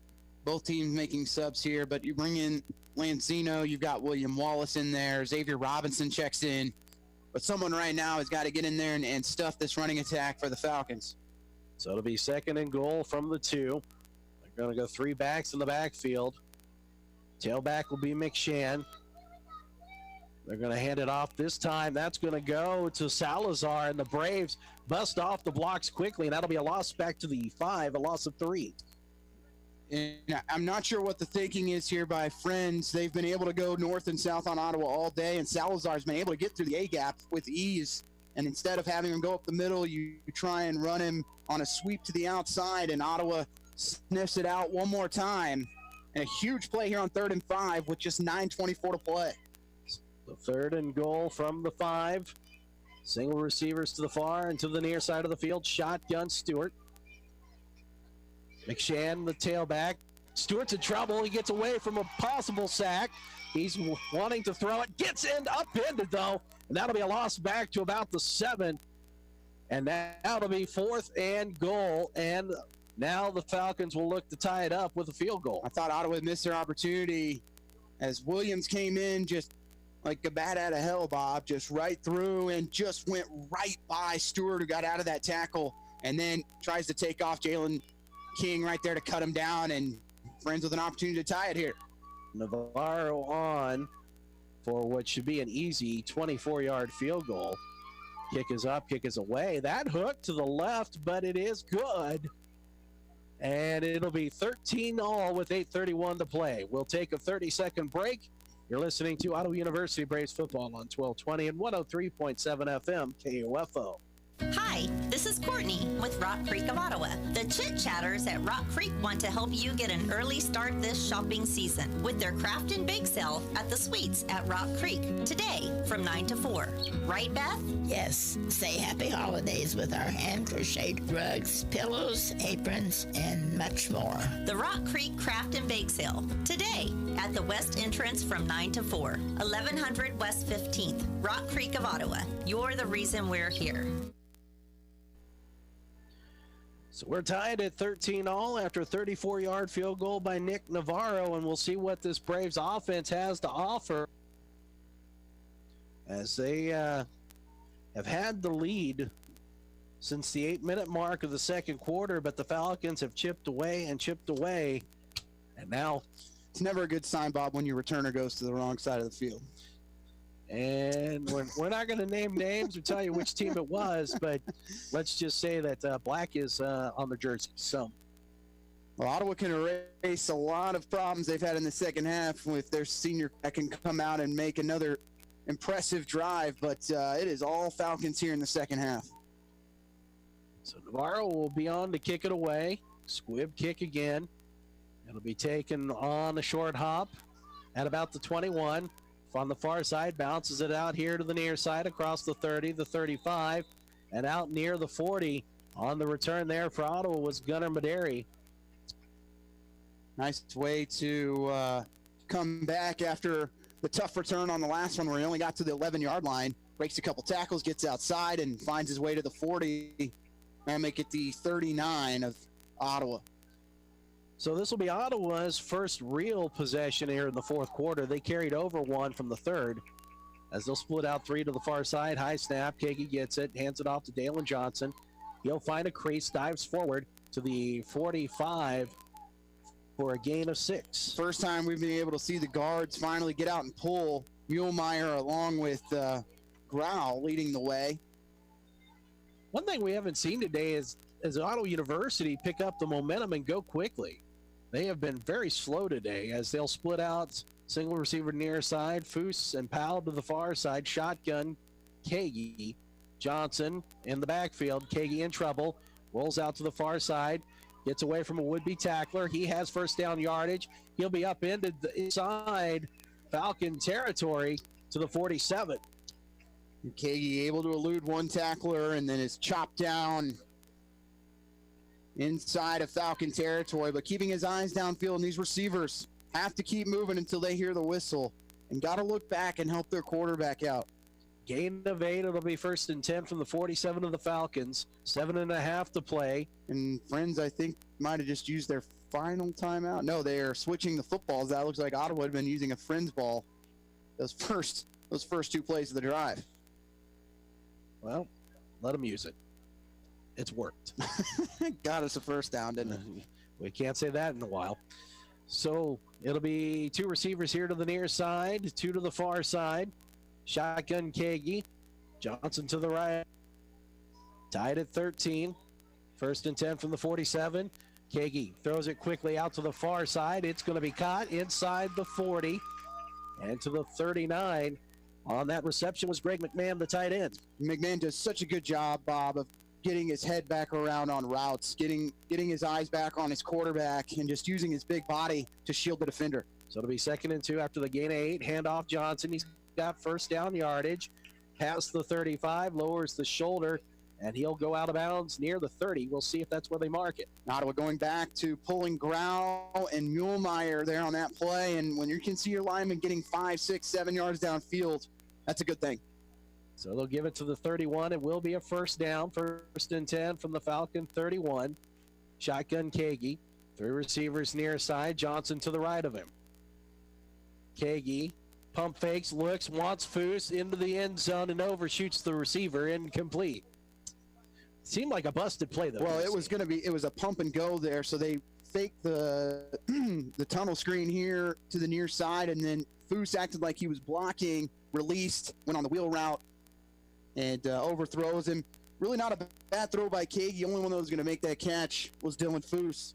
Both teams making subs here, but you bring in Lanzino, you've got William Wallace in there, Xavier Robinson checks in, but someone right now has got to get in there and stuff this running attack for the Falcons. So it'll be 2nd and goal from the 2. They're going to go 3 backs in the backfield. Tailback will be McShann. They're going to hand it off this time. That's going to go to Salazar, and the Braves bust off the blocks quickly, and that'll be a loss back to the 5, a loss of 3. And I'm not sure what the thinking is here by Friends. They've been able to go north and south on Ottawa all day, and Salazar's been able to get through the A-gap with ease. And instead of having him go up the middle, you try and run him on a sweep to the outside, and Ottawa sniffs it out one more time. And a huge play here on 3rd and 5 with just 9:24 to play. The 3rd and goal from the 5. Single receivers to the far and to the near side of the field. Shotgun Stewart. McShann, the tailback. Stewart's in trouble. He gets away from a possible sack. He's wanting to throw it. Gets in, upended though. And that'll be a loss back to about the 7. And that'll be 4th and goal. And now the Falcons will look to tie it up with a field goal. I thought Ottawa missed their opportunity as Williams came in just like a bat out of hell, Bob, just right through and just went right by Stewart, who got out of that tackle, and then tries to take off Jalen King right there to cut him down, and Friends with an opportunity to tie it here. Navarro on for what should be an easy 24-yard field goal. Kick is up, kick is away. That hook to the left, but it is good. And it'll be 13-all with 8:31 to play. We'll take a 30-second break. You're listening to Ottawa University Braves football on 1220 and 103.7 FM KOFO. Hi, this is Courtney with Rock Creek of Ottawa. The Chit Chatters at Rock Creek want to help you get an early start this shopping season with their craft and bake sale at the Suites at Rock Creek today from 9 to 4. Right, Beth? Yes. Say happy holidays with our hand-crocheted rugs, pillows, aprons, and much more. The Rock Creek Craft and Bake Sale today at the West entrance from 9 to 4. 1100 West 15th, Rock Creek of Ottawa. You're the reason we're here. So we're tied at 13-all after a 34-yard field goal by Nick Navarro, and we'll see what this Braves offense has to offer as they have had the lead since the 8-minute mark of the second quarter, but the Falcons have chipped away, and now it's never a good sign, Bob, when your returner goes to the wrong side of the field. And we're not going to name names or tell you which team it was, but let's just say that black is on the jersey. So, well, Ottawa can erase a lot of problems they've had in the second half with their senior that can come out and make another impressive drive, but it is all Falcons here in the second half. So Navarro will be on to kick it away. Squib kick again. It'll be taken on a short hop at about the 21. On the far side, bounces it out here to the near side across the 30, the 35, and out near the 40. On the return there for Ottawa was Gunnar Maderi. Nice way to come back after the tough return on the last one where he only got to the 11-yard line. Breaks a couple tackles, gets outside, and finds his way to the 40. And make it the 39 of Ottawa. So this will be Ottawa's first real possession here in the fourth quarter. They carried over one from the third as they'll split out three to the far side. High snap. Kagi gets it, hands it off to Dalen Johnson. He'll find a crease, dives forward to the 45 for a gain of 6. First time we've been able to see the guards finally get out and pull. Muehlmeyer along with Grau leading the way. One thing we haven't seen today is Ottawa University pick up the momentum and go quickly. They have been very slow today as they'll split out single receiver near side, Foose and Powell to the far side, shotgun, Kagi, Johnson in the backfield, Kagi in trouble, rolls out to the far side, gets away from a would-be tackler. He has first down yardage. He'll be up into the inside Falcon territory to the 47. Kagi able to elude one tackler and then is chopped down inside of Falcon territory, but keeping his eyes downfield, and these receivers have to keep moving until they hear the whistle and got to look back and help their quarterback out. Gain of 8. It'll be 1st and 10 from the 47 of the Falcons. 7.5 to play. And Friends, I think, might have just used their final timeout. No, they are switching the footballs. That looks like Ottawa had been using a Friends ball those first 2 plays of the drive. Well, let them use it. It's worked. Got us a first down, didn't it? We can't say that in a while. So it'll be 2 receivers here to the near side, 2 to the far side. Shotgun Kagi. Johnson to the right. Tied at 13. 1st and 10 from the 47. Kagi throws it quickly out to the far side. It's going to be caught inside the 40 and to the 39. On that reception was Greg McMahon, the tight end. McMahon does such a good job, Bob, of getting his head back around on routes, getting his eyes back on his quarterback, and just using his big body to shield the defender. So it'll be 2nd and 2 after the gain of 8. Handoff Johnson. He's got first down yardage. Past the 35, lowers the shoulder, and he'll go out of bounds near the 30. We'll see if that's where they mark it. Ottawa going back to pulling Grau and Muehlmeyer there on that play, and when you can see your lineman getting 5, 6, 7 yards downfield, that's a good thing. So they'll give it to the 31. It will be a first down. 1st and 10 from the Falcon 31. Shotgun Kagi. 3 receivers near side. Johnson to the right of him. Kagi pump fakes, looks, wants Foose into the end zone and overshoots the receiver. Incomplete. Seemed like a busted play though. Well, it was a pump and go there. So they faked the the tunnel screen here to the near side, and then Foose acted like he was blocking, released, went on the wheel route, and overthrows him. Really not a bad throw by Kagi. The only one that was going to make that catch was Dylan Foose.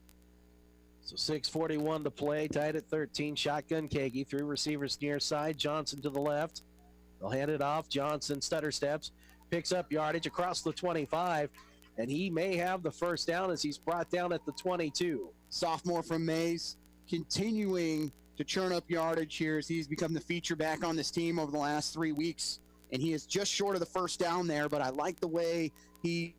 So 6:41 to play, tied at 13. Shotgun Kagi, 3 receivers near side. Johnson to the left. They'll hand it off. Johnson stutter steps, picks up yardage across the 25, and he may have the first down as he's brought down at the 22. Sophomore from Mays, continuing to churn up yardage here as he's become the feature back on this team over the last 3 weeks. And he is just short of the first down there, but I like the way he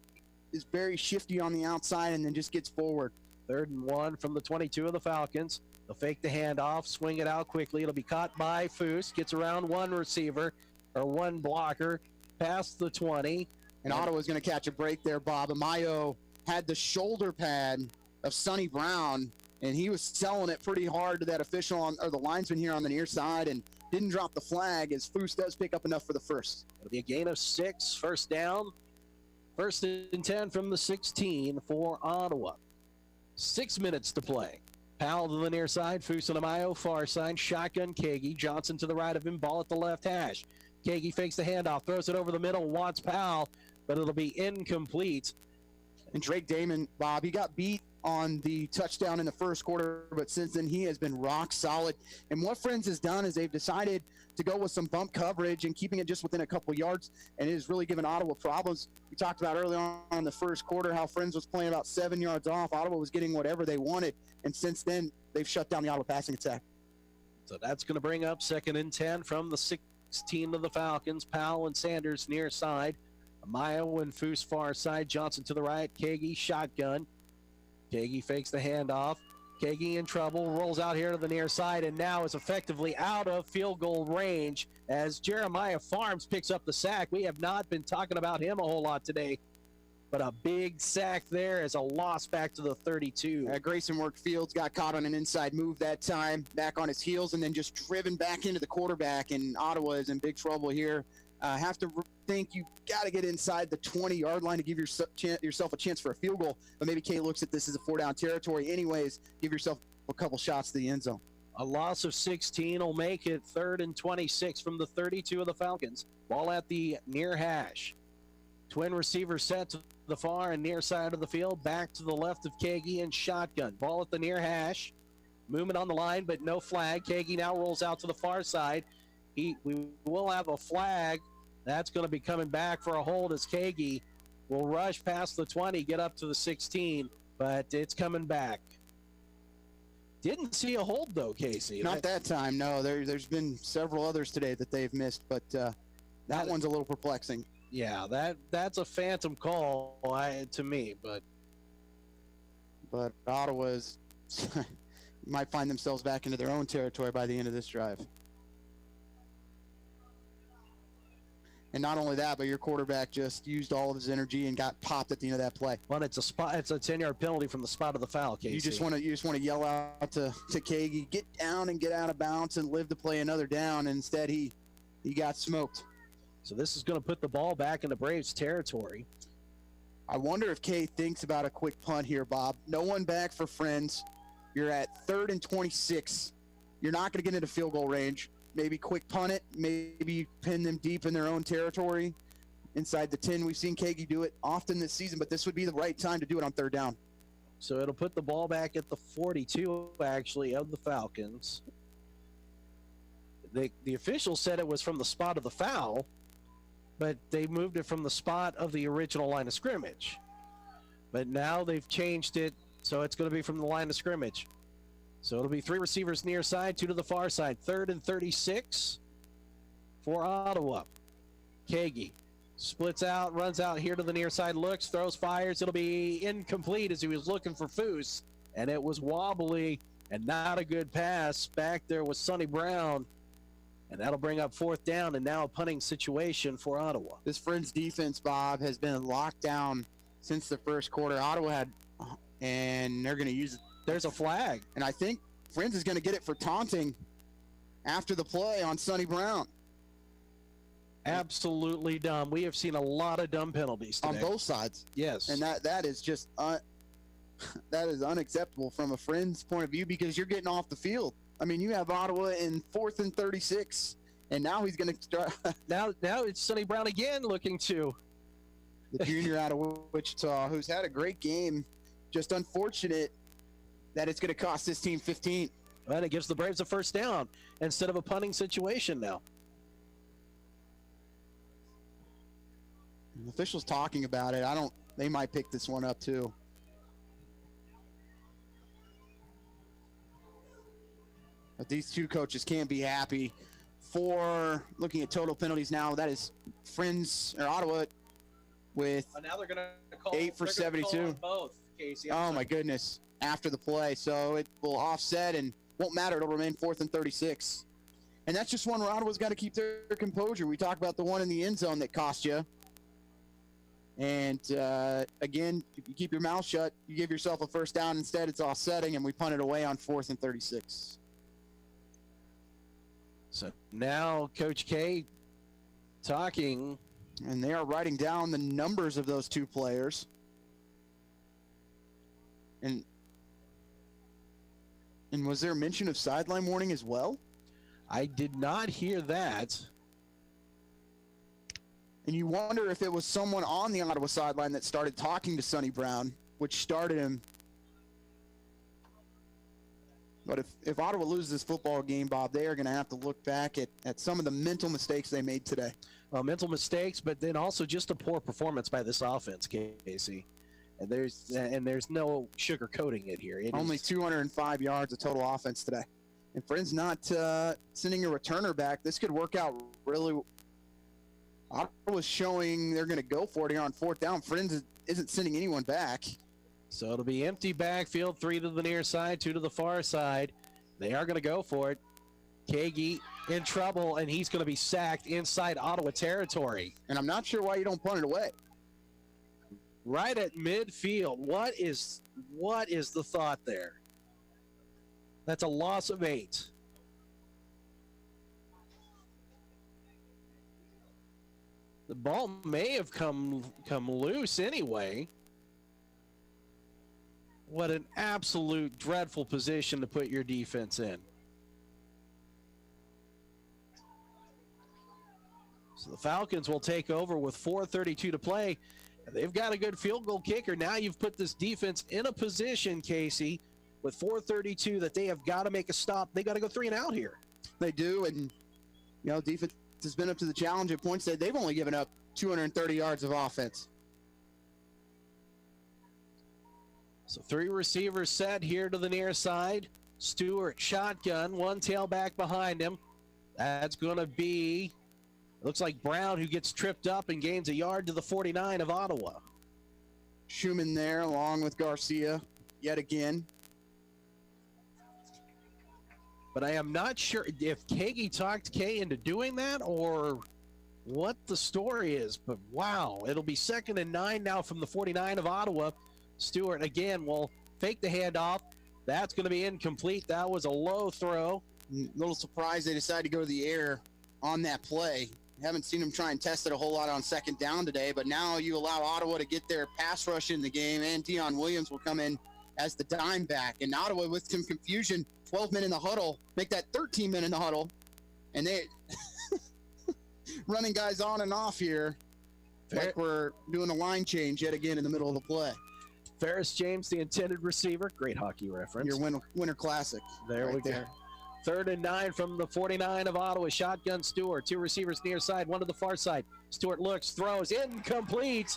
is very shifty on the outside and then just gets forward. 3rd and 1 from the 22 of the Falcons. They'll fake the handoff, swing it out quickly. It'll be caught by Foose. Gets around one receiver or one blocker past the 20. And Ottawa's going to catch a break there, Bob. Amayo had the shoulder pad of Sonny Brown, and he was selling it pretty hard to that official or the linesman here on the near side, and didn't drop the flag as Foose does pick up enough for the first. It'll be a gain of 6, first down. 1st and 10 from the 16 for Ottawa. 6 minutes to play. Powell to the near side, Foose and Amayo far side, shotgun Kagi, Johnson to the right of him, ball at the left hash. Kagi fakes the handoff, throws it over the middle, wants Powell, but it'll be incomplete. And Drake Damon, Bob, he got beat on the touchdown in the first quarter, but since then he has been rock solid. And what Friends has done is they've decided to go with some bump coverage and keeping it just within a couple yards, and it has really given Ottawa problems. We talked about early on in the first quarter how Friends was playing about 7 yards off. Ottawa was getting whatever they wanted, and since then they've shut down the Ottawa passing attack. So that's going to bring up 2nd and 10 from the 16 of the Falcons. Powell and Sanders near side. Amayo and Foose far side. Johnson to the right. Kagi shotgun. Kagi fakes the handoff. Kagi in trouble. Rolls out here to the near side and now is effectively out of field goal range as Jeremiah Farms picks up the sack. We have not been talking about him a whole lot today, but a big sack there as a loss back to the 32. Grayson Work Fields got caught on an inside move that time, back on his heels, and then just driven back into the quarterback, and Ottawa is in big trouble here. Have to think you got to get inside the 20-yard line to give yourself a chance for a field goal, but maybe Kay looks at this as a 4-down territory anyways. Give yourself a couple shots to the end zone. A loss of 16 will make it 3rd and 26 from the 32 of the Falcons. Ball at the near hash. Twin receiver set to the far and near side of the field. Back to the left of Kagi and shotgun. Ball at the near hash. Movement on the line, but no flag. Kagi now rolls out to the far side. We will have a flag. That's going to be coming back for a hold as Kagi will rush past the 20, get up to the 16, but it's coming back. Didn't see a hold, though, Casey. Not that time, no. There's been several others today that they've missed, but that one's a little perplexing. Yeah, that's a phantom call to me, but Ottawa's might find themselves back into their own territory by the end of this drive. And not only that, but your quarterback just used all of his energy and got popped at the end of that play. Well, it's a 10-yard penalty from the spot of the foul, Casey. You just want to yell out to Kagi, get down and get out of bounds and live to play another down. And instead, he got smoked. So this is going to put the ball back into Braves territory. I wonder if Kay thinks about a quick punt here, Bob. No one back for Friends. You're at 3rd and 26. You're not going to get into field goal range. Maybe quick punt it. Maybe pin them deep in their own territory inside the 10. We've seen Kagi do it often this season, but this would be the right time to do it on 3rd down. So it'll put the ball back at the 42, actually, of the Falcons. The official said it was from the spot of the foul, but they moved it from the spot of the original line of scrimmage. But now they've changed it, so it's going to be from the line of scrimmage. So it'll be 3 receivers near side, 2 to the far side. 3rd and 36 for Ottawa. Kagi splits out, runs out here to the near side, looks, throws, fires. It'll be incomplete as he was looking for Foose, and it was wobbly and not a good pass. Back there was Sonny Brown, and that'll bring up 4th down and now a punting situation for Ottawa. This Friends defense, Bob, has been locked down since the first quarter. Ottawa had, and they're going to use it. There's a flag. And I think Friends is going to get it for taunting after the play on Sonny Brown. Absolutely dumb. We have seen a lot of dumb penalties today. On both sides. Yes. And that is just that is unacceptable from a Friends point of view because you're getting off the field. I mean, you have Ottawa in 4th and 36, and now he's going to start. now it's Sonny Brown again looking to. The junior out of Wichita, who's had a great game. Just unfortunate that it's going to cost this team 15. And it gives the Braves a 1st down instead of a punting situation now. The officials talking about it. They might pick this one up too. But these two coaches can't be happy. For looking at total penalties now, that is Friends or Ottawa with now they're going to call 8 for 72. Both, Casey. Oh my goodness. After the play, so it will offset and won't matter. It'll remain 4th and 36. And that's just one where Ottawa's got to keep their composure. We talked about the one in the end zone that cost you. And again, if you keep your mouth shut, you give yourself a 1st down. Instead, it's offsetting, and we punt it away on 4th and 36. So now Coach K talking. And they are writing down the numbers of those 2 players. And was there mention of sideline warning as well? I did not hear that. And you wonder if it was someone on the Ottawa sideline that started talking to Sonny Brown, which started him But if Ottawa loses this football game, Bob, they are going to have to look back at some of the mental mistakes they made today. Mental mistakes, but then also just a poor performance by this offense, Casey. And there's no sugarcoating it here. Only 205 yards of total offense today. And Friends not sending a returner back. This could work out really. Ottawa's showing they're going to go for it here on fourth down. Friends isn't sending anyone back. So it'll be empty backfield, 3 to the near side, 2 to the far side. They are going to go for it. Kagi in trouble, and he's going to be sacked inside Ottawa territory. And I'm not sure why you don't punt it away. Right at midfield. What is the thought there? That's a loss of 8. The ball may have come loose anyway. What an absolute dreadful position to put your defense in. So the Falcons will take over with 4:32 to play. They've got a good field goal kicker. Now you've put this defense in a position, Casey, with 4:32 that they have got to make a stop. They got to go 3 and out here. They do, and defense has been up to the challenge at points that they've only given up 230 yards of offense. So 3 receivers set here to the near side. Stewart shotgun, 1 tailback behind him. That's going to be, looks like Brown, who gets tripped up and gains a yard to the 49 of Ottawa. Schumann there along with Garcia yet again. But I am not sure if Kagi talked Kay into doing that or what the story is. But wow, it'll be 2nd and 9 now from the 49 of Ottawa. Stewart again will fake the handoff. That's going to be incomplete. That was a low throw. A little surprised they decided to go to the air on that play. Haven't seen them try and test it a whole lot on 2nd down today, but now you allow Ottawa to get their pass rush in the game, and Dion Williams will come in as the dime back. And Ottawa, with some confusion, 12 men in the huddle, make that 13 men in the huddle, and they running guys on and off here like we're doing a line change yet again in the middle of the play. Ferris James, the intended receiver. Great hockey reference. Your winter classic. There right we go. there. 3rd and 9 from the 49 of Ottawa. Shotgun Stewart. 2 receivers near side, 1 to the far side. Stewart looks, throws, incomplete.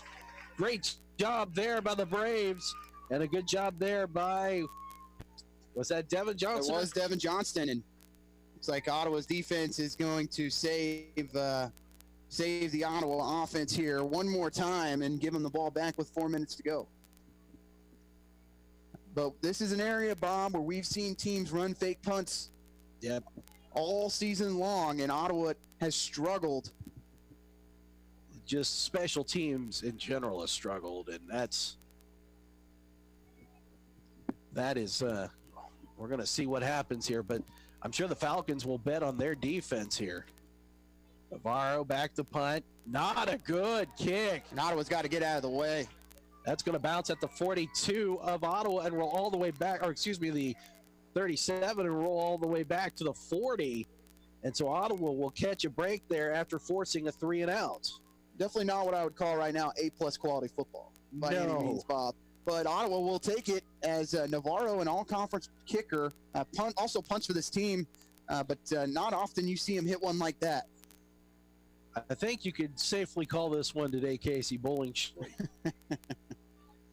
Great job there by the Braves. And a good job there by, was that Devin Johnston? It was Devin Johnston. And it's like Ottawa's defense is going to save the Ottawa offense here one more time and give them the ball back with 4 minutes to go. But this is an area, Bob, where we've seen teams run fake punts all season long, and Ottawa has struggled. Just special teams in general has struggled, and that is we're going to see what happens here, but I'm sure the Falcons will bet on their defense here. Navarro back to punt. Not a good kick. Ottawa's got to get out of the way. That's going to bounce at the 42 of Ottawa and roll all the way back, or excuse me, the 37 and roll all the way back to the 40. And so Ottawa will catch a break there after forcing a 3 and out. Definitely not what I would call right now A+ quality football by any means, Bob. But Ottawa will take it as Navarro, an all-conference kicker, also punts for this team, but not often you see him hit one like that. I think you could safely call this one today, Casey, bowling.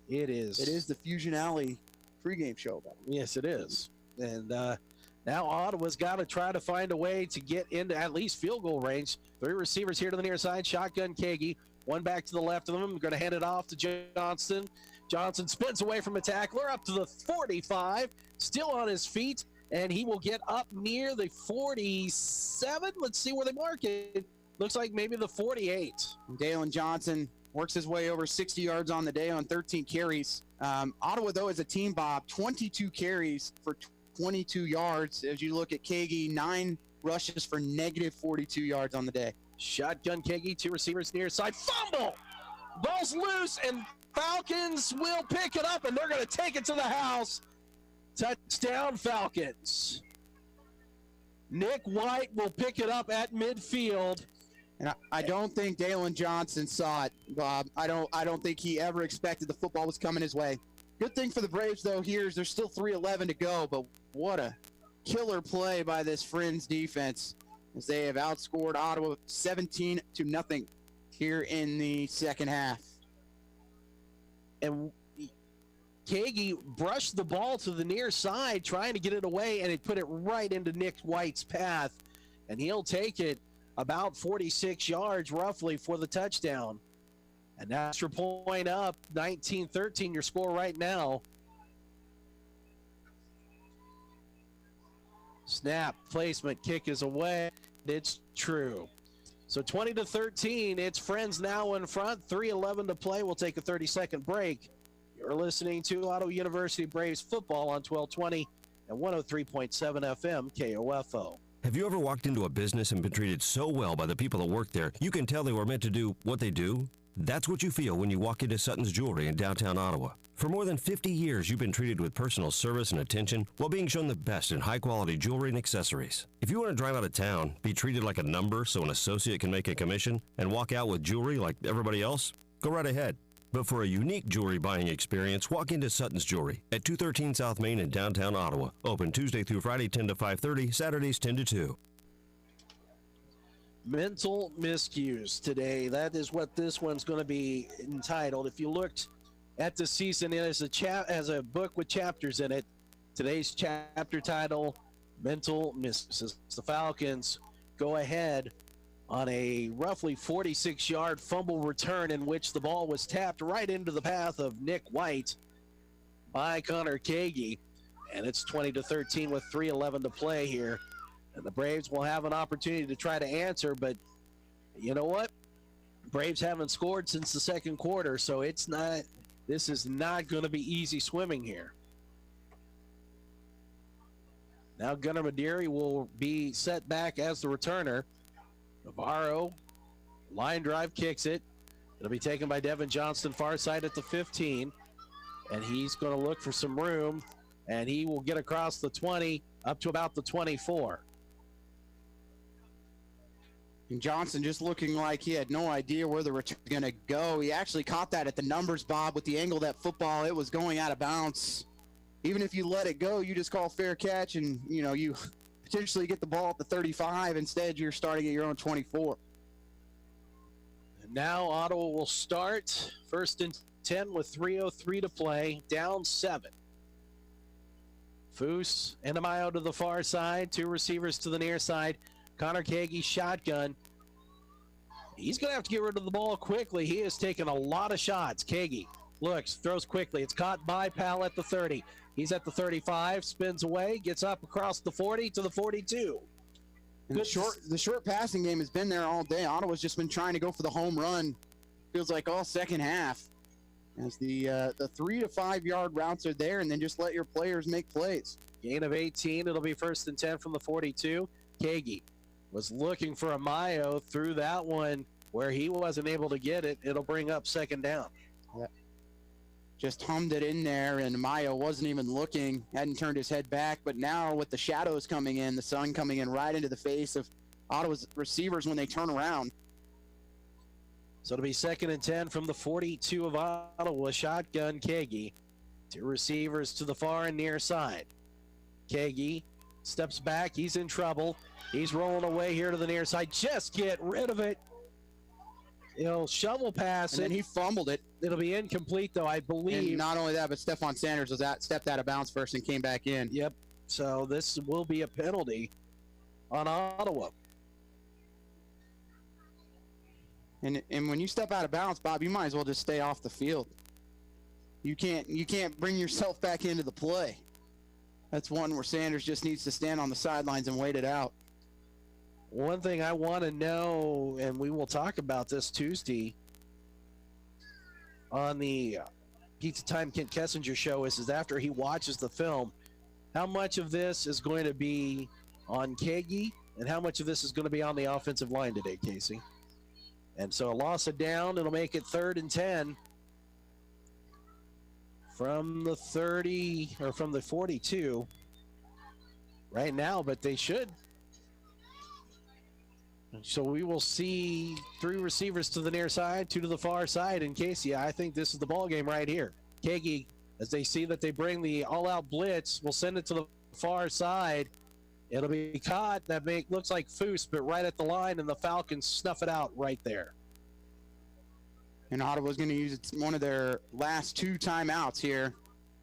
It is. It is the Fusion Alley pregame show, Bob. Yes, it is. And now Ottawa's got to try to find a way to get into at least field goal range. 3 receivers here to the near side. Shotgun Kagi. 1 back to the left of them. Going to hand it off to Johnston. Johnson spins away from a tackler up to the 45. Still on his feet. And he will get up near the 47. Let's see where they mark it. Looks like maybe the 48. Dalen Johnson works his way over 60 yards on the day on 13 carries. Ottawa, though, as a team, Bob, 22 carries for 22 yards. As you look at Kagi, 9 rushes for negative 42 yards on the day. Shotgun Kagi, 2 receivers near side. Fumble! Ball's loose, and Falcons will pick it up, and they're going to take it to the house. Touchdown, Falcons. Nick White will pick it up at midfield. And I don't think Dalen Johnson saw it, Bob. I don't think he ever expected the football was coming his way. Good thing for the Braves, though, here is there's still 3:11 to go, but What a killer play by this Friends defense as they have outscored Ottawa 17-0 here in the second half. And Kagi brushed the ball to the near side, trying to get it away, and it put it right into Nick White's path. And he'll take it about 46 yards roughly for the touchdown. And that's your point up, 19-13, your score right now. Snap, placement, kick is away. It's true. So 20-13, it's Friends now in front. 3:11 to play. We'll take a 30-second break. You're listening to Ottawa University Braves football on 1220 and 103.7 FM KOFO. Have you ever walked into a business and been treated so well by the people that work there, you can tell they were meant to do what they do? That's what you feel when you walk into Sutton's Jewelry in downtown Ottawa. For more than 50 years, you've been treated with personal service and attention while being shown the best in high-quality jewelry and accessories. If you want to drive out of town, be treated like a number so an associate can make a commission, and walk out with jewelry like everybody else, go right ahead. But for a unique jewelry buying experience, walk into Sutton's Jewelry at 213 South Main in downtown Ottawa. Open Tuesday through Friday 10 to 5:30, Saturdays 10 to 2. Mental miscues today. That is what this one's going to be entitled. If you looked at the season as a book with chapters in it, today's chapter title, Mental Miscues. The Falcons go ahead on a roughly 46-yard fumble return in which the ball was tapped right into the path of Nick White by Connor Kagi. And it's 20-13 with 3:11 to play here. And the Braves will have an opportunity to try to answer, but you know what? Braves haven't scored since the second quarter, so this is not going to be easy swimming here. Now Gunnar Maderi will be set back as the returner. Navarro, line drive, kicks it. It'll be taken by Devin Johnston, far side at the 15. And he's going to look for some room, and he will get across the 20 up to about the 24. And Johnson just looking like he had no idea where the return was going to go. He actually caught that at the numbers, Bob, with the angle of that football. It was going out of bounds. Even if you let it go, you just call fair catch, and, you potentially get the ball at the 35. Instead, you're starting at your own 24. And now Ottawa will start 1st and 10 with 3:03 to play, down 7. Foose and Amayo to the far side, 2 receivers to the near side. Connor Kagi shotgun. He's going to have to get rid of the ball quickly. He has taken a lot of shots. Kagi looks, throws quickly. It's caught by Powell at the 30. He's at the 35, spins away, gets up across the 40 to the 42. And the short passing game has been there all day. Ottawa's just been trying to go for the home run. Feels like all second half. As the 3 to 5 yard routes are there, and then just let your players make plays. Gain of 18. It'll be 1st and 10 from the 42. Kagi was looking for Amayo, threw that one where he wasn't able to get it. It'll bring up 2nd down. Yeah. Just hummed it in there, and Amayo wasn't even looking, hadn't turned his head back. But now with the shadows coming in, the sun coming in right into the face of Ottawa's receivers when they turn around. So it'll be 2nd and 10 from the 42 of Ottawa. Shotgun Kagi. 2 receivers to the far and near side. Kagi steps back. He's in trouble. He's rolling away here to the near side. Just get rid of it. He'll shovel pass it. And he fumbled it. It'll be incomplete, though, I believe. And not only that, but Stephon Sanders was stepped out of bounds first and came back in. Yep. So this will be a penalty on Ottawa. And when you step out of bounds, Bob, you might as well just stay off the field. You can't bring yourself back into the play. That's one where Sanders just needs to stand on the sidelines and wait it out. One thing I want to know, and we will talk about this Tuesday on the Pizza Time Kent Kessinger show, is after he watches the film, how much of this is going to be on Kagi and how much of this is going to be on the offensive line today, Casey? And so a loss of down, it'll make it 3rd and 10 from the 30 or from the 42 right now, but they should. So we will see 3 receivers to the near side, 2 to the far side. And Casey, I think this is the ball game right here. Kagi, as they see that they bring the all-out blitz, will send it to the far side. It'll be caught. That looks like Foose, but right at the line, and the Falcons snuff it out right there. And Ottawa's going to use one of their last 2 timeouts here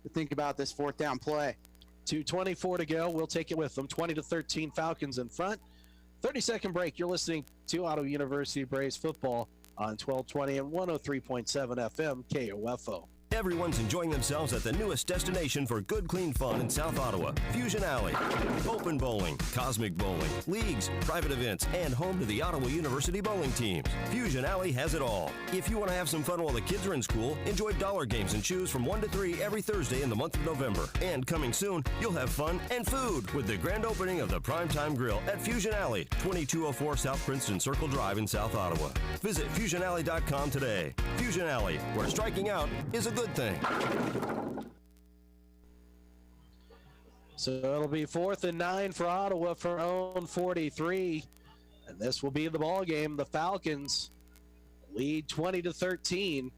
to think about this 4th down play. 2:24 to go. We'll take it with them. 20-13 Falcons in front. 30-second break. You're listening to Ottawa University Braves football on 1220 and 103.7 FM KOFO. Everyone's enjoying themselves at the newest destination for good, clean fun in South Ottawa, Fusion Alley. Open bowling, cosmic bowling, leagues, private events, and home to the Ottawa University bowling teams. Fusion Alley has it all. If you want to have some fun while the kids are in school, enjoy dollar games and choose from 1 to 3 every Thursday in the month of November. And coming soon, you'll have fun and food with the grand opening of the Primetime Grill at Fusion Alley, 2204 South Princeton Circle Drive in South Ottawa. Visit FusionAlley.com today. Fusion Alley, where striking out is a good thing. So it'll be 4th and 9 for Ottawa for own 43, and this will be the ball game. The Falcons lead 20-13,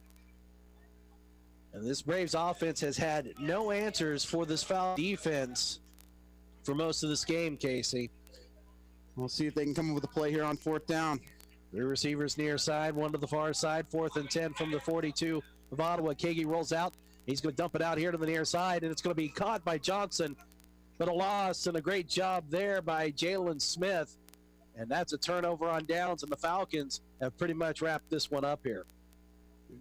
and this Braves offense has had no answers for this foul defense for most of this game, Casey. We'll see if they can come up with a play here on 4th down. 3 receivers near side, 1 to the far side. 4th and 10 from the 42 of Ottawa. Kagi rolls out. He's going to dump it out here to the near side, and it's going to be caught by Johnson, but a loss, and a great job there by Jalen Smith. And that's a turnover on downs, and the Falcons have pretty much wrapped this one up here.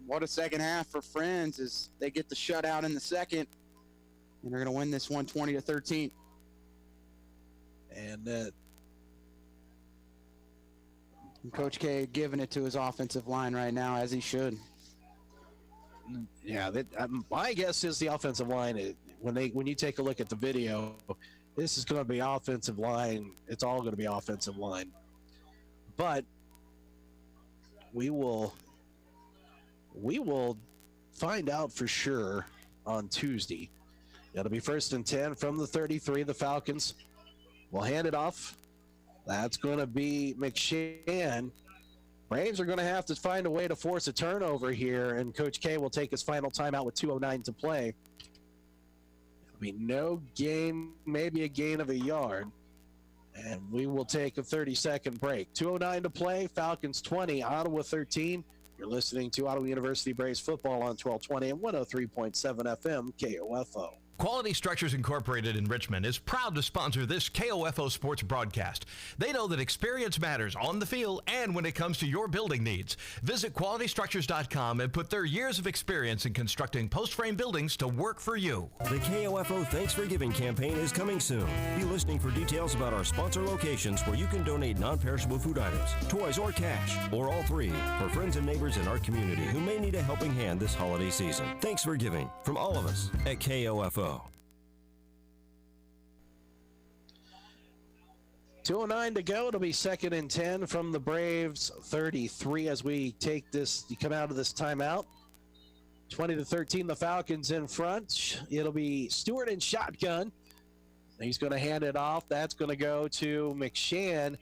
What a second half for Friends as they get the shutout in the second, and they're going to win this one 20-13. And Coach K giving it to his offensive line right now, as he should. Yeah, my guess is the offensive line, when you take a look at the video, this is going to be offensive line. It's all going to be offensive line. But we will find out for sure on Tuesday. It'll be 1st and 10 from the 33. The Falcons will hand it off. That's going to be McShann. Braves are going to have to find a way to force a turnover here, and Coach K will take his final timeout with 2:09 to play. It'll be no gain, maybe a gain of a yard, and we will take a 30-second break. 2:09 to play, Falcons 20, Ottawa 13. You're listening to Ottawa University Braves football on 1220 and 103.7 FM KOFO. Quality Structures Incorporated in Richmond is proud to sponsor this KOFO sports broadcast. They know that experience matters on the field and when it comes to your building needs. Visit QualityStructures.com and put their years of experience in constructing post-frame buildings to work for you. The KOFO Thanks for Giving campaign is coming soon. Be listening for details about our sponsor locations where you can donate non-perishable food items, toys, or cash, or all three, for friends and neighbors in our community who may need a helping hand this holiday season. Thanks for giving from all of us at KOFO. 2:09 to go. It'll be 2nd and 10 from the Braves 33 as we take this, you come out of this timeout. 20-13, the Falcons in front. It'll be Stewart in shotgun. He's going to hand it off. That's going to go to McShann,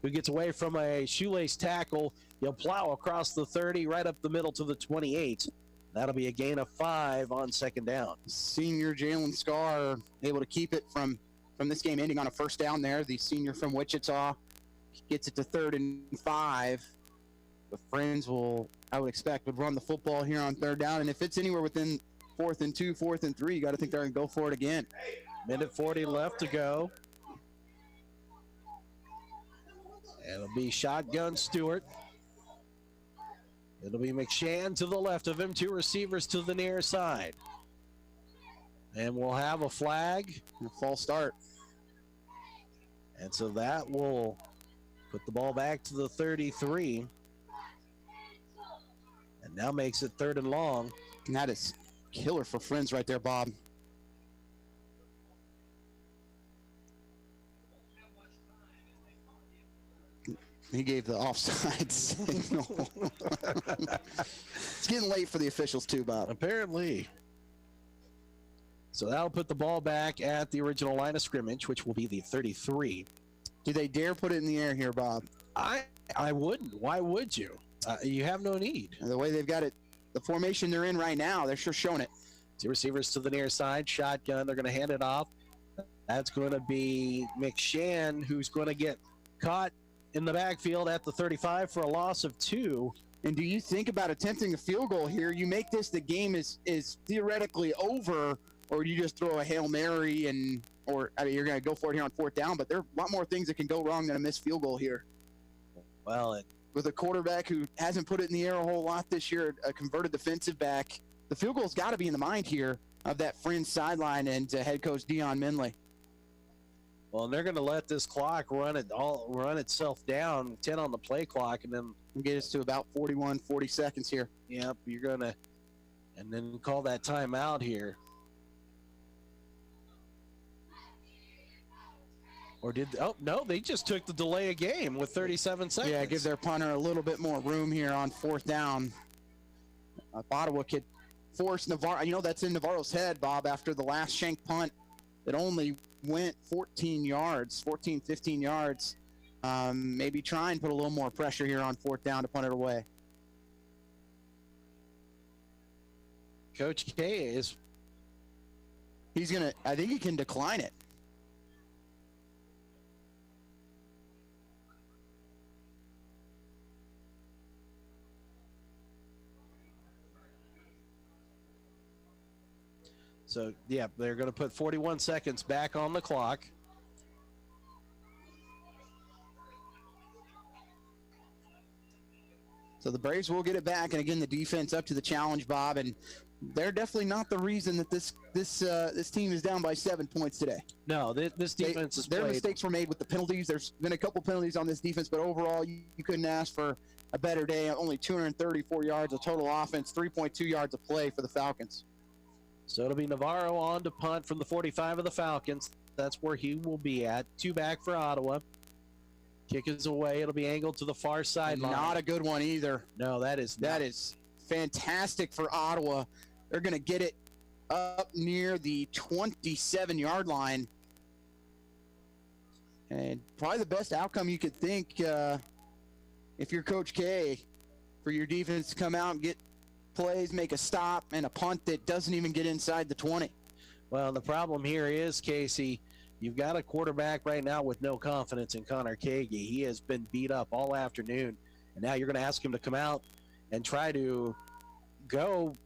who gets away from a shoelace tackle. He'll plow across the 30, right up the middle to the 28. That'll be a gain of 5 on 2nd down. Senior Jalen Scarr able to keep it from this game ending on a 1st down there. The senior from Wichita gets it to 3rd and 5. The Friends will, I would expect, would run the football here on 3rd down. And if it's anywhere within 4th and 2, 4th and 3, you got to think they're going to go for it again. Minute 40 left to go. It'll be shotgun Stewart. It'll be McShann to the left of him, 2 receivers to the near side. And we'll have a flag. A false start. And so that will put the ball back to the 33. And now makes it 3rd and long. And that is killer for Friends right there, Bob. He gave the offside signal. It's getting late for the officials too, Bob. Apparently. So that'll put the ball back at the original line of scrimmage, which will be the 33. Do they dare put it in the air here, Bob? I wouldn't. Why would you? You have no need. The way they've got it, the formation they're in right now, they're sure showing it. 2 receivers to the near side, shotgun. They're going to hand it off. That's going to be McShann, who's going to get caught in the backfield at the 35 for a loss of 2. And do you think about attempting a field goal here? You make this, the game is theoretically over, or you just throw a Hail Mary or you're going to go for it here on 4th down, but there are a lot more things that can go wrong than a missed field goal here. Well, with a quarterback who hasn't put it in the air a whole lot this year, a converted defensive back, the field goal's got to be in the mind here of that fringe sideline and head coach Dion Minley. Well, and they're going to let this clock run itself down, 10 on the play clock, and then get us to about 40 seconds here. Yep, you're going to, and then call that timeout here. Or no, they just took the delay of game with 37 seconds. Yeah, give their punter a little bit more room here on 4th down. Ottawa could force Navarro. That's in Navarro's head, Bob, after the last shank punt that only went 15 yards. Maybe try and put a little more pressure here on 4th down to punt it away. Coach K I think he can decline it. So, yeah, they're going to put 41 seconds back on the clock. So the Braves will get it back, and again, the defense up to the challenge, Bob, and they're definitely not the reason that this team is down by 7 points today. No, this defense their mistakes were made with the penalties. There's been a couple penalties on this defense, but overall, you couldn't ask for a better day. Only 234 yards of total offense, 3.2 yards of play for the Falcons. So it'll be Navarro on to punt from the 45 of the Falcons. That's where he will be at. 2 back for Ottawa. Kick is away. It'll be angled to the far sideline. Not a good one either. No, that is fantastic for Ottawa. They're going to get it up near the 27-yard line. And probably the best outcome you could think if you're Coach K, for your defense to come out and get plays, make a stop, and a punt that doesn't even get inside the 20. Well, the problem here is, Casey, you've got a quarterback right now with no confidence in Connor Kagi. He has been beat up all afternoon, and now you're going to ask him to come out and try to go,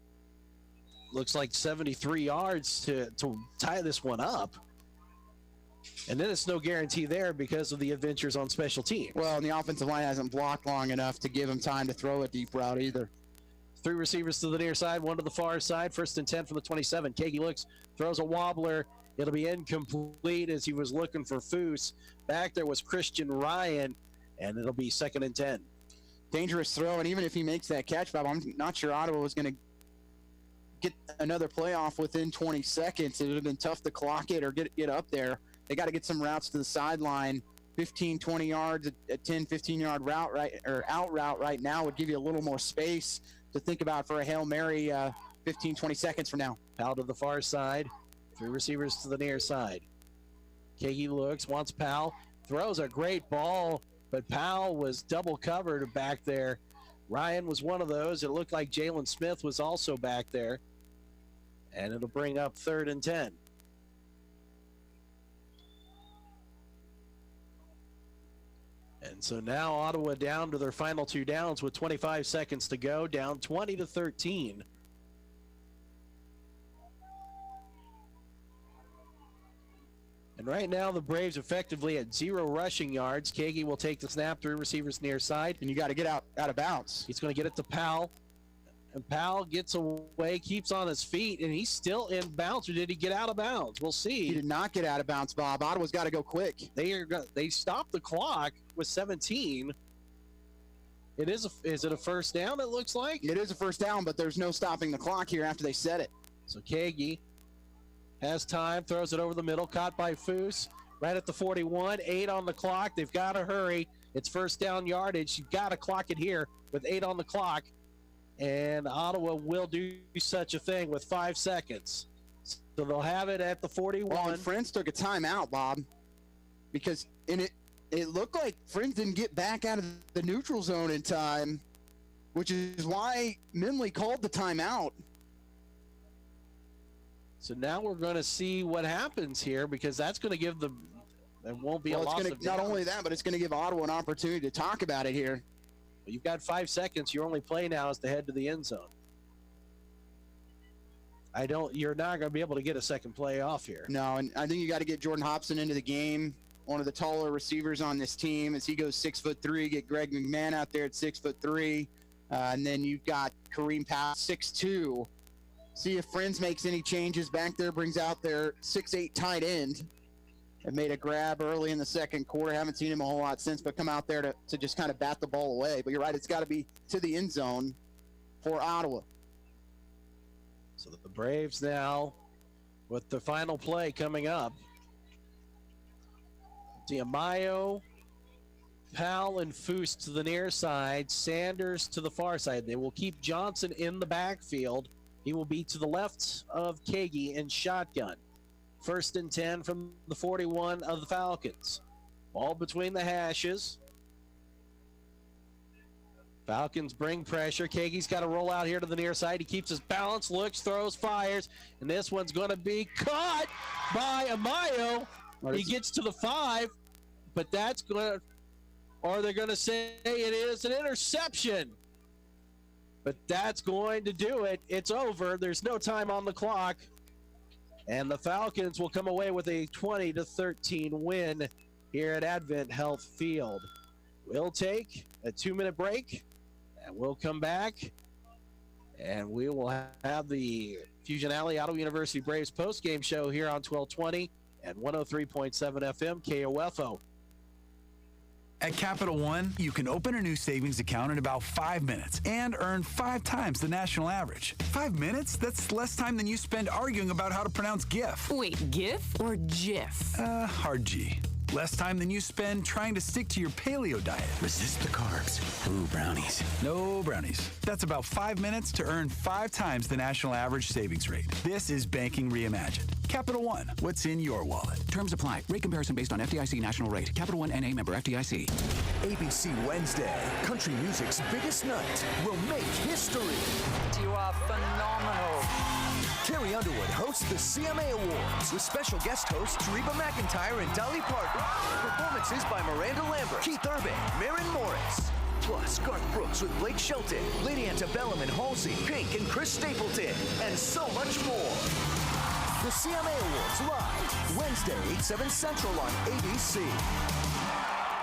looks like 73 yards to tie this one up. And then it's no guarantee there because of the adventures on special teams. Well, and the offensive line hasn't blocked long enough to give him time to throw a deep route either. 3 receivers to the near side, 1 to the far side. 1st and 10 from the 27. Kagi looks, throws a wobbler. It'll be incomplete as he was looking for Foose. Back there was Christian Ryan, and it'll be 2nd and 10. Dangerous throw, and even if he makes that catch, Bob, I'm not sure Ottawa was going to get another playoff within 20 seconds. It would have been tough to clock it or get up there. They got to get some routes to the sideline. 15, 20 yards, a 10, 15-yard route out route right now would give you a little more space to think about for a Hail Mary 15, 20 seconds from now. Powell to the far side. 3 receivers to the near side. Kagi looks, wants Powell, throws a great ball, but Powell was double covered back there. Ryan was one of those. It looked like Jalen Smith was also back there. And it'll bring up 3rd and 10. And so now Ottawa down to their final 2 downs with 25 seconds to go, down 20-13. And right now the Braves effectively at 0 rushing yards. Kagi will take the snap, 3 receivers near side. And you got to get out of bounds. He's going to get it to Powell. And Powell gets away, keeps on his feet, and he's still in bounds. Or did he get out of bounds? We'll see. He did not get out of bounds, Bob. Ottawa's got to go quick. They stopped the clock with 17. Is it a 1st down, it looks like? It is a 1st down, but there's no stopping the clock here after they set it. So Kagi has time, throws it over the middle, caught by Foose. Right at the 41, 8 on the clock. They've got to hurry. It's 1st down yardage. You've got to clock it here with 8 on the clock. And Ottawa will do such a thing with 5 seconds. So they'll have it at the 41. Well, and Friends took a timeout, Bob, because it looked like Friends didn't get back out of the neutral zone in time, which is why Minley called the timeout. So now we're going to see what happens here, because that's going to give them, there won't be a loss of not only that, but it's going to give Ottawa an opportunity to talk about it here. You've got 5 seconds. Your only play now is to head to the end zone. You're not going to be able to get a second play off here. No, and I think you got to get Jordan Hobson into the game, one of the taller receivers on this team, as he goes 6'3". Get Greg McMahon out there at 6'3", and then you've got Kareem Powell 6'2". See if Friends makes any changes back there, brings out their 6'8" tight end. And made a grab early in the second quarter. Haven't seen him a whole lot since, but come out there to just kind of bat the ball away. But you're right, it's got to be to the end zone for Ottawa. So the Braves now with the final play coming up. Diamayo, Powell, and Foose to the near side. Sanders to the far side. They will keep Johnson in the backfield. He will be to the left of Kagi in shotgun. 1st and 10 from the 41 of the Falcons. Ball between the hashes. Falcons bring pressure. Kagi's got to roll out here to the near side. He keeps his balance, looks, throws, fires, and this one's going to be caught by Amayo. He gets to the 5, but that's going to, or they're going to say it is an interception. But that's going to do it. It's over. There's no time on the clock. And the Falcons will come away with a 20-13 win here at Advent Health Field. We'll take a 2-minute break, and we'll come back, and we will have the Fusion Alley Ottawa University Braves postgame show here on 1220 and 103.7 FM KOFO. At Capital One, you can open a new savings account in about 5 minutes and earn 5 times the national average. 5 minutes? That's less time than you spend arguing about how to pronounce GIF. Wait, GIF or GIF? Hard G. Less time than you spend trying to stick to your paleo diet. Resist the carbs. Ooh, brownies. No brownies. That's about 5 minutes to earn 5 times the national average savings rate. This is banking reimagined. Capital One, what's in your wallet? Terms apply. Rate comparison based on FDIC national rate. Capital One NA member FDIC. ABC Wednesday, country music's biggest night, will make history. You are phenomenal. Carrie Underwood hosts the CMA Awards with special guest hosts Reba McEntire and Dolly Parton. Performances by Miranda Lambert, Keith Urban, Maren Morris. Plus, Garth Brooks with Blake Shelton, Lady Antebellum and Halsey, Pink and Chris Stapleton, and so much more. The CMA Awards live, Wednesday, 8/7 Central on ABC.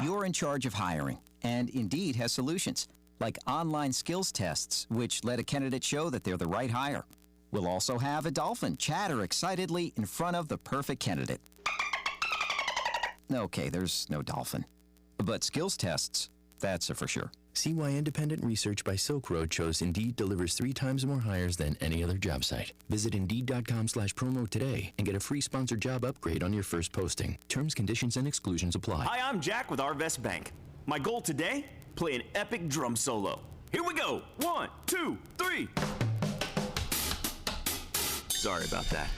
You're in charge of hiring, and Indeed has solutions, like online skills tests, which let a candidate show that they're the right hire. We'll also have a dolphin chatter excitedly in front of the perfect candidate. Okay, there's no dolphin. But skills tests, that's a for sure. See why independent research by Silk Road shows Indeed delivers 3 times more hires than any other job site. Visit Indeed.com/promo today and get a free sponsored job upgrade on your first posting. Terms, conditions, and exclusions apply. Hi, I'm Jack with Arvest Bank. My goal today? Play an epic drum solo. Here we go. 1, 2, 3. Sorry about that.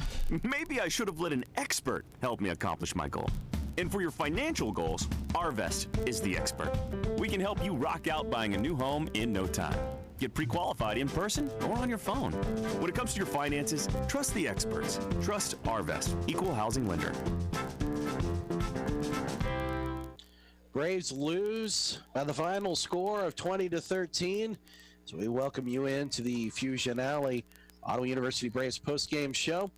Maybe I should have let an expert help me accomplish my goal. And for your financial goals, Arvest is the expert. We can help you rock out buying a new home in no time. Get pre-qualified in person or on your phone. When it comes to your finances, trust the experts. Trust Arvest, Equal Housing Lender. Braves lose by the final score of 20-13. So we welcome you into the Fusion Alley Ottawa University Braves postgame show.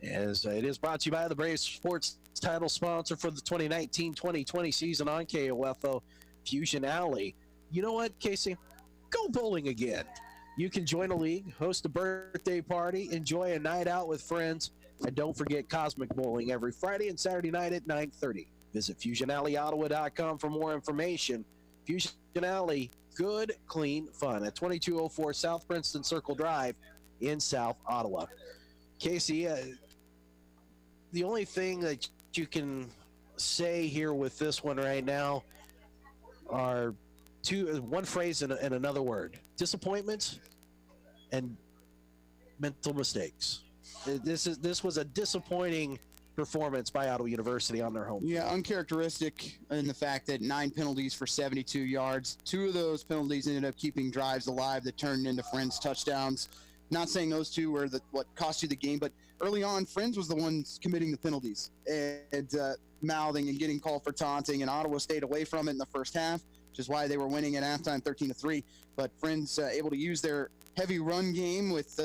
As it is brought to you by the Braves Sports title sponsor for the 2019-2020 season on KOFO, Fusion Alley. You know what, Casey? Go bowling again. You can join a league, host a birthday party, enjoy a night out with friends, and don't forget Cosmic Bowling every Friday and Saturday night at 9:30. Visit FusionAlleyOttawa.com for more information. Fusion Alley, good, clean fun at 2204 South Princeton Circle Drive in South Ottawa. Casey, the only thing that you can say here with this one right now are one phrase and another word: disappointment and mental mistakes. This was a disappointing performance by Ottawa University on their home. Yeah, uncharacteristic in the fact that 9 penalties for 72 yards. 2 of those penalties ended up keeping drives alive that turned into Friends touchdowns. Not saying those two were what cost you the game, but early on, Friends was the ones committing the penalties and mouthing and getting called for taunting, and Ottawa stayed away from it in the first half, which is why they were winning at halftime 13-3. But Friends able to use their heavy run game with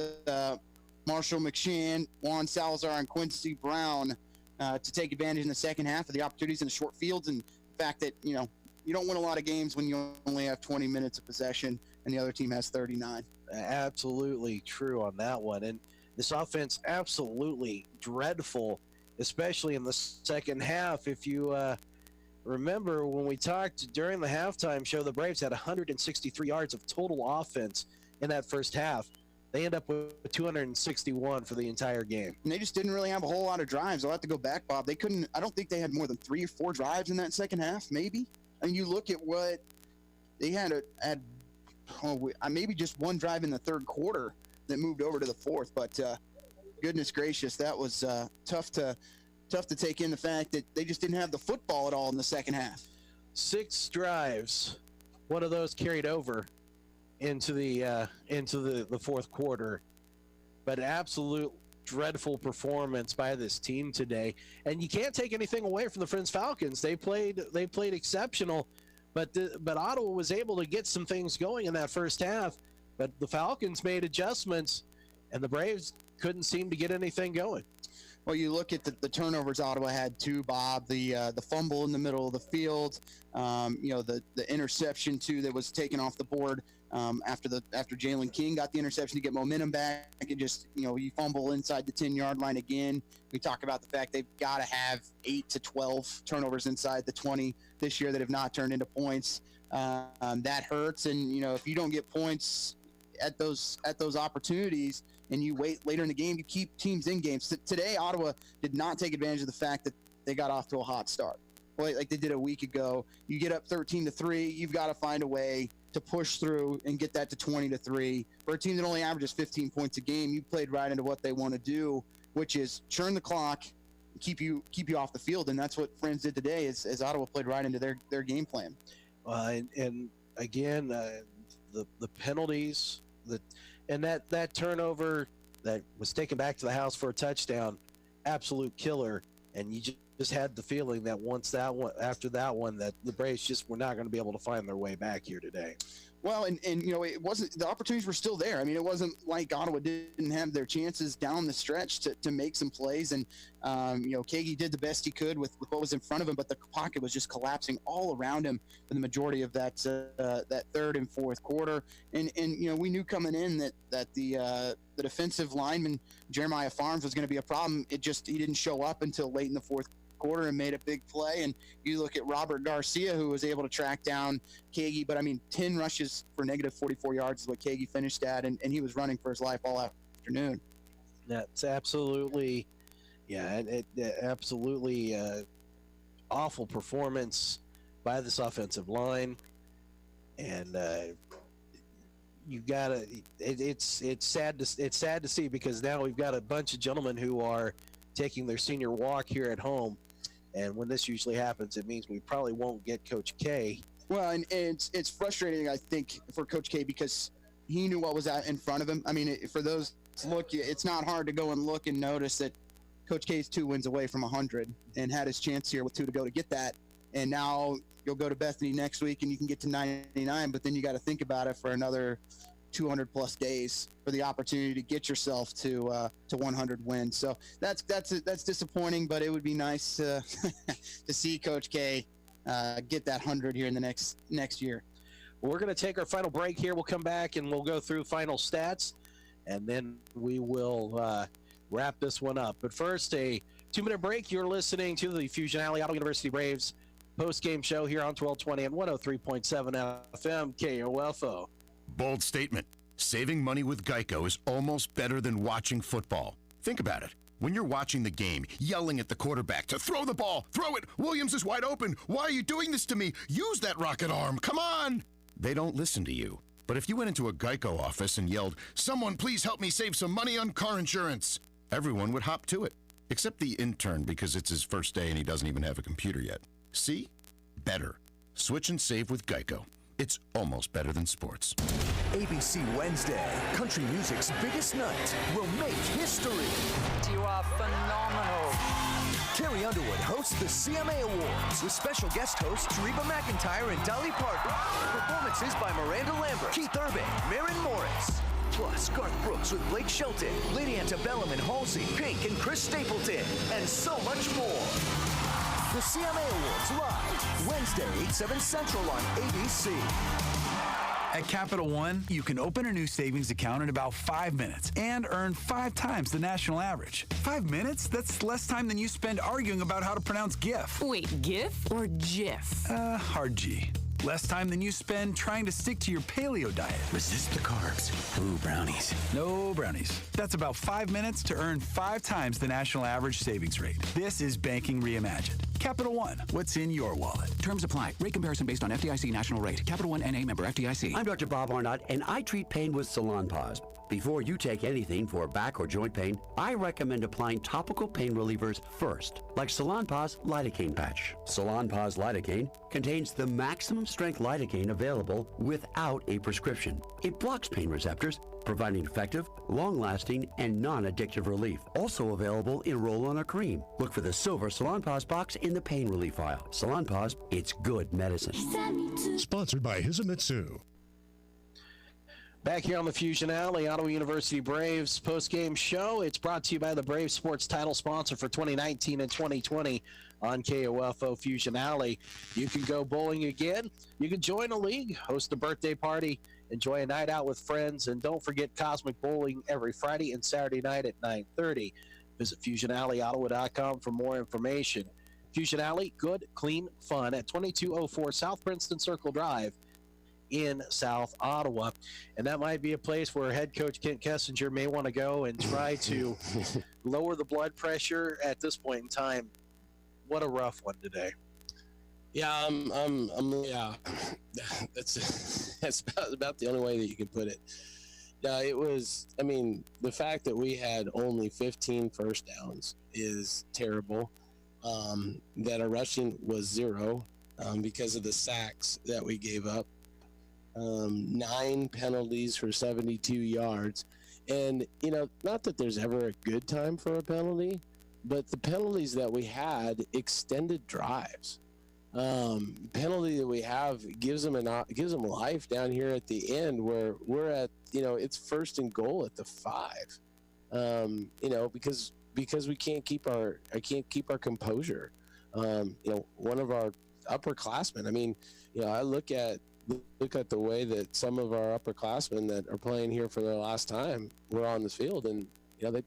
Marshall McShann, Juan Salazar, and Quincy Brown to take advantage in the second half of the opportunities in the short fields, and the fact that, you don't win a lot of games when you only have 20 minutes of possession and the other team has 39. Absolutely true on that one. And this offense, absolutely dreadful, especially in the second half. If you remember when we talked during the halftime show, the Braves had 163 yards of total offense in that first half. They end up with 261 for the entire game. And they just didn't really have a whole lot of drives. I'll have to go back, Bob. I don't think they had more than 3 or 4 drives in that second half, maybe. I mean, you look at what they had maybe just one drive in the third quarter that moved over to the fourth. But goodness gracious, that was tough to take in, the fact that they just didn't have the football at all in the second half. 6 drives. One of those carried over into the fourth quarter. But absolute dreadful performance by this team today. And you can't take anything away from the Friends Falcons. They played exceptional. But Ottawa was able to get some things going in that first half. But the Falcons made adjustments, and the Braves couldn't seem to get anything going. Well, you look at the turnovers Ottawa had too, Bob. The fumble in the middle of the field, the interception too that was taken off the board after Jalen King got the interception to get momentum back. And just you fumble inside the 10-yard line again. We talk about the fact they've got to have 8 to 12 turnovers inside the 20 this year that have not turned into points. That hurts, and if you don't get points at those opportunities and you wait later in the game, you keep teams in games. Today, Ottawa did not take advantage of the fact that they got off to a hot start, like they did a week ago. You get up 13-3, you've got to find a way to push through and get that to 20-3. For a team that only averages 15 points a game, you played right into what they want to do, which is churn the clock, keep you off the field, and that's what Friends did today. As Ottawa played right into their game plan. And again, the penalties, that turnover that was taken back to the house for a touchdown, absolute killer. And you just had the feeling that after that one, that the Braves just were not going to be able to find their way back here today. Well, and it wasn't, the opportunities were still there. I mean, it wasn't like Ottawa didn't have their chances down the stretch to make some plays. And, Kagi did the best he could with what was in front of him, but the pocket was just collapsing all around him for the majority of that third and fourth quarter. And we knew coming in that the defensive lineman, Jeremiah Farms, was going to be a problem. He didn't show up until late in the fourth quarter and made a big play. And you look at Robert Garcia, who was able to track down Kagi, but 10 rushes for negative 44 yards is what Kagi finished at, and he was running for his life all afternoon. That's absolutely, absolutely awful performance by this offensive line. And it's sad to see, because now we've got a bunch of gentlemen who are taking their senior walk here at home. And when this usually happens, it means we probably won't get Coach K. Well, and it's frustrating, I think, for Coach K, because he knew what was out in front of him. I mean, for those it's not hard to go and look and notice that Coach K is 2 wins away from 100 and had his chance here with 2 to go to get that. And now you'll go to Bethany next week and you can get to 99, but then you got to think about it for another 200 plus days for the opportunity to get yourself to 100 wins. So that's disappointing, but it would be nice to see Coach K get that 100 here in the next year. We're going to take our final break here. We'll come back and we'll go through final stats, and then we will wrap this one up. But first, a 2-minute break. You're listening to the Fusion Alley Ottawa University Braves post-game show here on 1220 and 103.7 FM KOFO. Bold statement. Saving money with Geico is almost better than watching football. Think about it. When you're watching the game, yelling at the quarterback to throw the ball, throw it, Williams is wide open, why are you doing this to me? Use that rocket arm, come on! They don't listen to you. But if you went into a Geico office and yelled, someone please help me save some money on car insurance, everyone would hop to it. Except the intern, because it's his first day and he doesn't even have a computer yet. See? Better. Switch and save with Geico. It's almost better than sports. ABC Wednesday. Country music's biggest night will make history. You are phenomenal. Carrie Underwood hosts the CMA Awards with special guest hosts Reba McEntire and Dolly Parton. Performances by Miranda Lambert, Keith Urban, Maren Morris. Plus, Garth Brooks with Blake Shelton, Lady Antebellum and Halsey, Pink and Chris Stapleton, and so much more. The CMA Awards live Wednesday, 8/7 Central on ABC. At Capital One, you can open a new savings account in about 5 minutes and earn 5 times the national average. 5 minutes? That's less time than you spend arguing about how to pronounce GIF. Wait, GIF or GIF? Hard G. Less time than you spend trying to stick to your paleo diet. Resist the carbs. Ooh, brownies. No brownies. That's about 5 minutes to earn 5 times the national average savings rate. This is banking reimagined. Capital One, what's in your wallet? Terms apply. Rate comparison based on FDIC national rate. Capital One NA member FDIC. I'm Dr. Bob Arnott, and I treat pain with Salonpas. Before you take anything for back or joint pain, I recommend applying topical pain relievers first, like Salonpas lidocaine patch. Salonpas lidocaine contains the maximum strength lidocaine available without a prescription. It blocks pain receptors, providing effective, long-lasting, and non-addictive relief. Also available in roll-on or cream. Look for the silver Salonpas box in the pain relief file. Salonpas, it's good medicine. Sponsored by Hisamitsu. Back here on the Fusion Alley, Ottawa University Braves post-game show. It's brought to you by the Braves Sports title sponsor for 2019 and 2020 on KOFO Fusion Alley. You can go bowling again. You can join a league, host a birthday party, enjoy a night out with friends, and don't forget Cosmic Bowling every Friday and Saturday night at 9:30. Visit FusionAlleyOttawa.com for more information. Fusion Alley, good, clean, fun at 2204 South Princeton Circle Drive in South Ottawa. And that might be a place where head coach Kent Kessinger may want to go and try to lower the blood pressure at this point in time. What a rough one today. Yeah, yeah, that's about the only way that you can put it. Yeah, it was, I mean, the fact that we had only 15 first downs is terrible. That our rushing was 0 because of the sacks that we gave up. 9 penalties for 72 yards. And, you know, not that there's ever a good time for a penalty, but the penalties that we had extended drives. Penalty that we have gives them life down here at the end where we're at, you know, it's 1st and goal at the 5. You know, because we can't keep our composure. You know, one of our upperclassmen, I mean, you know, I look at the way that some of our upperclassmen that are playing here for their last time were on the field, and you know,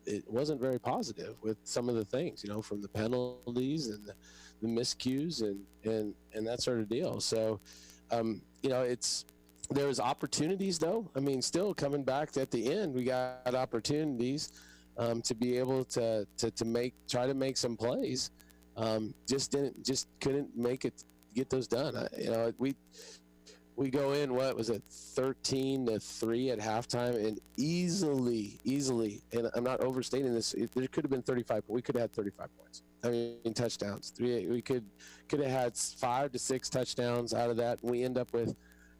it wasn't very positive with some of the things, you know, from the penalties and the miscues and that sort of deal. So, you know, there was opportunities though. I mean, still coming back at the end, we got opportunities to be able to try to make some plays. Just couldn't get those done. You know, we go in, what was it, 13-3 at halftime, and easily, and I'm not overstating this, there could have been 35, but we could have had 35 points. I mean, touchdowns. We could have had 5 to 6 touchdowns out of that, and we end up with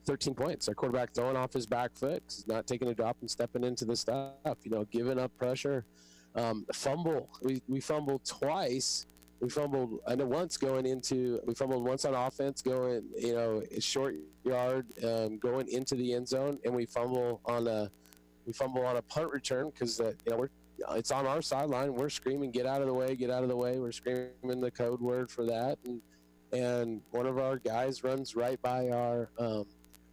13 points. Our quarterback throwing off his back foot, not taking a drop and stepping into the stuff, you know, giving up pressure. Fumble. We fumbled twice. We fumbled, I know we fumbled once on offense going, you know, a short yard, going into the end zone, and we fumble on a punt return because, you know, it's on our sideline. We're screaming, get out of the way, get out of the way. We're screaming the code word for that. And one of our guys runs right by, you know,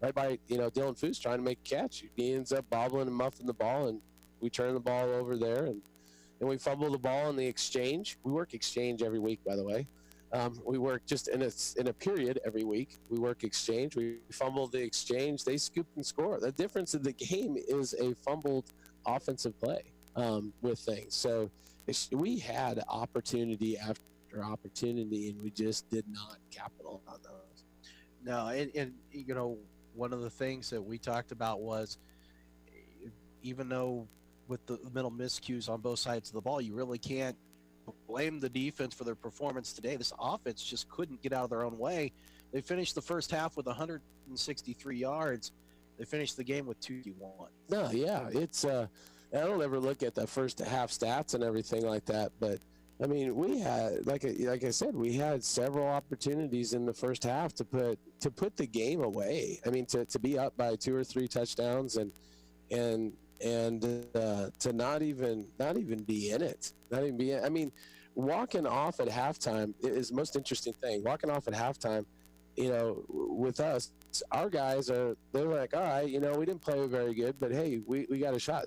Dylan Foose trying to make a catch. He ends up bobbling and muffing the ball, and we turn the ball over there, and we fumble the ball in the exchange. We work exchange every week, by the way. We work just in a period every week. We work exchange. We fumble the exchange. They scoop and score. The difference in the game is a fumbled offensive play with things. So we had opportunity after opportunity, and we just did not capitalize on those. No, and you know, one of the things that we talked about was, even though with the middle miscues on both sides of the ball, you really can't blame the defense for their performance today. This offense just couldn't get out of their own way. They finished the first half with 163 yards. They finished the game with 2-1. No, yeah, it's I don't ever look at the first half stats and everything like that, but I mean, we had like I said, we had several opportunities in the first half to put the game away. I mean, to be up by 2 or 3 touchdowns and to not even be in it, not even be. I mean, walking off at halftime is the most interesting thing. Walking off at halftime, with us, our guys they're like, all right, we didn't play very good, but hey, we got a shot.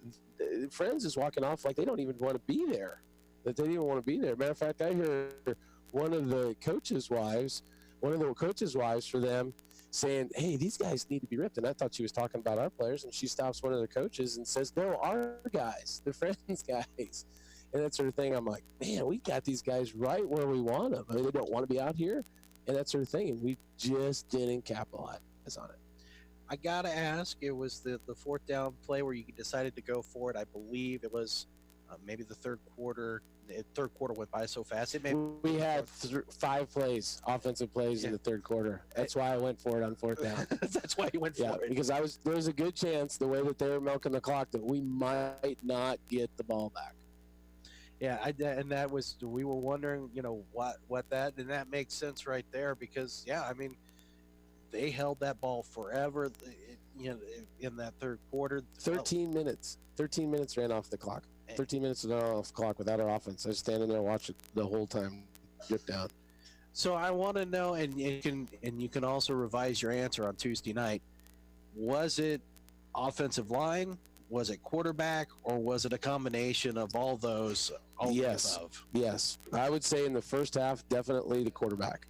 Friends is walking off like they don't even want to be there. That they didn't even want to be there. Matter of fact, I heard one of the coaches' wives for them saying, hey, these guys need to be ripped. And I thought she was talking about our players, and she stops one of the coaches and says, no, our guys, the Friends guys. And that sort of thing. I'm like, man, we got these guys right where we want them. I mean, they don't want to be out here and that sort of thing. And we just didn't capitalize on it. I got to ask, it was the fourth down play where you decided to go for it. I believe it was maybe the third quarter. The third quarter went by so fast. We had 5 plays, offensive plays in the third quarter. That's why I went for it on fourth down. That's why you went for it. Because there was a good chance, the way that they were milking the clock, that we might not get the ball back. Yeah, and that was, we were wondering, what that, and that makes sense right there because, I mean, they held that ball forever, in that third quarter. 13 minutes ran off the clock. 13 minutes ran off the clock without our offense. I was standing there watching the whole time drip down. So I want to know, and you can also revise your answer on Tuesday night. Was it offensive line? Was it quarterback, or was it a combination of all those? Yes. I would say in the first half, definitely the quarterback.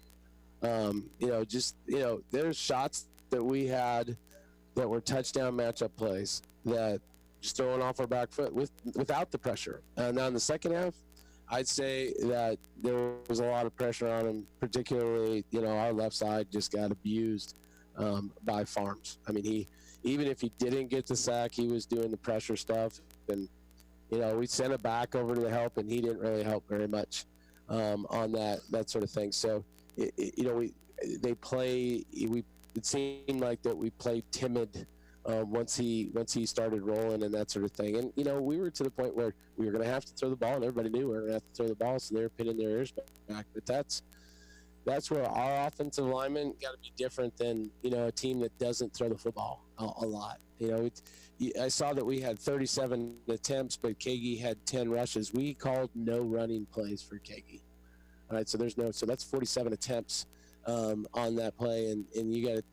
There's shots that we had that were touchdown matchup plays that just throwing off our back foot without the pressure. Now in the second half, I'd say that there was a lot of pressure on him, particularly, our left side just got abused by Farms. I mean, even if he didn't get the sack, he was doing the pressure stuff. And, we sent it back over to help, and he didn't really help very much on that sort of thing. So, it seemed like that we played timid once he started rolling and that sort of thing. And, we were to the point where we were going to have to throw the ball, and everybody knew we were going to have to throw the ball, so they were pinning their ears back. But that's where our offensive linemen got to be different than, a team that doesn't throw the football a lot. I saw that we had 37 attempts, but Kagi had 10 rushes. We called no running plays for Kagi. All right, so that's 47 attempts on that play, and you got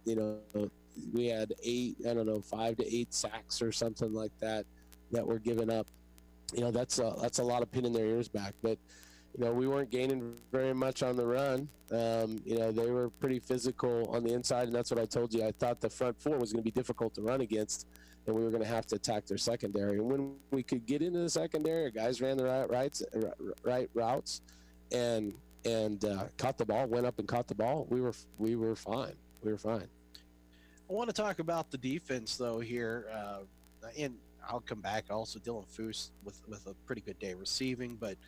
we had 5 to 8 sacks or something like that were given up. That's a lot of pinning their ears back. But we weren't gaining very much on the run. They were pretty physical on the inside, and that's what I told you. I thought the front four was going to be difficult to run against, and we were going to have to attack their secondary. And when we could get into the secondary, guys ran the right routes, and caught the ball, went up and caught the ball. We were fine. We were fine. I want to talk about the defense though here, and I'll come back. Also, Dylan Foose with a pretty good day receiving, but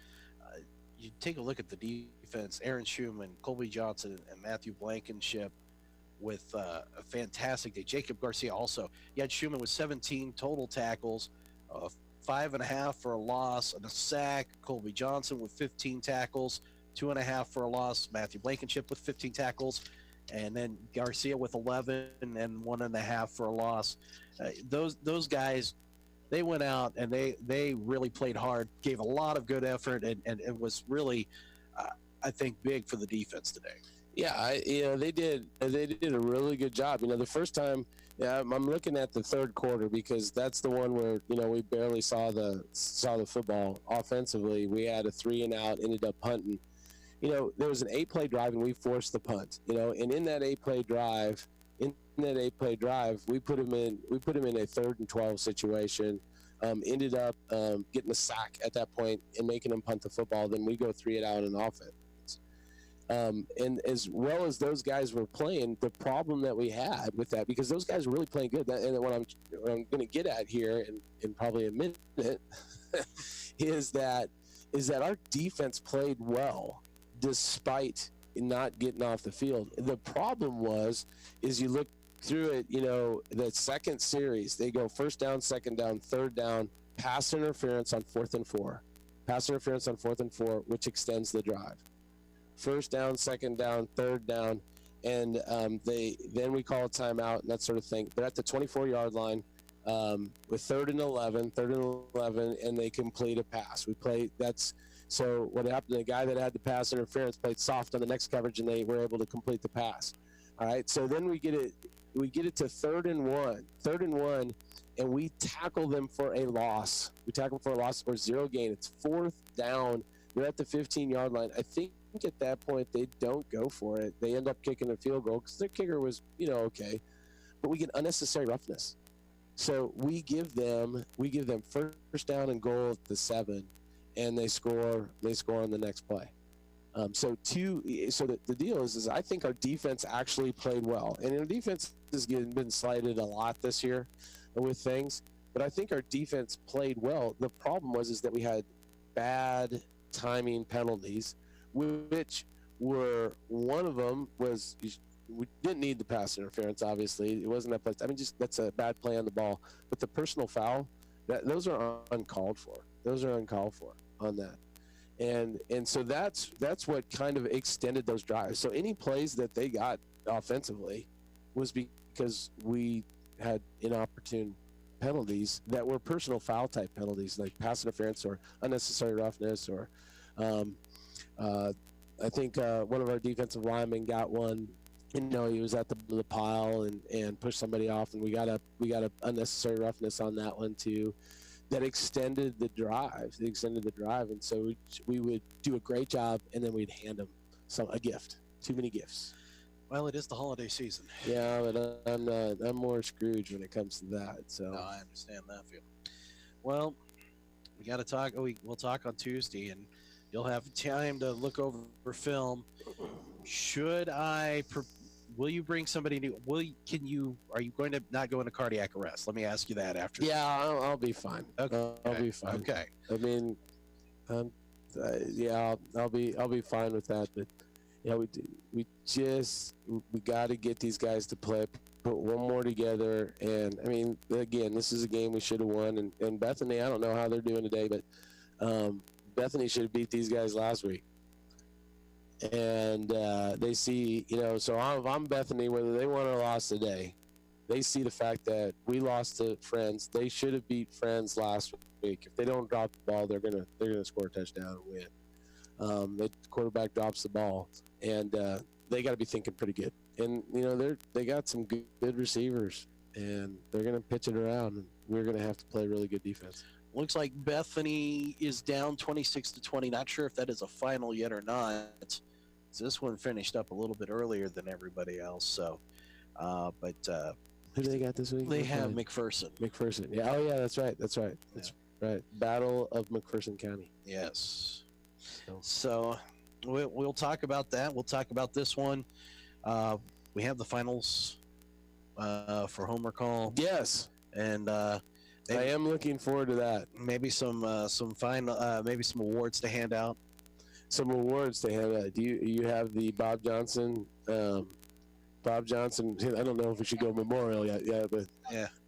you take a look at the defense. Aaron Schumann, Colby Johnson, and Matthew Blankenship with a fantastic day. Jacob Garcia also. You had Schumann with 17 total tackles, 5.5 for a loss and a sack. Colby Johnson with 15 tackles, 2.5 for a loss. Matthew Blankenship with 15 tackles, and then Garcia with 11 and 1.5 for a loss. Those guys, they went out and they really played hard, gave a lot of good effort, and it was really, I think, big for the defense today. Yeah, they did a really good job. The first time, I'm looking at the third quarter because that's the one where we barely saw the football offensively. We had a 3-and-out, ended up punting. There was an 8-play drive and we forced the punt. And in that 8-play drive, we put him in a 3rd and 12 situation. Ended up getting a sack at that point and making him punt the football. Then we go 3-and-out on offense. And as well as those guys were playing, the problem that we had with that, because those guys were really playing good, and what I'm going to get at here in probably a minute is that our defense played well despite not getting off the field. The problem is you look through it, the second series, they go first down, second down, third down, pass interference on 4th and 4. Pass interference on 4th and 4, which extends the drive. First down, second down, third down, and then we call a timeout and that sort of thing. They're at the 24-yard line with 3rd and 11, and they complete a pass. So what happened, the guy that had the pass interference played soft on the next coverage, and they were able to complete the pass. All right, so then we get it to 3rd and 1, and we tackle them for a loss. We tackle for a loss or 0 gain. It's 4th down. They're at the 15-yard line. I think at that point they don't go for it. They end up kicking a field goal because their kicker was, okay, but we get unnecessary roughness. So we give them first down and goal at the 7, and they score on the next play. So the deal is I think our defense actually played well, and our defense has been slighted a lot this year with things, but I think our defense played well. The problem was that we had bad timing penalties, which were, one of them was, we didn't need the pass interference, obviously. It wasn't that, but that's a bad play on the ball. But the personal foul, those are uncalled for. Those are uncalled for on that. And so that's what kind of extended those drives. So any plays that they got offensively was because we had inopportune penalties that were personal foul type penalties, like pass interference or unnecessary roughness, or I think one of our defensive linemen got one. He was at the pile and pushed somebody off, and we got a unnecessary roughness on that one too. That extended the drive. And so we would do a great job, and then we'd hand them a gift. Too many gifts. Well, it is the holiday season. Yeah, but I'm more Scrooge when it comes to that. So no, I understand that feeling. Well, we got to talk. We'll talk on Tuesday, and you'll have time to look over film. Will you bring somebody new? Are you going to not go into cardiac arrest? Let me ask you that after. Yeah, I'll be fine. Okay. I'll be fine. Okay. I mean, I'll be fine with that. But we got to get these guys to play. Put one more together, and I mean, again, this is a game we should have won. And Bethany, I don't know how they're doing today, but Bethany should have beat these guys last week. And they see, so I'm Bethany, whether they won or lost today, they see the fact that we lost to Friends. They should have beat Friends last week. If they don't drop the ball, they're gonna score a touchdown and win. The quarterback drops the ball, and they got to be thinking pretty good. And they got some good receivers, and they're gonna pitch it around, and we're gonna have to play really good defense. Looks like Bethany is down 26-20. Not sure if that is a final yet or not. This one finished up a little bit earlier than everybody else. So, but who do they got this week? They have McPherson. McPherson. Yeah. Oh, yeah. That's right. That's right. Battle of McPherson County. Yes. So we'll talk about that. We'll talk about this one. We have the finals for home recall. Yes. And I am looking forward to that. Maybe some awards to hand out. Some awards to hand out. Do you have the Bob Johnson? Bob Johnson. I don't know if we should go memorial yet. Yeah, but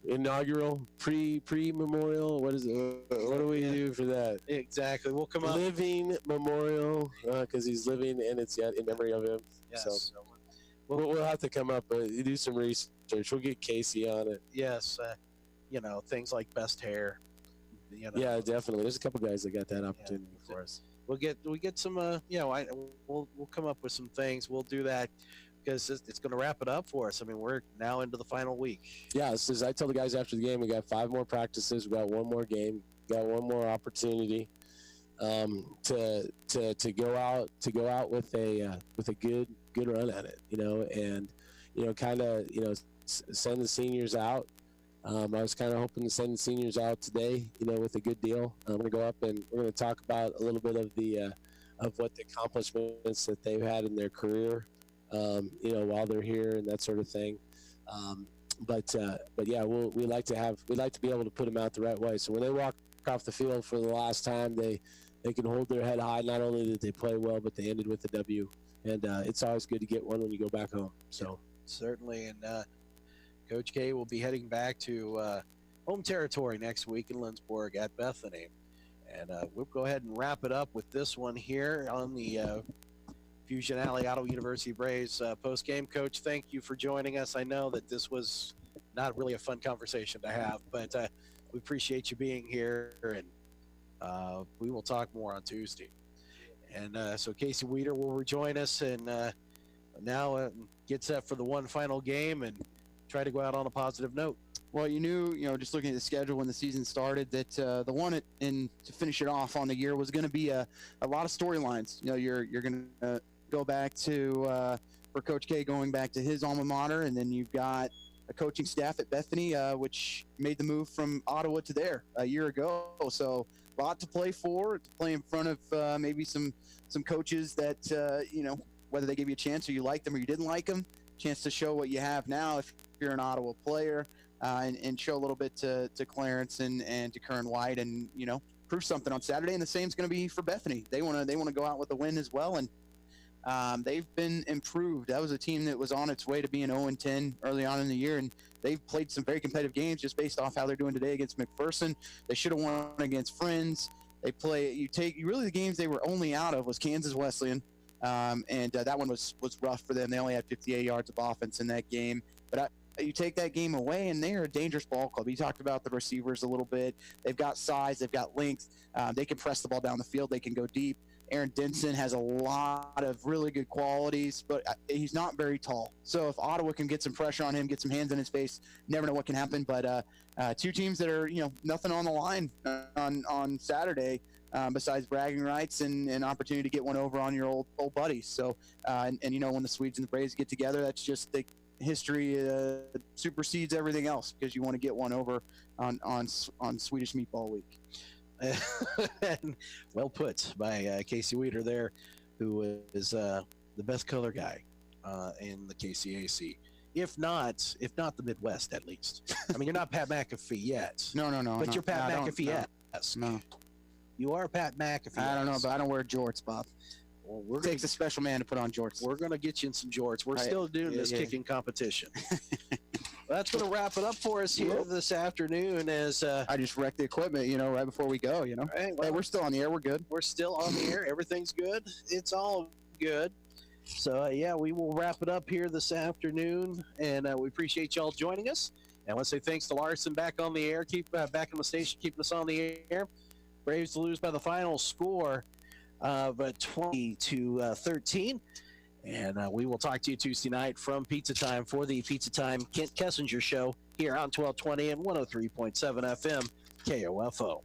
inaugural, pre-memorial. What is it? What do we do for that? Exactly. We'll come up. Living memorial because he's living and it's yet in memory of him. Yes. So we'll have to come up do some research. We'll get Casey on it. Yes. Things like best hair. Yeah, definitely. There's a couple guys that got that opportunity for us. We'll get some. We'll come up with some things. We'll do that because it's going to wrap it up for us. I mean, we're now into the final week. Yeah, as I tell the guys after the game, we got 5 more practices. We got one more game. Got one more opportunity to go out with a good run at it. And kind of send the seniors out. I was kind of hoping to send the seniors out today, with a good deal. I'm going to go up and we're going to talk about a little bit of of what the accomplishments that they've had in their career, while they're here and that sort of thing. But yeah, we like to be able to put them out the right way. So when they walk off the field for the last time, they can hold their head high. Not only did they play well, but they ended with a W. And it's always good to get one when you go back home. So certainly, and Coach K will be heading back to home territory next week in Lindsborg at Bethany. And we'll go ahead and wrap it up with this one here on the Fusion Alley Ottawa University Braves post-game. Coach, thank you for joining us. I know that this was not really a fun conversation to have, but we appreciate you being here, and we will talk more on Tuesday. And so Casey Weeder will rejoin us, and now get set for the one final game and try to go out on a positive note. Well, you knew, just looking at the schedule when the season started, that the one to finish it off on the year was going to be a lot of storylines. You're going to go back to for Coach K going back to his alma mater, and then you've got a coaching staff at Bethany, which made the move from Ottawa to there a year ago. So a lot to play for, to play in front of maybe some coaches that whether they gave you a chance or you liked them or you didn't like them, chance to show what you have now if you're an Ottawa player. And show a little bit to Clarence and to Kern White, and prove something on Saturday. And the same's going to be for Bethany. They want to go out with a win as well, and they've been improved. That was a team that was on its way to being 0-10 early on in the year, and they've played some very competitive games just based off how they're doing today against McPherson. They should have won against Friends. They play. Really the games they were only out of was Kansas Wesleyan, and that one was rough for them. They only had 58 yards of offense in that game, but you take that game away, and they're a dangerous ball club. You talked about the receivers a little bit. They've got size. They've got length. They can press the ball down the field. They can go deep. Aaron Denson has a lot of really good qualities, but he's not very tall. So if Ottawa can get some pressure on him, get some hands in his face, never know what can happen. But two teams that are, nothing on the line on Saturday besides bragging rights and an opportunity to get one over on your old buddies. So, and when the Swedes and the Braves get together, that's just history supersedes everything else, because you want to get one over on Swedish Meatball Week. Well put by Casey Weeder there, who is the best color guy in the KCAC, if not the Midwest at least. I mean, you're not Pat McAfee yet. No. But you're Pat McAfee. No. You are Pat McAfee. I don't know, but I don't wear jorts, Bob. Well, it takes a special man to put on jorts. We're going to get you in some jorts. We're still doing this kicking competition. That's going to wrap it up for us here this afternoon. As I just wrecked the equipment, right before we go. Right, hey, we're still on the air. We're good. We're still on the air. Everything's good. It's all good. So we will wrap it up here this afternoon, and we appreciate y'all joining us. And let's say thanks to Larson back on the air. Keep back on the station, keeping us on the air. Braves to lose by the final score of 20-13. And we will talk to you Tuesday night from Pizza Time for the Pizza Time Kent Kessinger Show here on 1220 and 103.7 FM KOFO.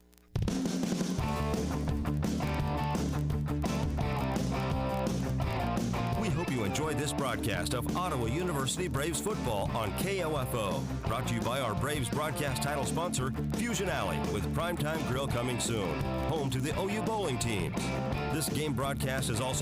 We hope you enjoyed this broadcast of Ottawa University Braves football on KOFO. Brought to you by our Braves broadcast title sponsor, Fusion Alley, with Primetime Grill coming soon. Home to the OU bowling teams. This game broadcast is also